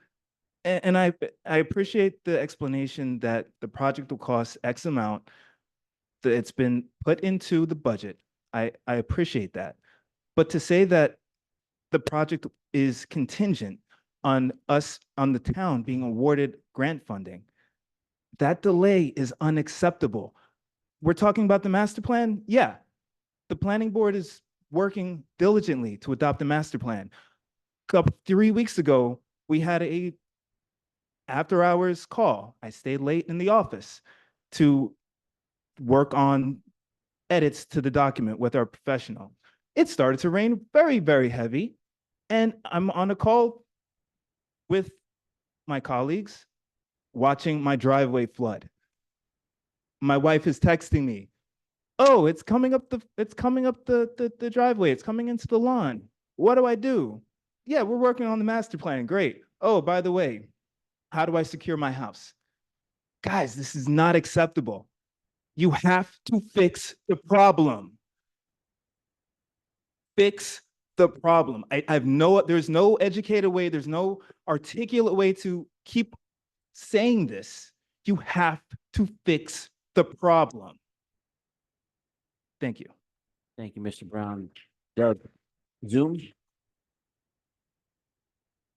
and I appreciate the explanation that the project will cost X amount, that it's been put into the budget. I appreciate that. But to say that the project is contingent on us, on the town being awarded grant funding, that delay is unacceptable. We're talking about the master plan? Yeah. The planning board is working diligently to adopt the master plan. 3 weeks ago, we had a after hours call. I stayed late in the office to work on edits to the document with our professional. It started to rain very, very heavy, and I'm on a call with my colleagues watching my driveway flood. My wife is texting me, "Oh, it's coming up the driveway. It's coming into the lawn. What do I do?" "Yeah, we're working on the master plan." "Great. Oh, by the way, how do I secure my house?" Guys, this is not acceptable. You have to fix the problem. Fix the problem. There's no educated way, there's no articulate way to keep saying this. You have to fix the problem. Thank you. Thank you, Mr. Brown. Doug, Zoom?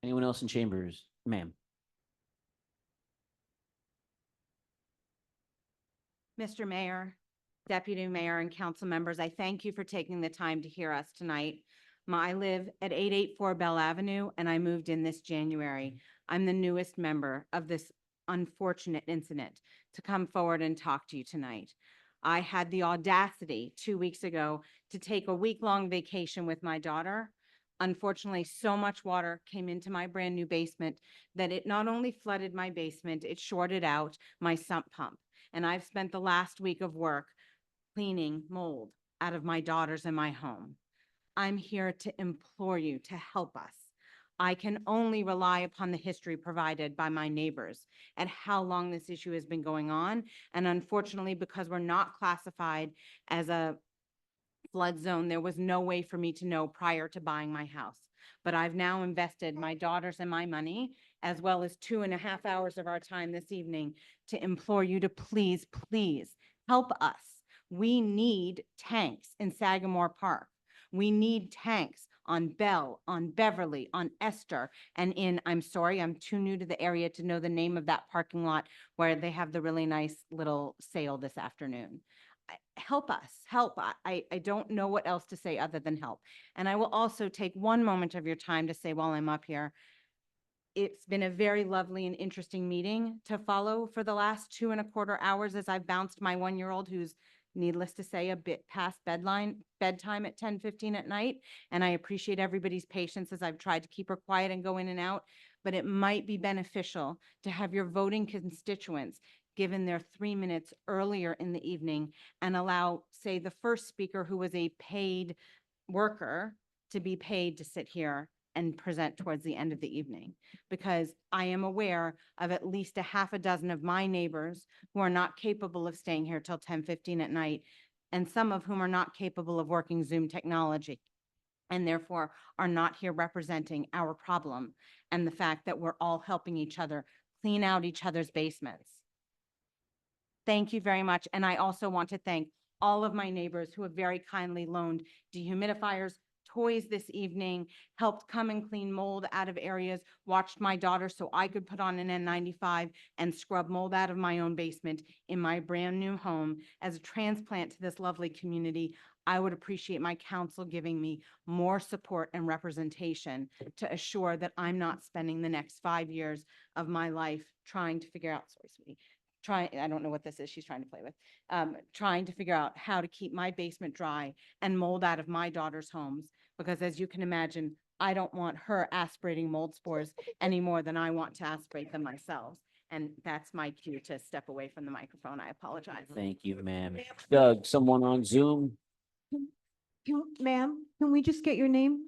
Anyone else in chambers? Ma'am. Mr. Mayor, Deputy Mayor, and council members, I thank you for taking the time to hear us tonight. I live at 884 Bell Avenue, and I moved in this January. I'm the newest member of this unfortunate incident to come forward and talk to you tonight. I had the audacity 2 weeks ago to take a week-long vacation with my daughter. Unfortunately, so much water came into my brand new basement that it not only flooded my basement, it shorted out my sump pump. And I've spent the last week of work cleaning mold out of my daughters and my home. I'm here to implore you to help us. I can only rely upon the history provided by my neighbors and how long this issue has been going on. And unfortunately, because we're not classified as a flood zone, there was no way for me to know prior to buying my house. But I've now invested my daughters and my money, as well as 2.5 hours of our time this evening, to implore you to please, please help us. We need tanks in Sagamore Park. We need tanks on Bell, on Beverly, on Esther, and I'm sorry, I'm too new to the area to know the name of that parking lot where they have the really nice little sale this afternoon. Help us, help. I don't know what else to say other than help. And I will also take one moment of your time to say while I'm up here, it's been a very lovely and interesting meeting to follow for the last 2.25 hours as I've bounced my 1-year-old, who's needless to say a bit past bedtime at 10:15 at night. And I appreciate everybody's patience as I've tried to keep her quiet and go in and out, but it might be beneficial to have your voting constituents given their 3 minutes earlier in the evening and allow, say, the first speaker who was a paid worker to be paid to sit here and present towards the end of the evening. Because I am aware of at least 6 of my neighbors who are not capable of staying here till 10:15 at night, and some of whom are not capable of working Zoom technology, and therefore are not here representing our problem and the fact that we're all helping each other clean out each other's basements. Thank you very much. And I also want to thank all of my neighbors who have very kindly loaned dehumidifiers, toys this evening, helped come and clean mold out of areas, watched my daughter so I could put on an N95 and scrub mold out of my own basement in my brand new home. As a transplant to this lovely community, I would appreciate my council giving me more support and representation to assure that I'm not spending the next 5 years of my life trying to figure out, sorry, sweetie, I don't know what this is she's trying to play with, trying to figure out how to keep my basement dry and mold out of my daughter's homes. Because as you can imagine, I don't want her aspirating mold spores any more than I want to aspirate them myself. And that's my cue to step away from the microphone. I apologize. Thank you, ma'am. Doug, someone on Zoom? Ma'am, can we just get your name?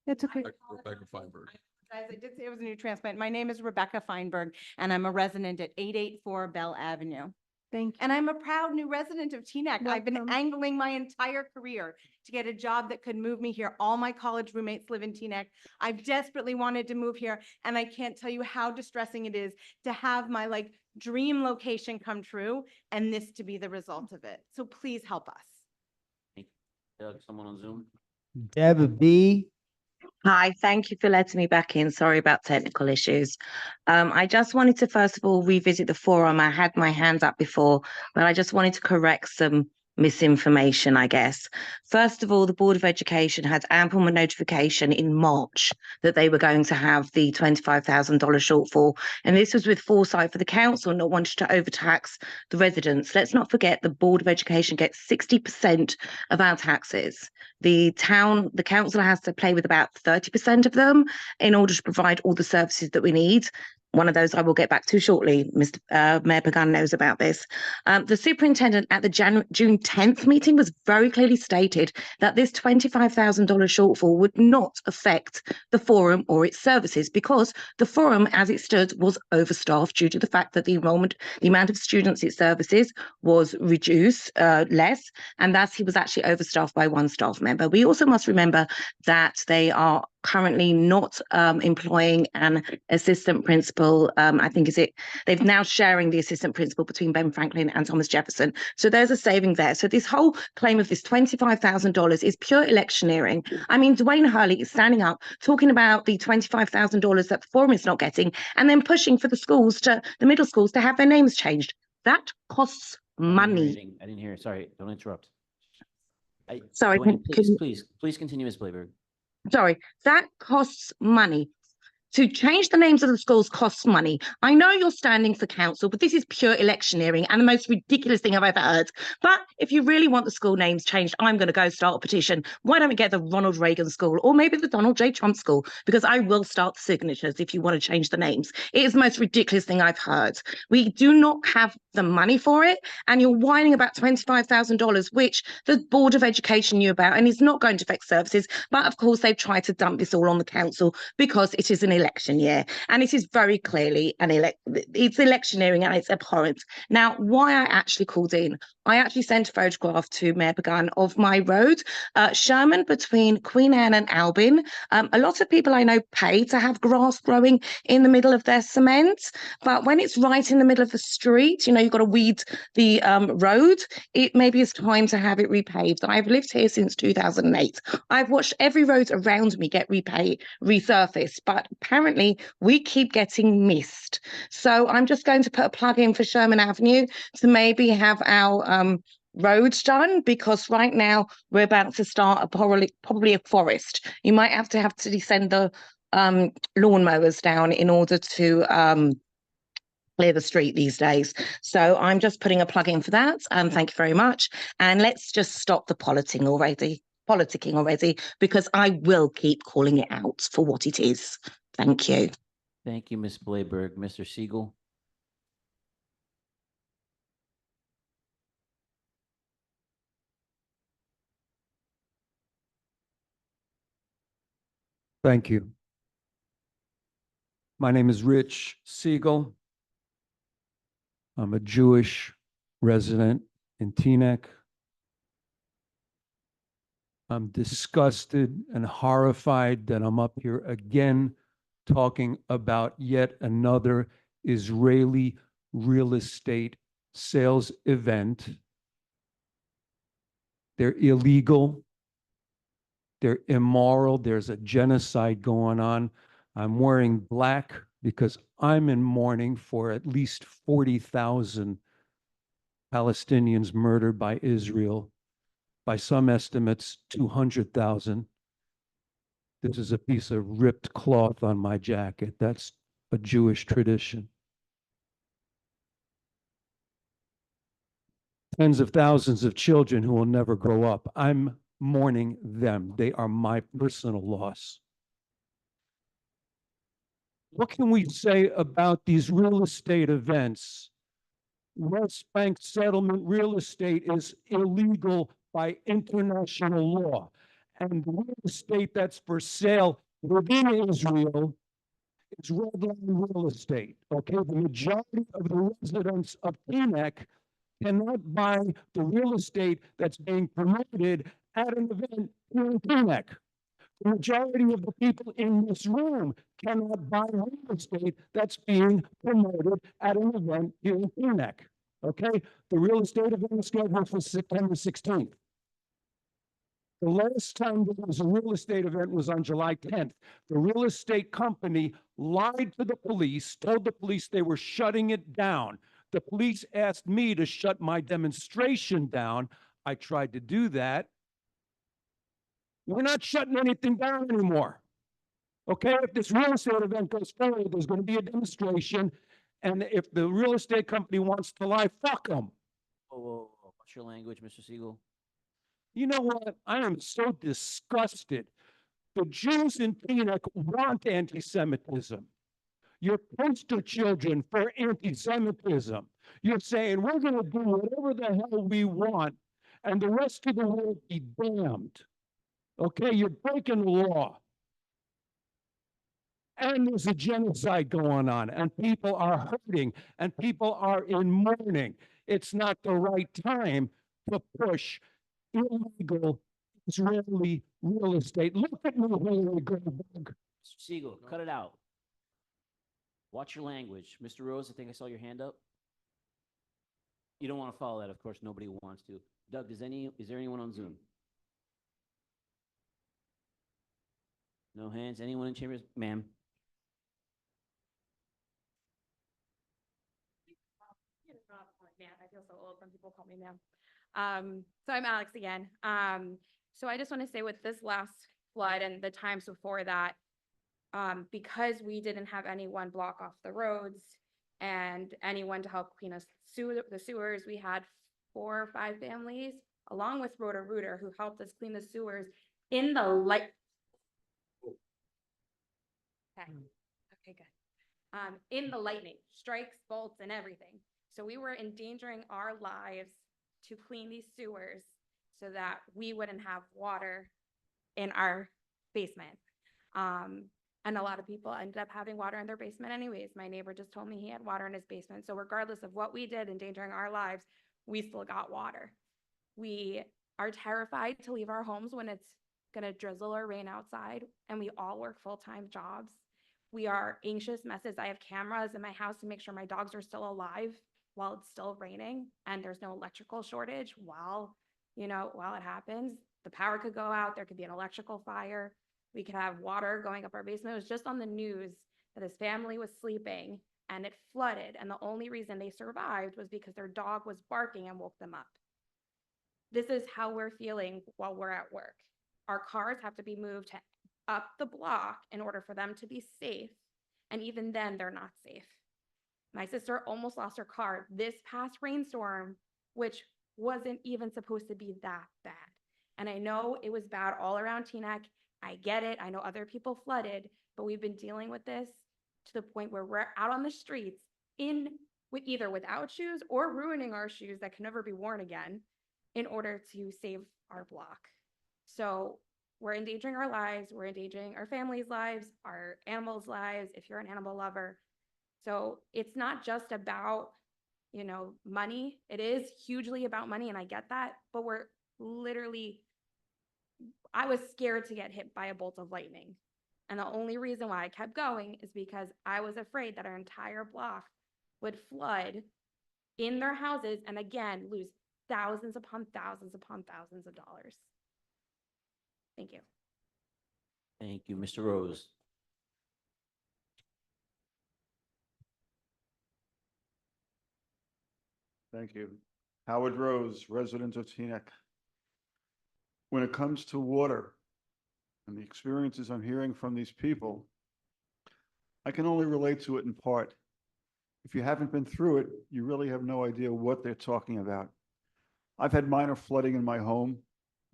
That's okay. Rebecca Feinberg. Guys, I did say it was a new transplant. My name is Rebecca Feinberg, and I'm a resident at 884 Bell Avenue. Thank you. And I'm a proud new resident of Teaneck. I've been Welcome. angling my entire career to get a job that could move me here. All my college roommates live in Teaneck. I've desperately wanted to move here, and I can't tell you how distressing it is to have my like dream location come true and this to be the result of it. So please help us. Doug, someone on Zoom? Deb B. Hi, thank you for letting me back in. Sorry about technical issues. I just wanted to first of all revisit the forum. I had my hand up before, but I just wanted to correct some misinformation, I guess. First of all, the Board of Education had ample notification in March that they were going to have the $25,000 shortfall. And this was with foresight for the council not wanting to overtax the residents. Let's not forget the Board of Education gets 60% of our taxes. The council has to play with about 30% of them in order to provide all the services that we need. One of those I will get back to shortly. Mr. Mayor Pagan knows about this. The superintendent at the June 10th meeting was very clearly stated that this $25,000 shortfall would not affect the forum or its services because the forum as it stood was overstaffed due to the fact that the amount of students it services was reduced less, and thus he was actually overstaffed by one staff member. We also must remember that they are currently not employing an assistant principal. I think they've now sharing the assistant principal between Ben Franklin and Thomas Jefferson. So there's a saving there. So this whole claim of this $25,000 is pure electioneering. I mean, Dwayne Hurley is standing up talking about the $25,000 that the forum is not getting and then pushing for the middle schools to have their names changed. That costs money. I didn't hear it. Sorry, don't interrupt. Sorry, Dwayne, please continue, Ms. Blayberg. Sorry, that costs money. To change the names of the schools costs money. I know you're standing for council, but this is pure electioneering and the most ridiculous thing I've ever heard. But if you really want the school names changed, I'm going to go start a petition. Why don't we get the Ronald Reagan School or maybe the Donald J. Trump School? Because I will start the signatures if you want to change the names. It is the most ridiculous thing I've heard. We do not have the money for it, and you're whining about $25,000, which the Board of Education knew about, and is not going to affect services. But of course, they've tried to dump this all on the council because it is an election year, and it is very clearly it's electioneering and it's abhorrent. Now, why I actually called in, I actually sent a photograph to Mayor Pagan of my road, Sherman between Queen Anne and Albin. A lot of people I know pay to have grass growing in the middle of their cement, but when it's right in the middle of the street, you've got to weed the road, it maybe is time to have it repaved. I've lived here since 2008. I've watched every road around me get resurfaced, but apparently we keep getting missed. So I'm just going to put a plug in for Sherman Avenue to maybe have our roads done, because right now we're about to start probably a forest. You might have to descend the lawnmowers down in order to clear the street these days. So I'm just putting a plug in for that. Thank you very much. And let's just stop the politicking already, because I will keep calling it out for what it is. Thank you. Thank you, Ms. Blayberg. Mr. Siegel? Thank you. My name is Rich Siegel. I'm a Jewish resident in Teaneck. I'm disgusted and horrified that I'm up here again talking about yet another Israeli real estate sales event. They're illegal. They're immoral. There's a genocide going on. I'm wearing black because I'm in mourning for at least 40,000 Palestinians murdered by Israel. By some estimates, 200,000. This is a piece of ripped cloth on my jacket. That's a Jewish tradition. Tens of thousands of children who will never grow up. I'm mourning them. They are my personal loss. What can we say about these real estate events? West Bank settlement real estate is illegal by international law. And the real estate that's for sale within Israel is redline real estate. Okay, the majority of the residents of Teaneck cannot buy the real estate that's being promoted at an event here in Teaneck. The majority of the people in this room cannot buy real estate that's being promoted at an event here in Teaneck. Okay, the real estate event is scheduled for September 16th. The last time there was a real estate event was on July 10th. The real estate company lied to the police, told the police they were shutting it down. The police asked me to shut my demonstration down. I tried to do that. We're not shutting anything down anymore. Okay, if this real estate event goes forward, there's going to be a demonstration. And if the real estate company wants to lie, fuck them. Whoa, whoa, whoa. What's your language, Mr. Siegel? You know what? I am so disgusted. The Jews in Teaneck want anti-Semitism. You're poster children for anti-Semitism. You're saying we're going to do whatever the hell we want, and the rest of the world be damned. Okay, you're breaking the law. And there's a genocide going on, and people are hurting, and people are in mourning. It's not the right time to push illegal Israeli real estate. Look at me, Hillary Goldberg. Mr. Siegel, cut it out. Watch your language. Mr. Rose, I think I saw your hand up. You don't want to follow that, of course, nobody wants to. Doug, is there anyone on Zoom? No hands? Anyone in chambers? Ma'am? Man, I feel so old when people call me ma'am. So I'm Alex again. So I just want to say with this last flood and the times before that, because we didn't have anyone block off the roads and anyone to help clean us the sewers, we had 4 or 5 families along with Roto-Rooter who helped us clean the sewers in the light. Okay, okay, good. In the lightning, strikes, bolts, and everything. So we were endangering our lives to clean these sewers so that we wouldn't have water in our basement. And a lot of people ended up having water in their basement anyways. My neighbor just told me he had water in his basement. So regardless of what we did endangering our lives, we still got water. We are terrified to leave our homes when it's gonna drizzle or rain outside, and we all work full-time jobs. We are anxious messes. I have cameras in my house to make sure my dogs are still alive while it's still raining and there's no electrical shortage while it happens. The power could go out, there could be an electrical fire. We could have water going up our basement. It was just on the news that this family was sleeping and it flooded. And the only reason they survived was because their dog was barking and woke them up. This is how we're feeling while we're at work. Our cars have to be moved up the block in order for them to be safe. And even then, they're not safe. My sister almost lost her car this past rainstorm, which wasn't even supposed to be that bad. And I know it was bad all around Teaneck. I get it. I know other people flooded, but we've been dealing with this to the point where we're out on the streets either without shoes or ruining our shoes that can never be worn again in order to save our block. So we're endangering our lives. We're endangering our families' lives, our animals' lives, if you're an animal lover. So it's not just about, money. It is hugely about money, and I get that, but I was scared to get hit by a bolt of lightning. And the only reason why I kept going is because I was afraid that our entire block would flood in their houses and again, lose thousands upon thousands upon thousands of dollars. Thank you. Thank you, Mr. Rose. Thank you. Howard Rose, resident of Teaneck. When it comes to water and the experiences I'm hearing from these people, I can only relate to it in part. If you haven't been through it, you really have no idea what they're talking about. I've had minor flooding in my home.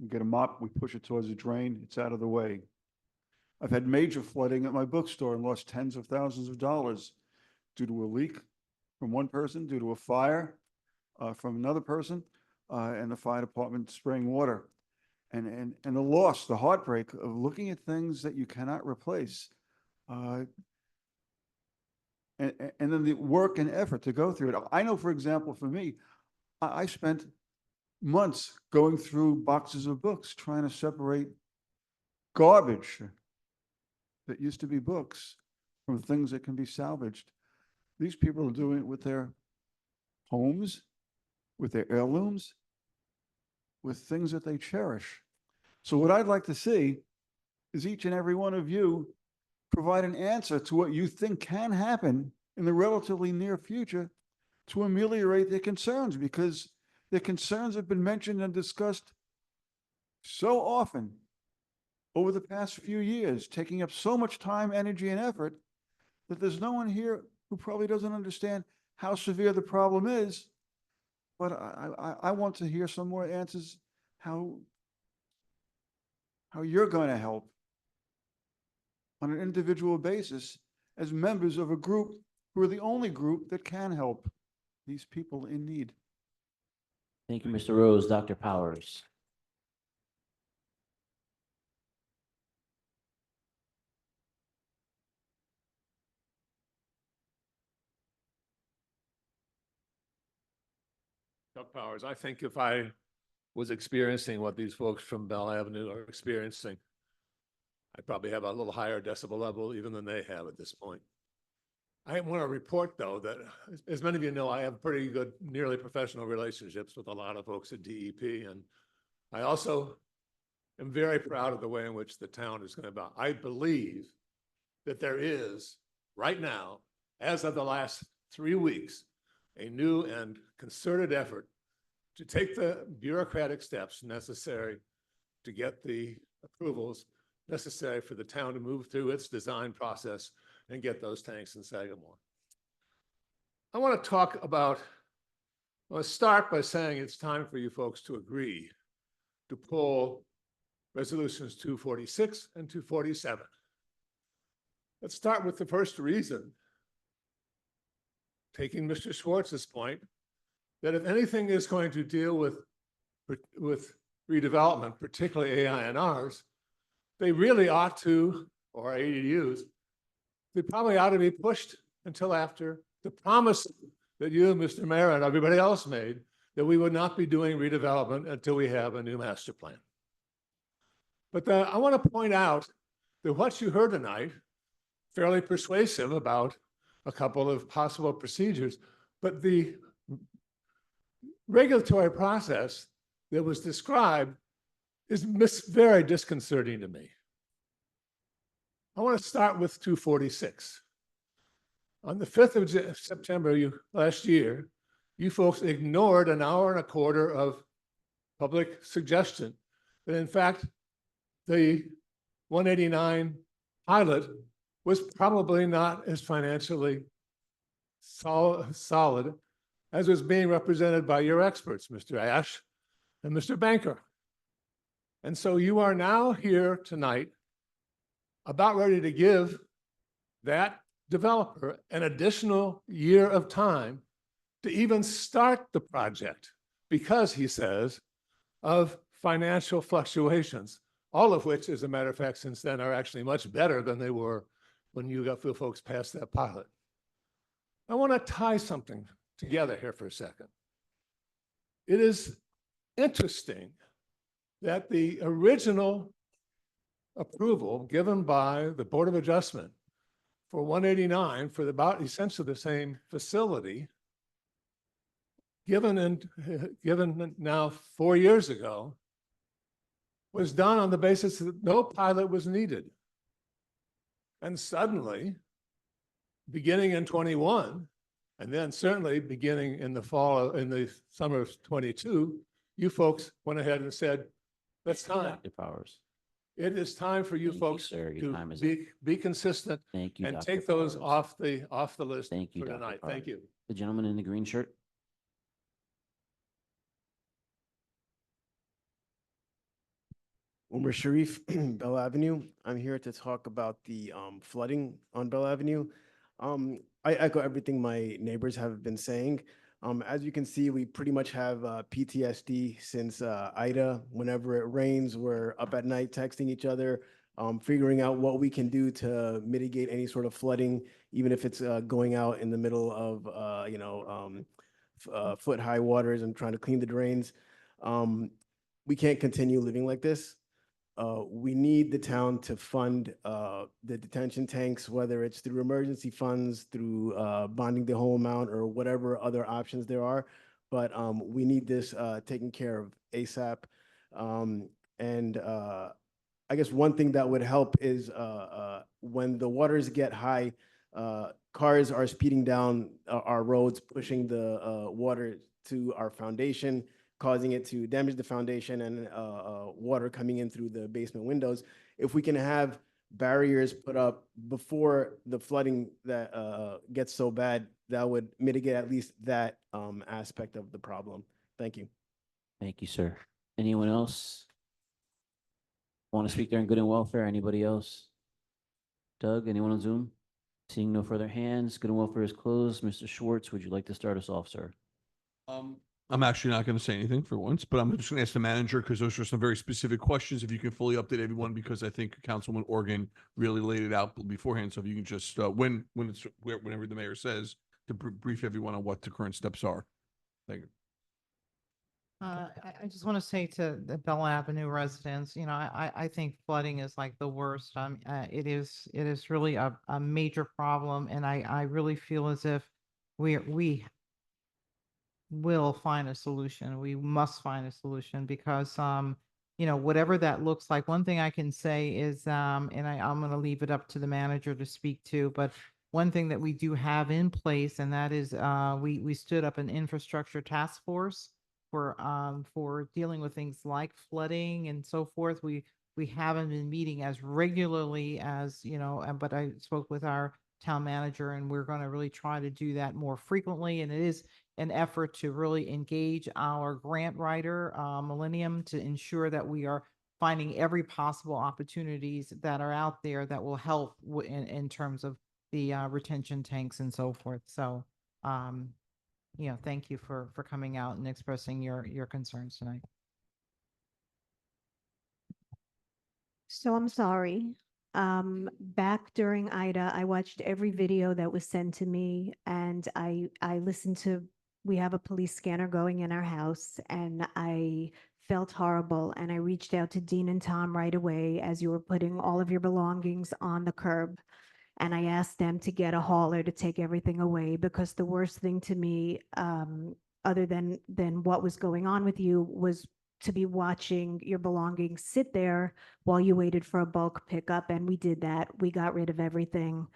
We get a mop, we push it towards a drain, it's out of the way. I've had major flooding at my bookstore and lost tens of thousands of dollars due to a leak from one person, due to a fire from another person, and the fire department spraying water. And the loss, the heartbreak of looking at things that you cannot replace. And then the work and effort to go through it. I know, for example, for me, I spent months going through boxes of books, trying to separate garbage that used to be books from things that can be salvaged. These people are doing it with their homes, with their heirlooms, with things that they cherish. So what I'd like to see is each and every one of you provide an answer to what you think can happen in the relatively near future to ameliorate their concerns, because their concerns have been mentioned and discussed so often over the past few years, taking up so much time, energy, and effort that there's no one here who probably doesn't understand how severe the problem is. But I want to hear some more answers, how you're going to help on an individual basis as members of a group who are the only group that can help these people in need. Thank you, Mr. Rose. Dr. Powers. Doug Powers, I think if I was experiencing what these folks from Bell Avenue are experiencing, I'd probably have a little higher decibel level even than they have at this point. I want to report, though, that as many of you know, I have pretty good, nearly professional relationships with a lot of folks at DEP. And I also am very proud of the way in which the town is going about. I believe that there is right now, as of the last 3 weeks, a new and concerted effort to take the bureaucratic steps necessary to get the approvals necessary for the town to move through its design process and get those tanks in Sagamore. I want to start by saying it's time for you folks to agree to pull resolutions 246 and 247. Let's start with the first reason, taking Mr. Schwartz's point, that if anything is going to deal with redevelopment, particularly AINRs, they really ought to, or ADUs, they probably ought to be pushed until after the promise that you, Mr. Mayor, and everybody else made that we would not be doing redevelopment until we have a new master plan. But I want to point out that what you heard tonight, fairly persuasive about a couple of possible procedures, but the regulatory process that was described is very disconcerting to me. I want to start with 246. On the 5th of September last year, you folks ignored an hour and a quarter of public suggestion that in fact the 189 pilot was probably not as financially solid as was being represented by your experts, Mr. Ash and Mr. Banker. And so you are now here tonight about ready to give that developer an additional year of time to even start the project because, he says, of financial fluctuations, all of which, as a matter of fact, since then are actually much better than they were when you got folks past that pilot. I want to tie something together here for a second. It is interesting that the original approval given by the Board of Adjustment for 189 for about essentially the same facility, given now 4 years ago, was done on the basis that no pilot was needed. And suddenly, beginning in 21, and then certainly beginning in the summer of 22, you folks went ahead and said, "That's time. Dr. Powers. It is time for you folks to be consistent Thank you, and Dr. take those Powers. off the list Thank you, for Dr. tonight. Powers. Thank you. The gentleman in the green shirt. Omar Sharif, Bell Avenue. I'm here to talk about the flooding on Bell Avenue. I echo everything my neighbors have been saying. As you can see, we pretty much have PTSD since Ida. Whenever it rains, we're up at night texting each other, figuring out what we can do to mitigate any sort of flooding, even if it's going out in the middle of foot-high waters and trying to clean the drains. We can't continue living like this. We need the town to fund the detention tanks, whether it's through emergency funds, through bonding the whole amount, or whatever other options there are. But we need this taken care of ASAP. I guess one thing that would help is when the waters get high, cars are speeding down our roads, pushing the water to our foundation, causing it to damage the foundation, and water coming in through the basement windows. If we can have barriers put up before the flooding that gets so bad, that would mitigate at least that aspect of the problem. Thank you. Thank you, sir. Anyone else want to speak during good and welfare? Anybody else? Doug, anyone on Zoom? Seeing no further hands, good and welfare is closed. Mr. Schwartz, would you like to start us off, sir? I'm actually not going to say anything for once, but I'm just going to ask the manager because those are some very specific questions. If you can fully update everyone, because I think Councilman Organ really laid it out beforehand. So if you can just, whenever the mayor says, to brief everyone on what the current steps are. Thank you. I just want to say to the Bell Avenue residents, I think flooding is like the worst. It is really a major problem, and I really feel as if we will find a solution. We must find a solution because, whatever that looks like. One thing I can say is, and I'm going to leave it up to the manager to speak to, but one thing that we do have in place, and that is, we stood up an infrastructure task force for dealing with things like flooding and so forth. We haven't been meeting as regularly as, but I spoke with our town manager, and we're going to really try to do that more frequently. And it is an effort to really engage our grant writer, Millennium, to ensure that we are finding every possible opportunities that are out there that will help in terms of the retention tanks and so forth. So, thank you for coming out and expressing your concerns tonight. So I'm sorry. Back during Ida, I watched every video that was sent to me, and I listened to, we have a police scanner going in our house, and I felt horrible. And I reached out to Dean and Tom right away as you were putting all of your belongings on the curb. And I asked them to get a hauler to take everything away, because the worst thing to me, other than what was going on with you, was to be watching your belongings sit there while you waited for a bulk pickup. And we did that. We got rid of everything.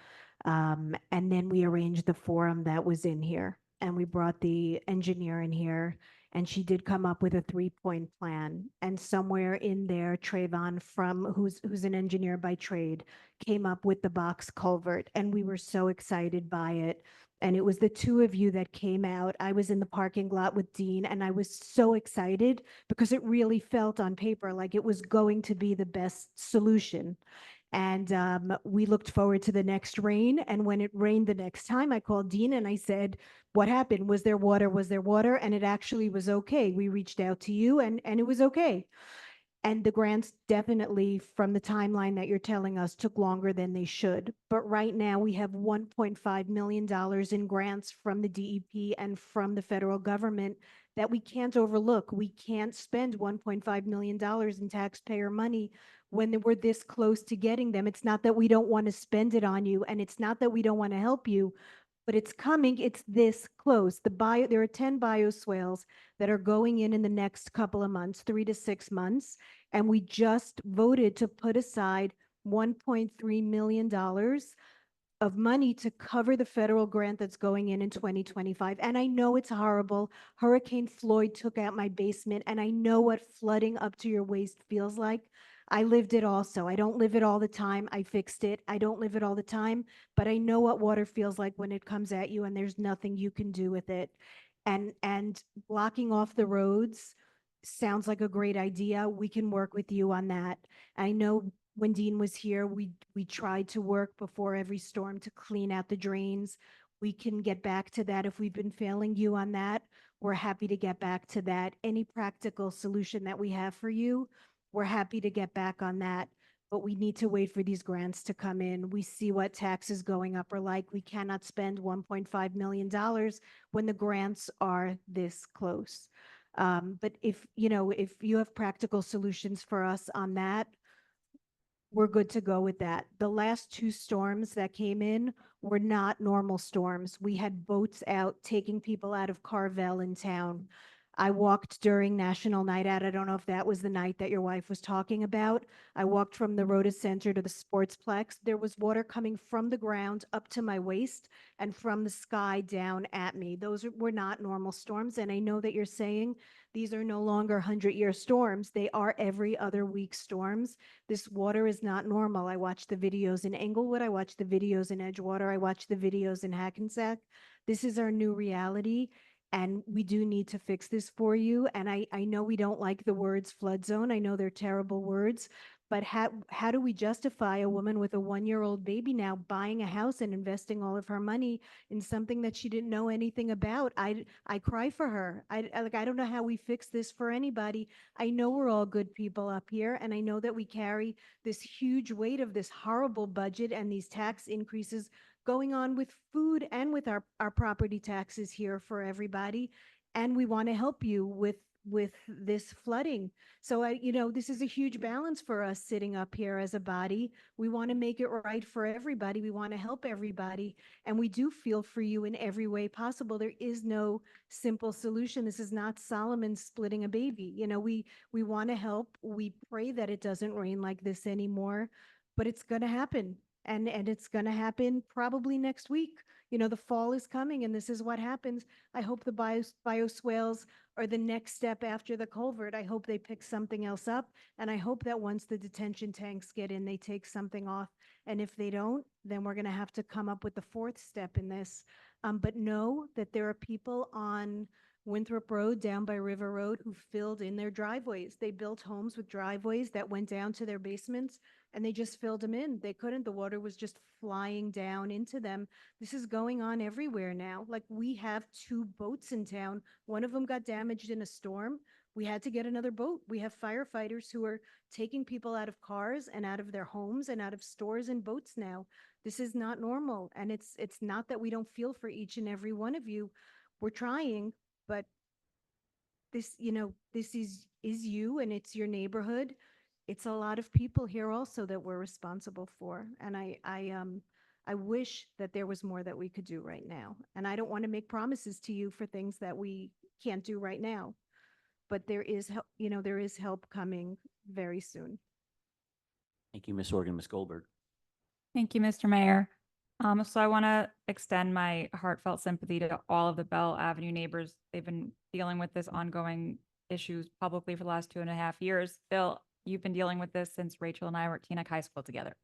And then we arranged the forum that was in here, and we brought the engineer in here, and she did come up with a 3-point plan. And somewhere in there, Trayvon, who's an engineer by trade, came up with the box culvert, and we were so excited by it. And it was the two of you that came out. I was in the parking lot with Dean, and I was so excited because it really felt on paper like it was going to be the best solution. And we looked forward to the next rain. And when it rained the next time, I called Dean and I said, what happened? Was there water? Was there water? And it actually was okay. We reached out to you, and it was okay. And the grants definitely, from the timeline that you're telling us, took longer than they should. But right now we have $1.5 million in grants from the DEP and from the federal government that we can't overlook. We can't spend $1.5 million in taxpayer money when we're this close to getting them. It's not that we don't want to spend it on you, and it's not that we don't want to help you, but it's coming. It's this close. There are 10 bioswales that are going in the next couple of months, 3 to 6 months. And we just voted to put aside $1.3 million of money to cover the federal grant that's going in 2025. And I know it's horrible. Hurricane Floyd took out my basement, and I know what flooding up to your waist feels like. I lived it also. I don't live it all the time. I fixed it. I don't live it all the time, but I know what water feels like when it comes at you, and there's nothing you can do with it. And blocking off the roads sounds like a great idea. We can work with you on that. I know when Dean was here, we tried to work before every storm to clean out the drains. We can get back to that if we've been failing you on that. We're happy to get back to that. Any practical solution that we have for you, we're happy to get back on that. But we need to wait for these grants to come in. We see what taxes going up are like. We cannot spend $1.5 million when the grants are this close. But if you have practical solutions for us on that, we're good to go with that. The last two storms that came in were not normal storms. We had boats out taking people out of Carvel in town. I walked during National Night Out. I don't know if that was the night that your wife was talking about. I walked from the Rota Center to the Sportsplex. There was water coming from the ground up to my waist and from the sky down at me. Those were not normal storms. And I know that you're saying these are no longer 100-year storms. They are every other week storms. This water is not normal. I watched the videos in Englewood. I watched the videos in Edgewater. I watched the videos in Hackensack. This is our new reality. And we do need to fix this for you. And I know we don't like the words flood zone. I know they're terrible words, but how do we justify a woman with a 1-year-old baby now buying a house and investing all of her money in something that she didn't know anything about? I cry for her. I don't know how we fix this for anybody. I know we're all good people up here, and I know that we carry this huge weight of this horrible budget and these tax increases going on with food and with our property taxes here for everybody. And we want to help you with this flooding. So this is a huge balance for us sitting up here as a body. We want to make it right for everybody. We want to help everybody. And we do feel for you in every way possible. There is no simple solution. This is not Solomon splitting a baby. We want to help. We pray that it doesn't rain like this anymore, but it's going to happen. And it's going to happen probably next week. The fall is coming and this is what happens. I hope the bioswales are the next step after the culvert. I hope they pick something else up. And I hope that once the detention tanks get in, they take something off. And if they don't, then we're going to have to come up with the fourth step in this. But know that there are people on Winthrop Road down by River Road who filled in their driveways. They built homes with driveways that went down to their basements and they just filled them in. They couldn't, the water was just flying down into them. This is going on everywhere now. Like, we have 2 boats in town. One of them got damaged in a storm. We had to get another boat. We have firefighters who are taking people out of cars and out of their homes and out of stores and boats now. This is not normal. And it's not that we don't feel for each and every one of you. We're trying, but this is you and it's your neighborhood. It's a lot of people here also that we're responsible for. And I wish that there was more that we could do right now. And I don't want to make promises to you for things that we can't do right now. But there is help, there is help coming very soon. Thank you, Ms. Organ. Ms. Goldberg. Thank you, Mr. Mayor. So I want to extend my heartfelt sympathy to all of the Bell Avenue neighbors. They've been dealing with this ongoing issues publicly for the last 2.5 years. Bill, you've been dealing with this since Rachel and I were at Teaneck High School together.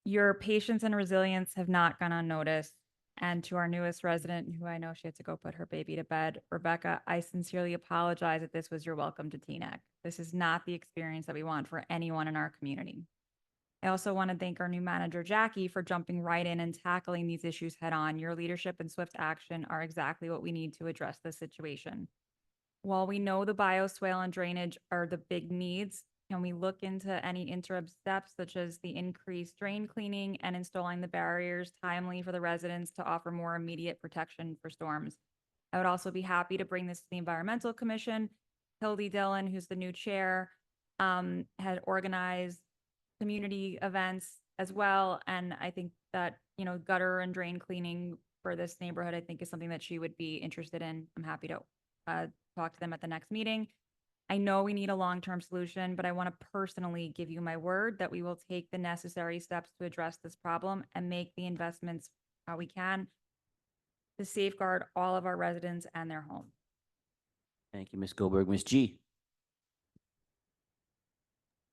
Your patience and resilience have not gone unnoticed. And to our newest resident, who I know she had to go put her baby to bed, Rebecca, I sincerely apologize that this was your welcome to Teaneck. This is not the experience that we want for anyone in our community. I also want to thank our new manager, Jackie, for jumping right in and tackling these issues head on. Your leadership and swift action are exactly what we need to address this situation. While we know the bioswale and drainage are the big needs, can we look into any interim steps such as the increased drain cleaning and installing the barriers timely for the residents to offer more immediate protection for storms? I would also be happy to bring this to the Environmental Commission. Hildy Dillon, who's the new chair, had organized community events as well. And I think that, gutter and drain cleaning for this neighborhood, I think is something that she would be interested in. I'm happy to talk to them at the next meeting. I know we need a long-term solution, but I want to personally give you my word that we will take the necessary steps to address this problem and make the investments we can to safeguard all of our residents and their homes. Thank you, Ms. Goldberg. Ms. G.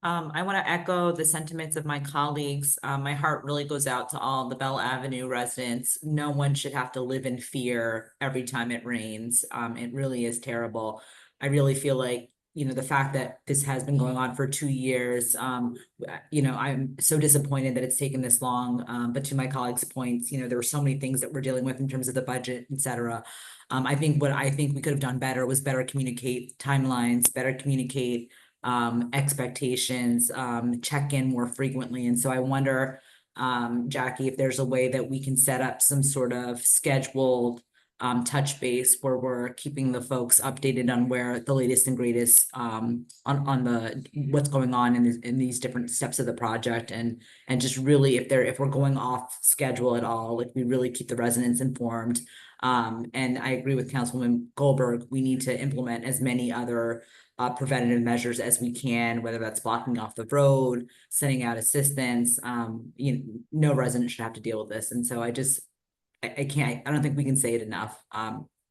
I want to echo the sentiments of my colleagues. My heart really goes out to all the Bell Avenue residents. No one should have to live in fear every time it rains. It really is terrible. I really feel like, you know, the fact that this has been going on for 2 years, you know, I'm so disappointed that it's taken this long. But to my colleagues' points, you know, there were so many things that we're dealing with in terms of the budget, et cetera. I think we could have done better was better communicate timelines, better communicate expectations, check in more frequently. And so I wonder, Jackie, if there's a way that we can set up some sort of scheduled touch base where we're keeping the folks updated on where the latest and greatest on the what's going on in these different steps of the project, and just really if we're going off schedule at all, like we really keep the residents informed. And I agree with Councilwoman Goldberg, we need to implement as many other preventative measures as we can, whether that's blocking off the road, sending out assistance. You know, no resident should have to deal with this. And so I don't think we can say it enough.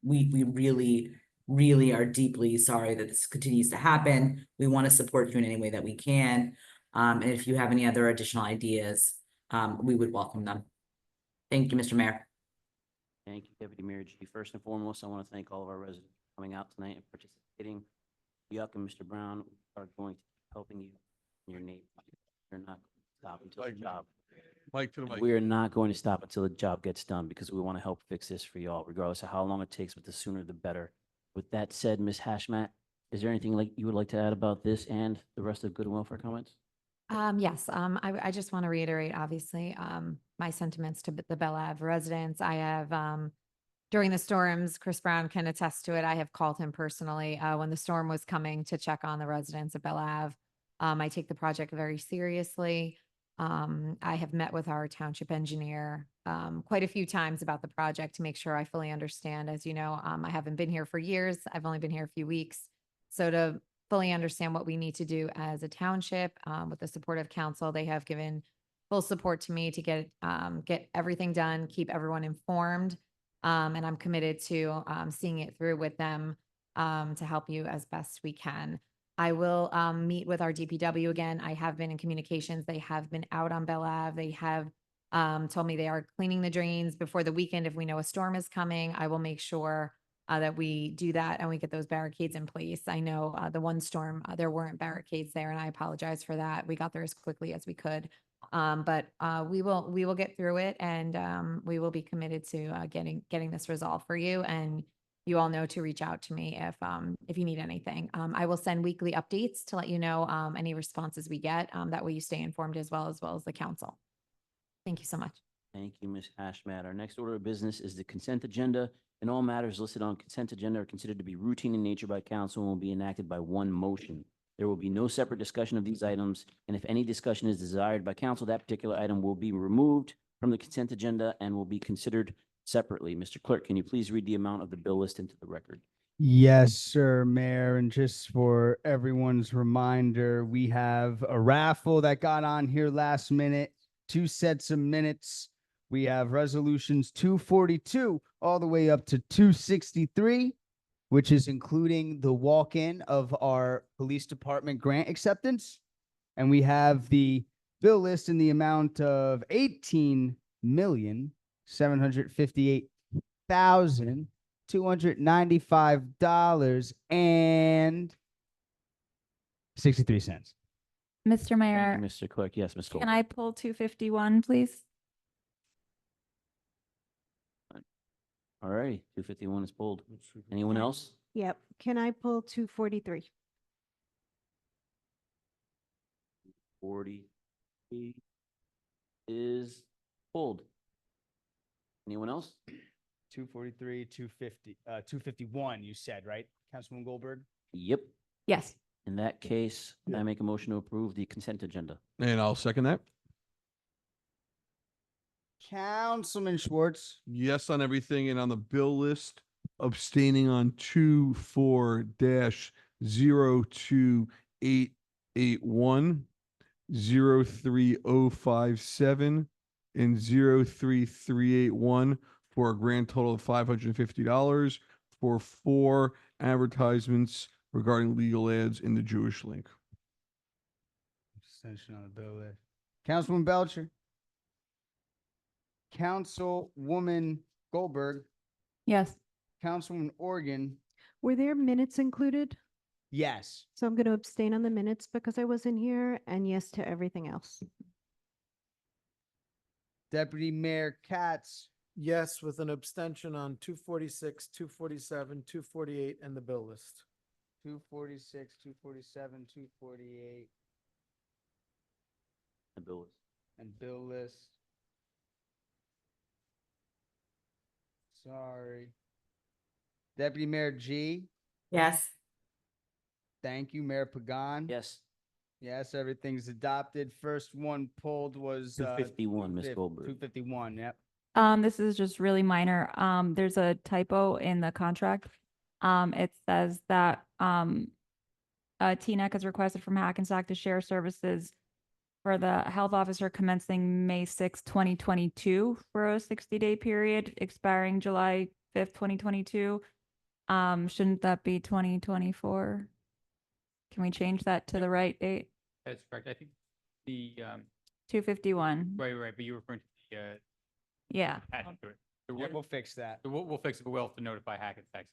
We really, really are deeply sorry that this continues to happen. We want to support you in any way that we can. And if you have any other additional ideas, we would welcome them. Thank you, Mr. Mayor. Thank you, Deputy Mayor G. First and foremost, I want to thank all of our residents for coming out tonight and participating. Yuck and Mr. Brown are going to be helping you in your neighborhood. You're not going to stop until the job. Mike to the mic. We are not going to stop until the job gets done because we want to help fix this for y'all, regardless of how long it takes, but the sooner the better. With that said, Ms. Hashmat, is there anything like you would like to add about this and the rest of good and welfare comments? Yes, I just want to reiterate, obviously, my sentiments to the Belle Ave residents. I have, during the storms, Chris Brown can attest to it. I have called him personally, when the storm was coming to check on the residents of Belle Ave. I take the project very seriously. I have met with our township engineer, quite a few times about the project to make sure I fully understand. As you know, I haven't been here for years. I've only been here a few weeks. So to fully understand what we need to do as a township, with the support of council, they have given full support to me to get everything done, keep everyone informed. And I'm committed to seeing it through with them to help you as best we can. I will meet with our DPW again. I have been in communications. They have been out on Belle Ave. They have told me they are cleaning the drains before the weekend. If we know a storm is coming, I will make sure that we do that and we get those barricades in place. I know the one storm, there weren't barricades there, and I apologize for that. We got there as quickly as we could. But we will get through it, and we will be committed to getting this resolved for you. And you all know to reach out to me if you need anything. I will send weekly updates to let you know any responses we get. That way you stay informed as well as the council. Thank you so much. Thank you, Ms. Hashmat. Our next order of business is the consent agenda, and all matters listed on consent agenda are considered to be routine in nature by council and will be enacted by one motion. There will be no separate discussion of these items, and if any discussion is desired by council, that particular item will be removed from the consent agenda and will be considered separately. Mr. Clerk, can you please read the amount of the bill list into the record? Yes, sir, Mayor. And just for everyone's reminder, we have a raffle that got on here last minute, 2 sets of minutes. We have resolutions 242 all the way up to 263, which is including the walk-in of our police department grant acceptance. And we have the bill list in the amount of $18,758,295.63. Mr. Mayor, Thank you, Mr. Clerk. Yes, Ms. Cole. can I pull 251, please? All right, 251 is pulled. Anyone else? Yep. Can I pull 243? 43 is pulled. Anyone else? 243, 250, 251, you said, right, Councilman Goldberg? Yep. Yes. In that case, I make a motion to approve the consent agenda. And I'll second that. Councilman Schwartz. Yes on everything, and on the bill list, abstaining on 24-02881, 03057, and 03381 for a grand total of $550 for 4 advertisements regarding legal ads in the Jewish Link. Abstention on the bill list. Councilman Belcher. Councilwoman Goldberg. Yes. Councilwoman Organ. Were there minutes included? Yes. So I'm going to abstain on the minutes because I wasn't here, and yes to everything else. Deputy Mayor Katz. Yes, with an abstention on 246, 247, 248, and the bill list. 246, 247, 248, The bill is- and bill list. Sorry. Deputy Mayor G. Yes. Thank you, Mayor Pagan. Yes. Yes, everything's adopted. First one pulled was 251, Ms. Goldberg. 251, yep. This is just really minor. There's a typo in the contract. It says that, TNEC has requested from Hackensack to share services for the health officer commencing May 6, 2022 for a 60-day period expiring July 5th, 2022. Shouldn't that be 2024? Can we change that to the right date? That's correct. I think the, 251. right, but you were referring to the, Yeah. attachment to it. So Yeah, we'll fix that. we'll fix it, but we'll have to notify Hackensack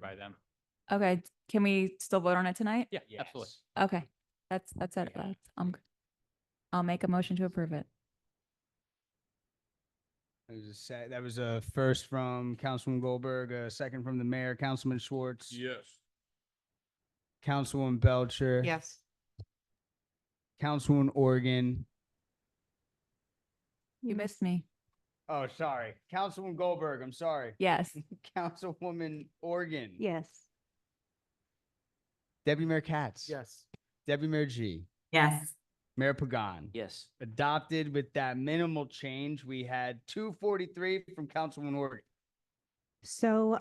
by them. Okay, can we still vote on it tonight? Yeah, absolutely. Okay, that's it. I'll make a motion to approve it. That was a first from Councilwoman Goldberg, a second from the mayor, Councilman Schwartz. Yes. Councilwoman Belcher. Yes. Councilwoman Organ. You missed me. Oh, sorry. Councilwoman Goldberg, I'm sorry. Yes. Councilwoman Organ. Yes. Deputy Mayor Katz. Yes. Deputy Mayor G. Yes. Mayor Pagan. Yes. Adopted with that minimal change. We had 243 from Councilwoman Organ. So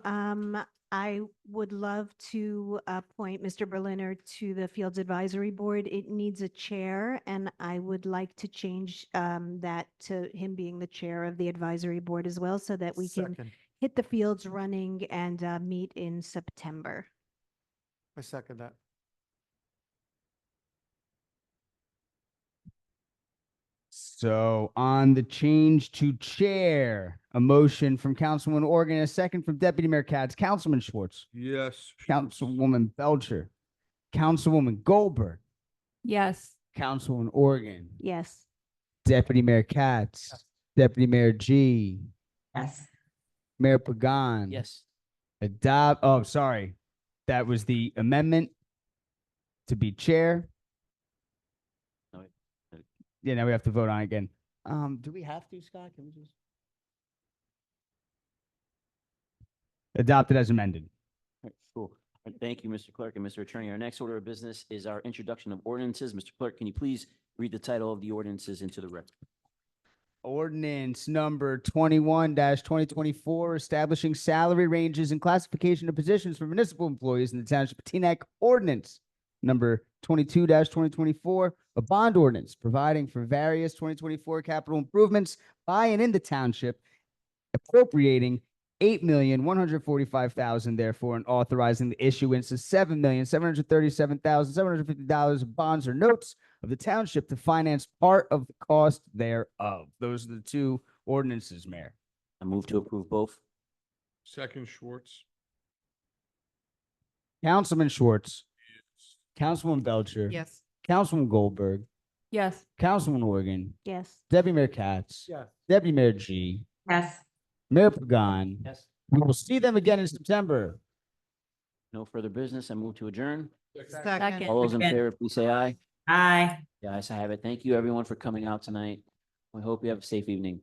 I would love to appoint Mr. Berliner to the Fields Advisory Board. It needs a chair, and I would like to change that to him being the chair of the advisory board as well, so that we can Second. hit the fields running and meet in September. I second that. So on the change to chair, a motion from Councilwoman Organ, a second from Deputy Mayor Katz, Councilman Schwartz, Yes. Councilwoman Belcher, Councilwoman Goldberg, Yes. Councilwoman Organ, Yes. Deputy Mayor Katz, Deputy Mayor G, Yes. Mayor Pagan. Yes. Sorry. That was the amendment to be chair. No, wait. Yeah, now we have to vote on it again. Do we have to, Scott? Can we just? Adopted as amended. All right, cool. All right, thank you, Mr. Clerk and Mr. Attorney. Our next order of business is our introduction of ordinances. Mr. Clerk, can you please read the title of the ordinances into the record? Ordinance number 21-2024, establishing salary ranges and classification of positions for municipal employees in the township of Teaneck. Ordinance number 22-2024, a bond ordinance providing for various 2024 capital improvements by and in the township, appropriating $8,145,000, therefore, and authorizing the issuance of $7,737,750 of bonds or notes of the township to finance part of the cost thereof. Those are the two ordinances, Mayor. I move to approve both. Second Schwartz. Councilman Schwartz. Councilwoman Belcher. Yes. Councilwoman Goldberg. Yes. Councilwoman Organ. Yes. Deputy Mayor Katz. Yes. Deputy Mayor G. Yes. Mayor Pagan. Yes. We will see them again in September. No further business. I move to adjourn. Second. All those in Second. favor, please say aye. Aye. The ayes have it. Thank you, everyone, for coming out tonight. We hope you have a safe evening.